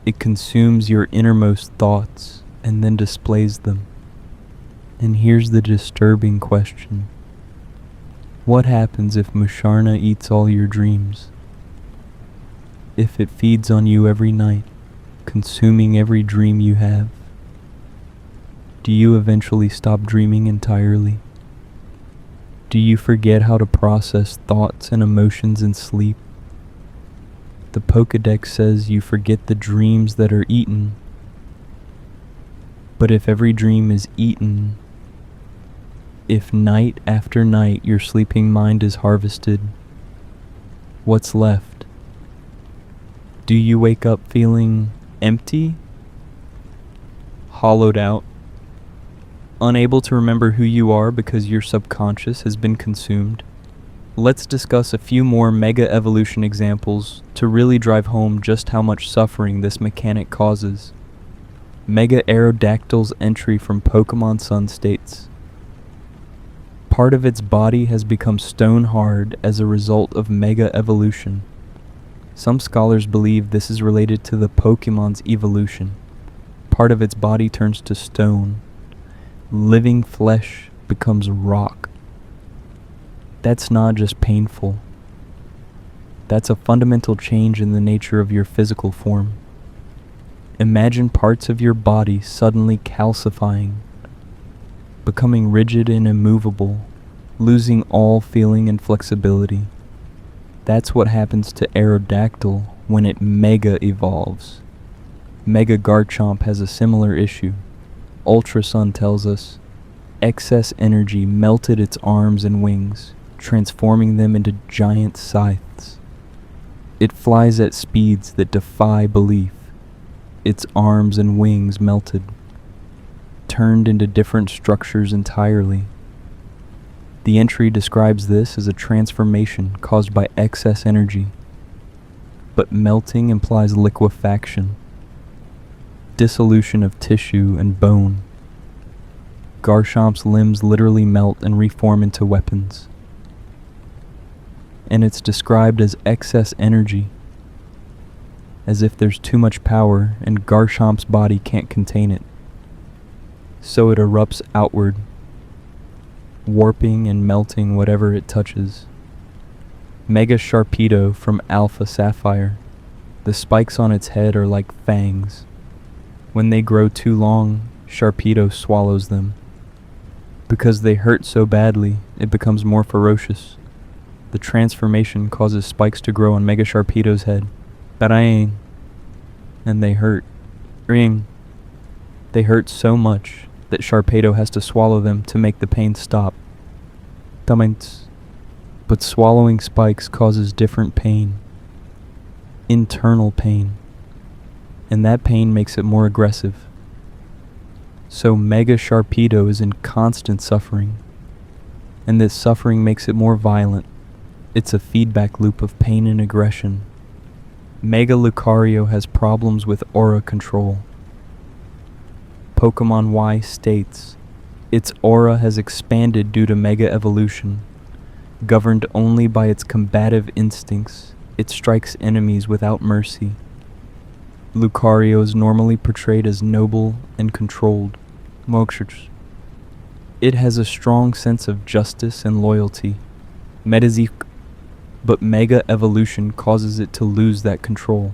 It consumes your innermost thoughts and then displays them. And here's the disturbing question. What happens if Musharna eats all your dreams? If it feeds on you every night, consuming every dream you have? Do you eventually stop dreaming entirely? Do you forget how to process thoughts and emotions in sleep? The Pokedex says you forget the dreams that are eaten. But if every dream is eaten, if night after night your sleeping mind is harvested, what's left? Do you wake up feeling empty? Hollowed out? Unable to remember who you are because your subconscious has been consumed? Let's discuss a few more Mega Evolution examples to really drive home just how much suffering this mechanic causes. Mega Aerodactyl's entry from Pokemon Sun states, part of its body has become stone hard as a result of Mega Evolution. Some scholars believe this is related to the Pokemon's evolution. Part of its body turns to stone. Living flesh becomes rock. That's not just painful. That's a fundamental change in the nature of your physical form. Imagine parts of your body suddenly calcifying, becoming rigid and immovable, losing all feeling and flexibility. That's what happens to Aerodactyl when it mega evolves. Mega Garchomp has a similar issue. Ultra Sun tells us, excess energy melted its arms and wings, transforming them into giant scythes. It flies at speeds that defy belief. Its arms and wings melted, turned into different structures entirely. The entry describes this as a transformation caused by excess energy, but melting implies liquefaction, dissolution of tissue and bone. Garchomp's limbs literally melt and reform into weapons. And it's described as excess energy, as if there's too much power and Garchomp's body can't contain it. So it erupts outward, warping and melting whatever it touches. Mega Sharpedo from Alpha Sapphire. The spikes on its head are like fangs. When they grow too long, Sharpedo swallows them. Because they hurt so badly, it becomes more ferocious. The transformation causes spikes to grow on Mega Sharpedo's head. Bang! And they hurt. Ring! They hurt so much that Sharpedo has to swallow them to make the pain stop. Taments. But swallowing spikes causes different pain. Internal pain. And that pain makes it more aggressive. So Mega Sharpedo is in constant suffering. And this suffering makes it more violent. It's a feedback loop of pain and aggression. Mega Lucario has problems with aura control. Pokemon Y states, its aura has expanded due to Mega Evolution. Governed only by its combative instincts, it strikes enemies without mercy. Lucario is normally portrayed as noble and controlled. It has a strong sense of justice and loyalty. But Mega Evolution causes it to lose that control.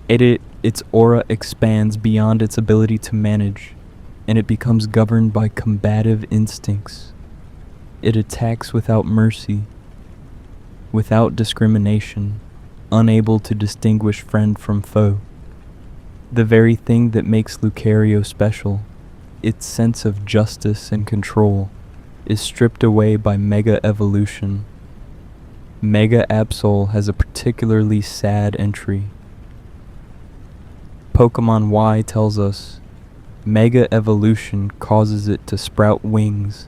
Its aura expands beyond its ability to manage, and it becomes governed by combative instincts. It attacks without mercy, without discrimination, unable to distinguish friend from foe. The very thing that makes Lucario special, its sense of justice and control, is stripped away by Mega Evolution. Mega Absol has a particularly sad entry. Pokemon Y tells us, Mega Evolution causes it to sprout wings.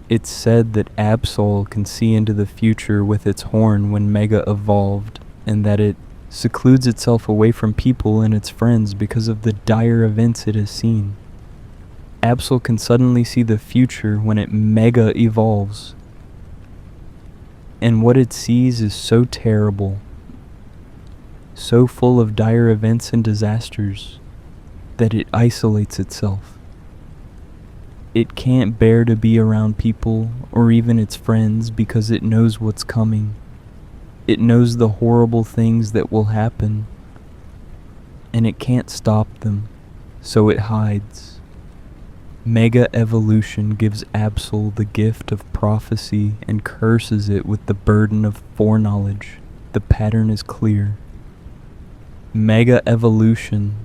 It's said that Absol can see into the future with its horn when Mega evolved, and that it secludes itself away from people and its friends because of the dire events it has seen. Absol can suddenly see the future when it Mega evolves. And what it sees is so terrible, so full of dire events and disasters, that it isolates itself. It can't bear to be around people or even its friends because it knows what's coming. It knows the horrible things that will happen, and it can't stop them, so it hides. Mega Evolution gives Absol the gift of prophecy and curses it with the burden of foreknowledge. The pattern is clear. Mega Evolution,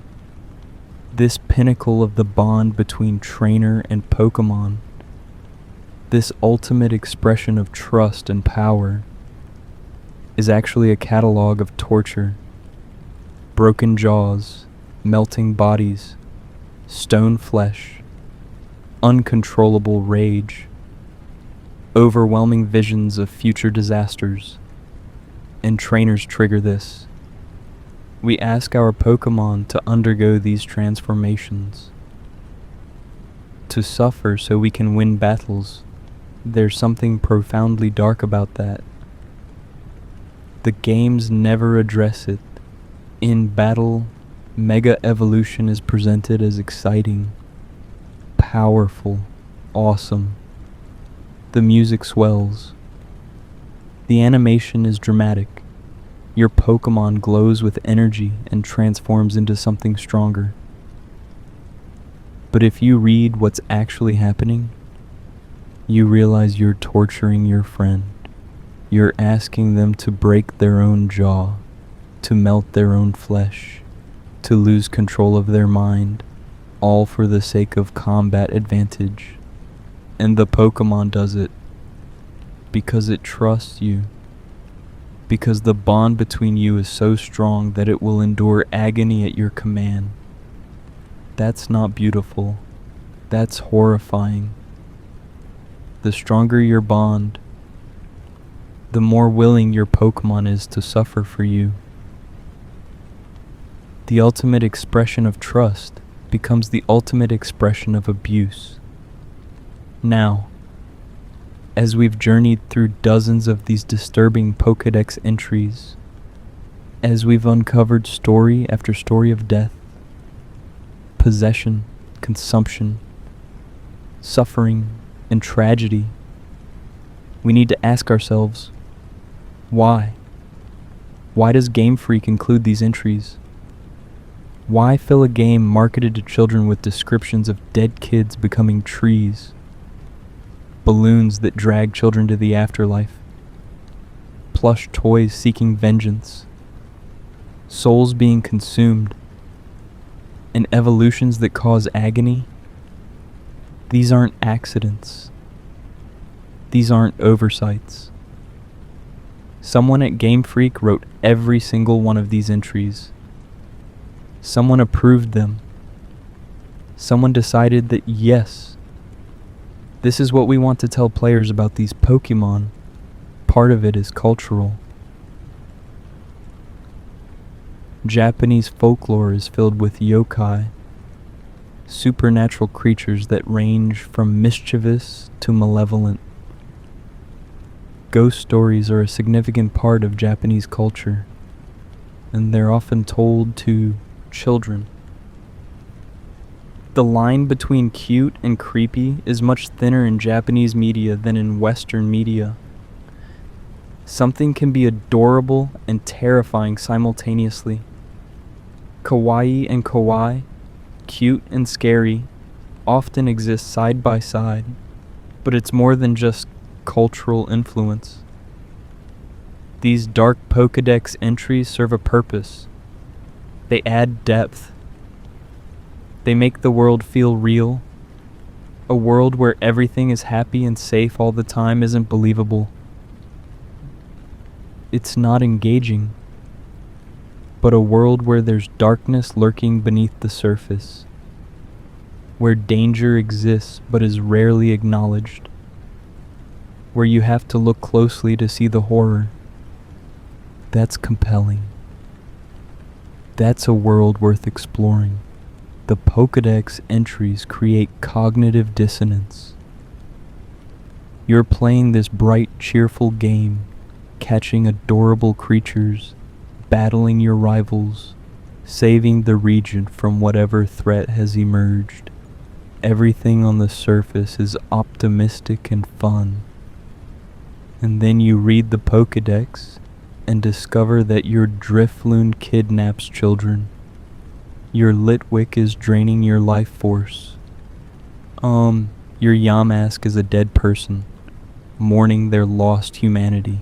this pinnacle of the bond between trainer and Pokemon, this ultimate expression of trust and power, is actually a catalog of torture. Broken jaws, melting bodies, stone flesh, uncontrollable rage. overwhelming visions of future disasters, and trainers trigger this. We ask our Pokémon to undergo these transformations, to suffer so we can win battles. There's something profoundly dark about that. The games never address it. In battle, Mega Evolution is presented as exciting, powerful, awesome. The music swells. The animation is dramatic. Your Pokémon glows with energy and transforms into something stronger. But if you read what's actually happening, you realize you're torturing your friend. You're asking them to break their own jaw, to melt their own flesh, to lose control of their mind, all for the sake of combat advantage. And the Pokémon does it because it trusts you, because the bond between you is so strong that it will endure agony at your command. That's not beautiful. That's horrifying. The stronger your bond, the more willing your Pokémon is to suffer for you. The ultimate expression of trust becomes the ultimate expression of abuse. Now, as we've journeyed through dozens of these disturbing Pokédex entries, as we've uncovered story after story of death, possession, consumption, suffering, and tragedy, we need to ask ourselves, why? Why does Game Freak include these entries? Why fill a game marketed to children with descriptions of dead kids becoming trees, balloons that drag children to the afterlife, plush toys seeking vengeance, souls being consumed, and evolutions that cause agony? These aren't accidents. These aren't oversights. Someone at Game Freak wrote every single one of these entries. Someone approved them. Someone decided that yes, this is what we want to tell players about these Pokémon. Part of it is cultural. Japanese folklore is filled with yokai, supernatural creatures that range from mischievous to malevolent. Ghost stories are a significant part of Japanese culture, and they're often told to children. The line between cute and creepy is much thinner in Japanese media than in Western media. Something can be adorable and terrifying simultaneously. Kawaii and kawaii, cute and scary, often exist side by side, but it's more than just cultural influence. These dark Pokédex entries serve a purpose. They add depth. They make the world feel real. A world where everything is happy and safe all the time isn't believable. It's not engaging, but a world where there's darkness lurking beneath the surface, where danger exists but is rarely acknowledged, where you have to look closely to see the horror. That's compelling. That's a world worth exploring. The Pokédex entries create cognitive dissonance. You're playing this bright, cheerful game, catching adorable creatures, battling your rivals, saving the region from whatever threat has emerged. Everything on the surface is optimistic and fun. And then you read the Pokédex and discover that your Drifloon kidnaps children. Your Litwick is draining your life force. Your Yamask is a dead person, mourning their lost humanity.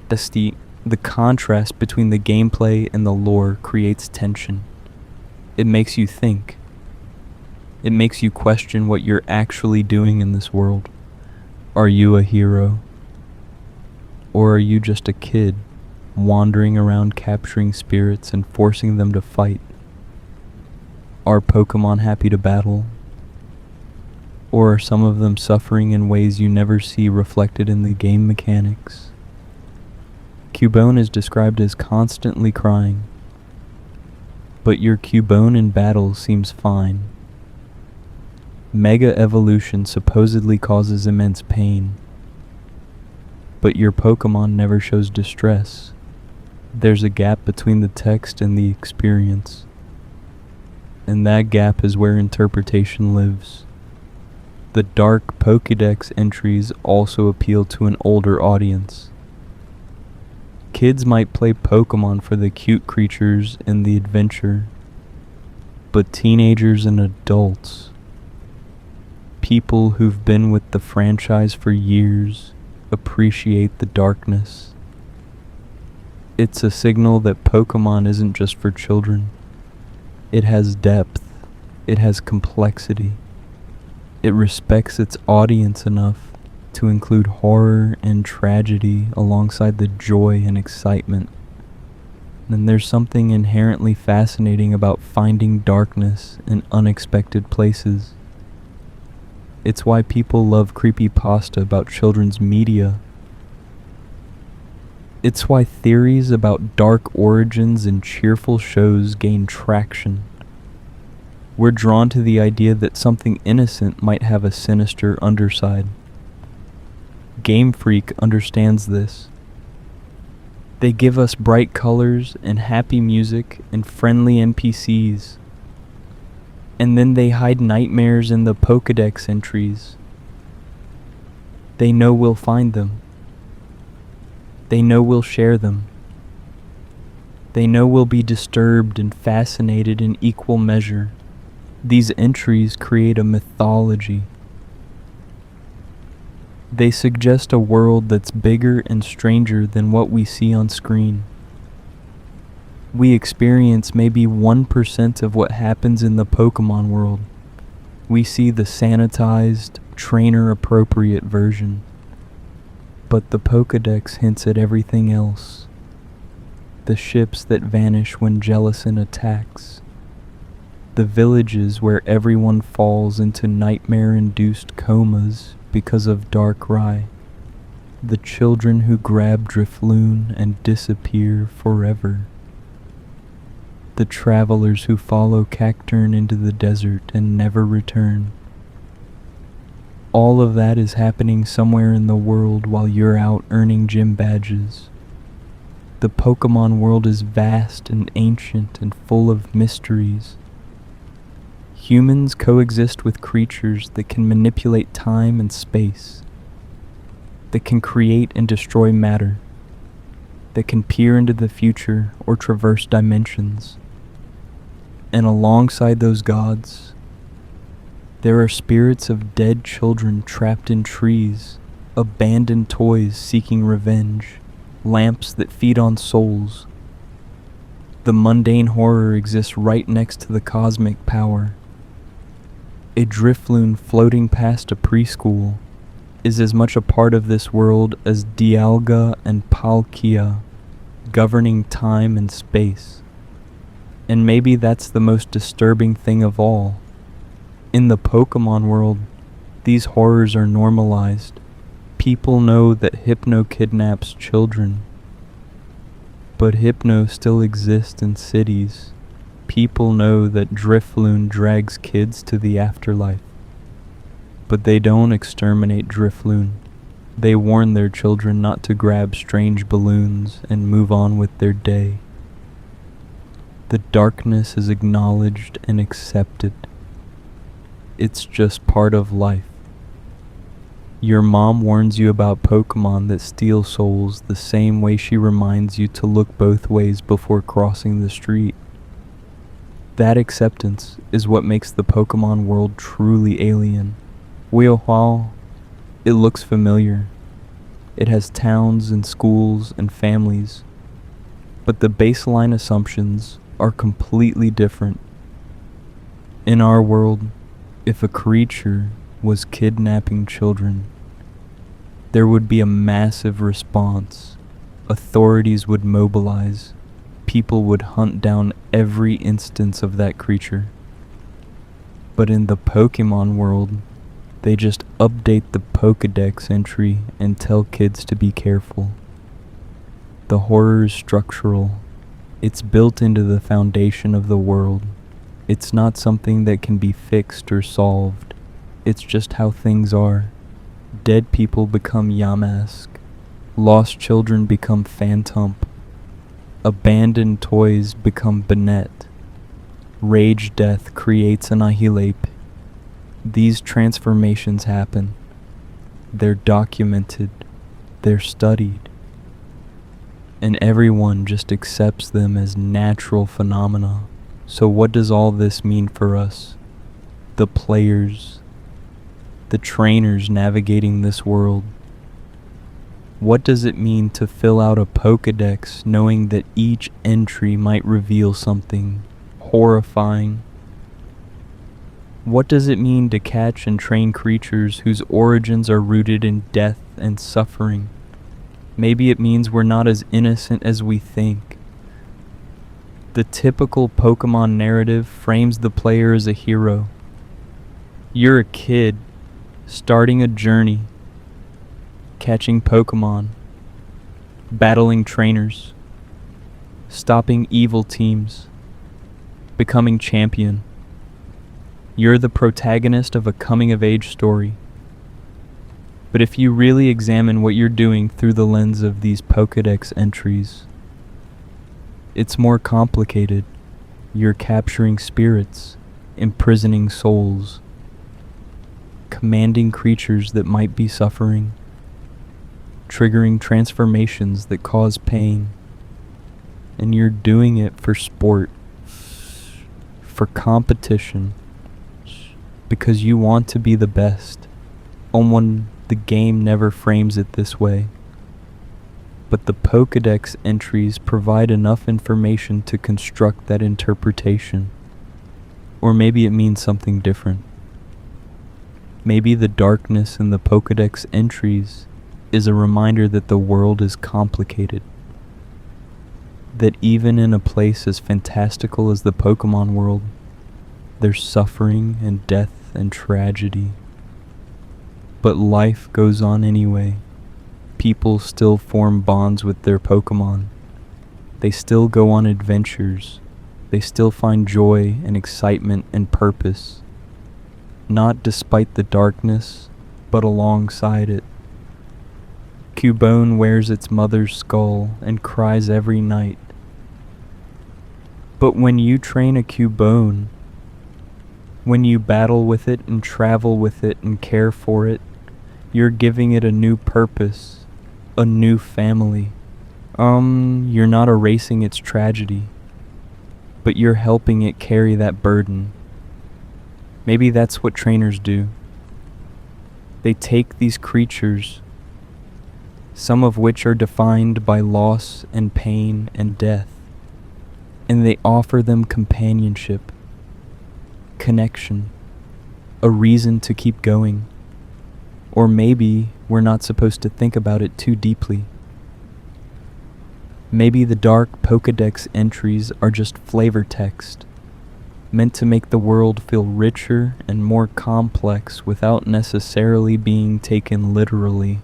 The contrast between the gameplay and the lore creates tension. It makes you think. It makes you question what you're actually doing in this world. Are you a hero? Or are you just a kid, wandering around capturing spirits and forcing them to fight? Are Pokémon happy to battle? Or are some of them suffering in ways you never see reflected in the game mechanics? Cubone is described as constantly crying, but your Cubone in battle seems fine. Mega evolution supposedly causes immense pain, but your Pokemon never shows distress. There's a gap between the text and the experience, and that gap is where interpretation lives. The dark Pokédex entries also appeal to an older audience. Kids might play Pokemon for the cute creatures and the adventure, but teenagers and adults, people who've been with the franchise for years, appreciate the darkness. It's a signal that Pokemon isn't just for children. It has depth. It has complexity. It respects its audience enough to include horror and tragedy alongside the joy and excitement. And there's something inherently fascinating about finding darkness in unexpected places. It's why people love creepypasta about children's media. It's why theories about dark origins in cheerful shows gain traction. We're drawn to the idea that something innocent might have a sinister underside. Game Freak understands this. They give us bright colors and happy music and friendly NPCs. And then they hide nightmares in the Pokedex entries. They know we'll find them. They know we'll share them. They know we'll be disturbed and fascinated in equal measure. These entries create a mythology. They suggest a world that's bigger and stranger than what we see on screen. We experience maybe 1% of what happens in the Pokemon world. We see the sanitized, trainer-appropriate version. But the Pokedex hints at everything else. The ships that vanish when Jellicent attacks. The villages where everyone falls into nightmare-induced comas because of Darkrai. The children who grab Drifloon and disappear forever. The travelers who follow Cacturne into the desert and never return. All of that is happening somewhere in the world while you're out earning gym badges. The Pokemon world is vast and ancient and full of mysteries. Humans coexist with creatures that can manipulate time and space, that can create and destroy matter, that can peer into the future or traverse dimensions. And alongside those gods, there are spirits of dead children trapped in trees, abandoned toys seeking revenge, lamps that feed on souls. The mundane horror exists right next to the cosmic power. A Drifloon floating past a preschool is as much a part of this world as Dialga and Palkia, governing time and space. And maybe that's the most disturbing thing of all. In the Pokemon world, these horrors are normalized. People know that Hypno kidnaps children. But Hypno still exists in cities. People know that Drifloon drags kids to the afterlife. But they don't exterminate Drifloon. They warn their children not to grab strange balloons and move on with their day. The darkness is acknowledged and accepted. It's just part of life. Your mom warns you about Pokemon that steal souls the same way she reminds you to look both ways before crossing the street. That acceptance is what makes the Pokemon world truly alien. While it looks familiar, it has towns and schools and families, but the baseline assumptions are completely different. In our world, if a creature was kidnapping children, there would be a massive response. Authorities would mobilize. People would hunt down every instance of that creature. But in the Pokemon world, They just update the Pokedex entry and tell kids to be careful. The horror is structural. It's built into the foundation of the world. It's not something that can be fixed or solved. It's just how things are. Dead people become Yamask. Lost children become Phantump. Abandoned toys become Banette. Rage death creates Annihilate. These transformations happen. They're documented. They're studied. And everyone just accepts them as natural phenomena. So what does all this mean for us? The players, the trainers navigating this world. What does it mean to fill out a Pokedex knowing that each entry might reveal something horrifying? What does it mean to catch and train creatures whose origins are rooted in death and suffering? Maybe it means we're not as innocent as we think. The typical Pokemon narrative frames the player as a hero. You're a kid starting a journey, catching Pokemon, battling trainers, stopping evil teams, becoming champion. You're the protagonist of a coming-of-age story. But if you really examine what you're doing through the lens of these Pokedex entries, it's more complicated. You're capturing spirits, imprisoning souls, commanding creatures that might be suffering, triggering transformations that cause pain. And you're doing it for sport, for competition, because you want to be the best. The game never frames it this way. But the Pokedex entries provide enough information to construct that interpretation. Or maybe it means something different. Maybe the darkness in the Pokedex entries is a reminder that the world is complicated. That even in a place as fantastical as the Pokemon world, there's suffering and death and tragedy. But life goes on anyway. People still form bonds with their Pokemon. They still go on adventures. They still find joy and excitement and purpose. Not despite the darkness, but alongside it. Cubone wears its mother's skull and cries every night. But when you train a Cubone, when you battle with it and travel with it and care for it, you're giving it a new purpose, a new family. You're not erasing its tragedy, but you're helping it carry that burden. Maybe that's what trainers do. They take these creatures, some of which are defined by loss and pain and death, and they offer them companionship, connection, a reason to keep going. Or maybe we're not supposed to think about it too deeply. Maybe the dark Pokedex entries are just flavor text, meant to make the world feel richer and more complex without necessarily being taken literally.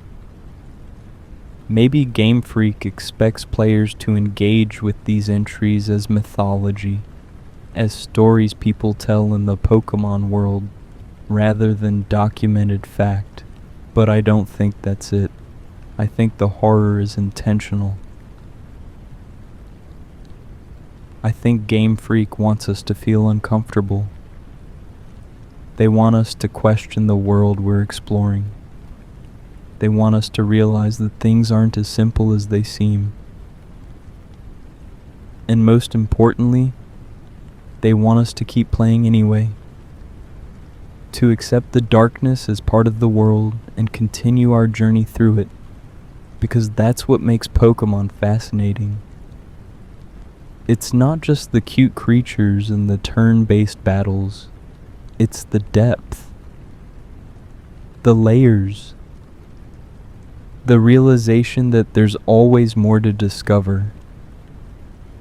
Maybe Game Freak expects players to engage with these entries as mythology, as stories people tell in the Pokemon world, rather than documented fact. But I don't think that's it. I think the horror is intentional. I think Game Freak wants us to feel uncomfortable. They want us to question the world we're exploring. They want us to realize that things aren't as simple as they seem. And most importantly, they want us to keep playing anyway. To accept the darkness as part of the world and continue our journey through it, because that's what makes Pokemon fascinating. It's not just the cute creatures and the turn-based battles, it's the depth, the layers, the realization that there's always more to discover,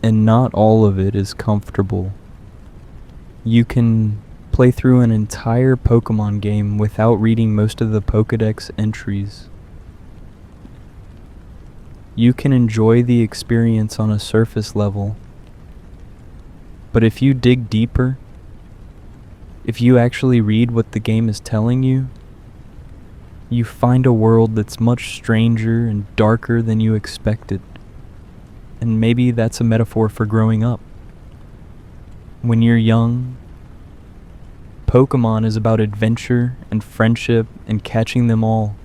and not all of it is comfortable. You can play through an entire Pokémon game without reading most of the Pokédex entries. You can enjoy the experience on a surface level, but if you dig deeper, if you actually read what the game is telling you, you find a world that's much stranger and darker than you expected. And maybe that's a metaphor for growing up. When you're young, Pokémon is about adventure and friendship and catching them all.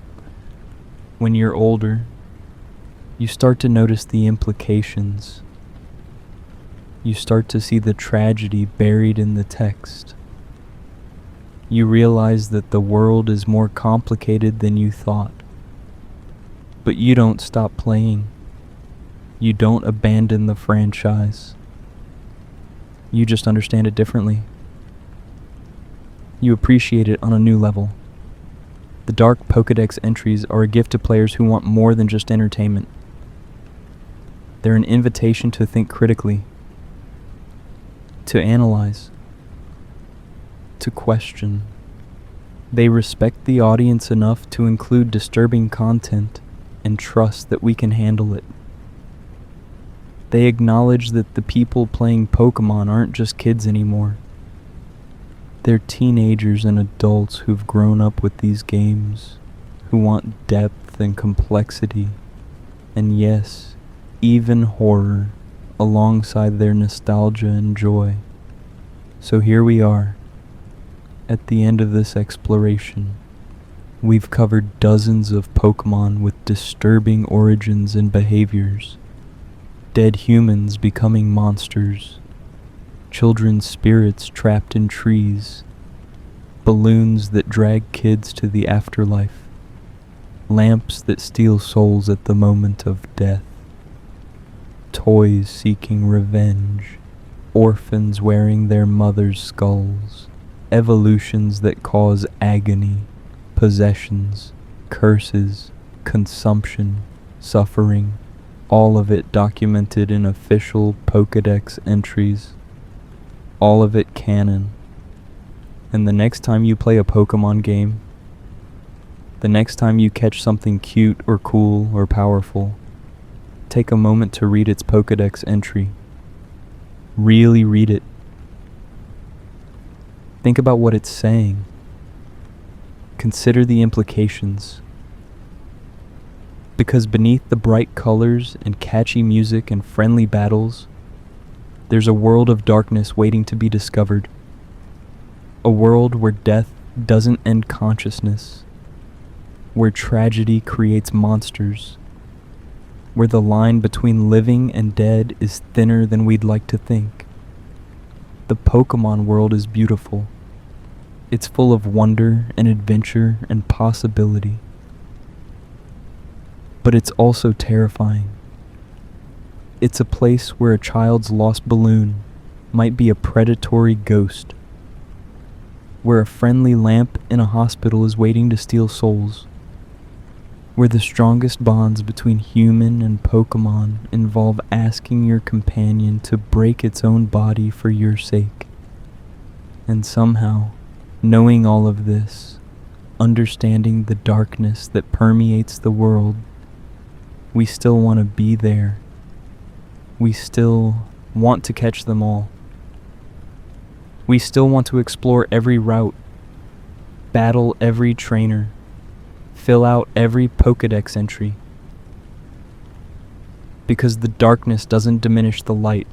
When you're older, you start to notice the implications. You start to see the tragedy buried in the text. You realize that the world is more complicated than you thought. But you don't stop playing. You don't abandon the franchise. You just understand it differently. You appreciate it on a new level. The Dark Pokédex entries are a gift to players who want more than just entertainment. They're an invitation to think critically, to analyze, to question. They respect the audience enough to include disturbing content and trust that we can handle it. They acknowledge that the people playing Pokémon aren't just kids anymore. They're teenagers and adults who've grown up with these games, who want depth and complexity, and yes, even horror, alongside their nostalgia and joy. So here we are, at the end of this exploration. We've covered dozens of Pokémon with disturbing origins and behaviors. Dead humans becoming monsters, children's spirits trapped in trees, balloons that drag kids to the afterlife, lamps that steal souls at the moment of death, toys seeking revenge, orphans wearing their mother's skulls, evolutions that cause agony, possessions, curses, consumption, suffering, all of it documented in official Pokédex entries. All of it canon. And the next time you play a Pokémon game, the next time you catch something cute or cool or powerful, take a moment to read its Pokédex entry. Really read it. Think about what it's saying. Consider the implications. Because beneath the bright colors and catchy music and friendly battles, there's a world of darkness waiting to be discovered. A world where death doesn't end consciousness, where tragedy creates monsters, where the line between living and dead is thinner than we'd like to think. The Pokémon world is beautiful. It's full of wonder and adventure and possibility. But it's also terrifying. It's a place where a child's lost balloon might be a predatory ghost, where a friendly lamp in a hospital is waiting to steal souls, where the strongest bonds between human and Pokémon involve asking your companion to break its own body for your sake. And somehow, knowing all of this, understanding the darkness that permeates the world, we still want to be there. We still want to catch them all. We still want to explore every route, battle every trainer, fill out every Pokédex entry. Because the darkness doesn't diminish the light.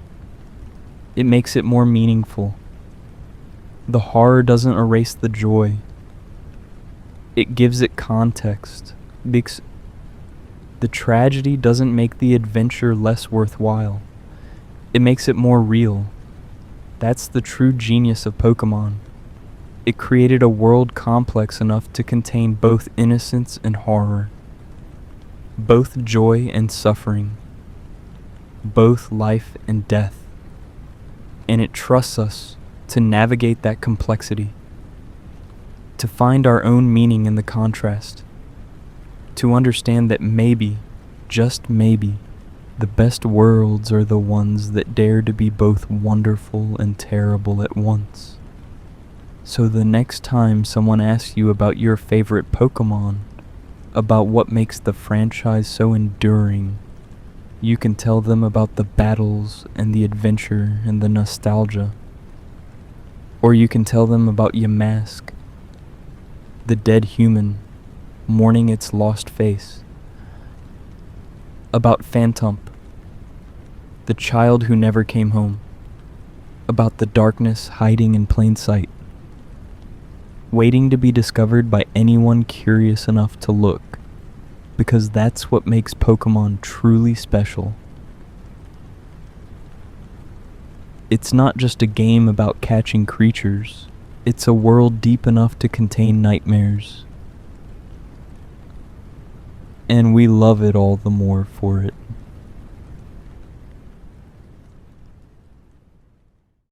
It makes it more meaningful. The horror doesn't erase the joy. It gives it context. Because the tragedy doesn't make the adventure less worthwhile. It makes it more real. That's the true genius of Pokémon. It created a world complex enough to contain both innocence and horror, both joy and suffering, both life and death. And it trusts us to navigate that complexity, to find our own meaning in the contrast, to understand that maybe, just maybe, the best worlds are the ones that dare to be both wonderful and terrible at once. So the next time someone asks you about your favorite Pokémon, about what makes the franchise so enduring, you can tell them about the battles and the adventure and the nostalgia. Or you can tell them about Yamask, the dead human mourning its lost face. About Phantump, the child who never came home. About the darkness hiding in plain sight, waiting to be discovered by anyone curious enough to look, because that's what makes Pokémon truly special. It's not just a game about catching creatures, it's a world deep enough to contain nightmares. And we love it all the more for it.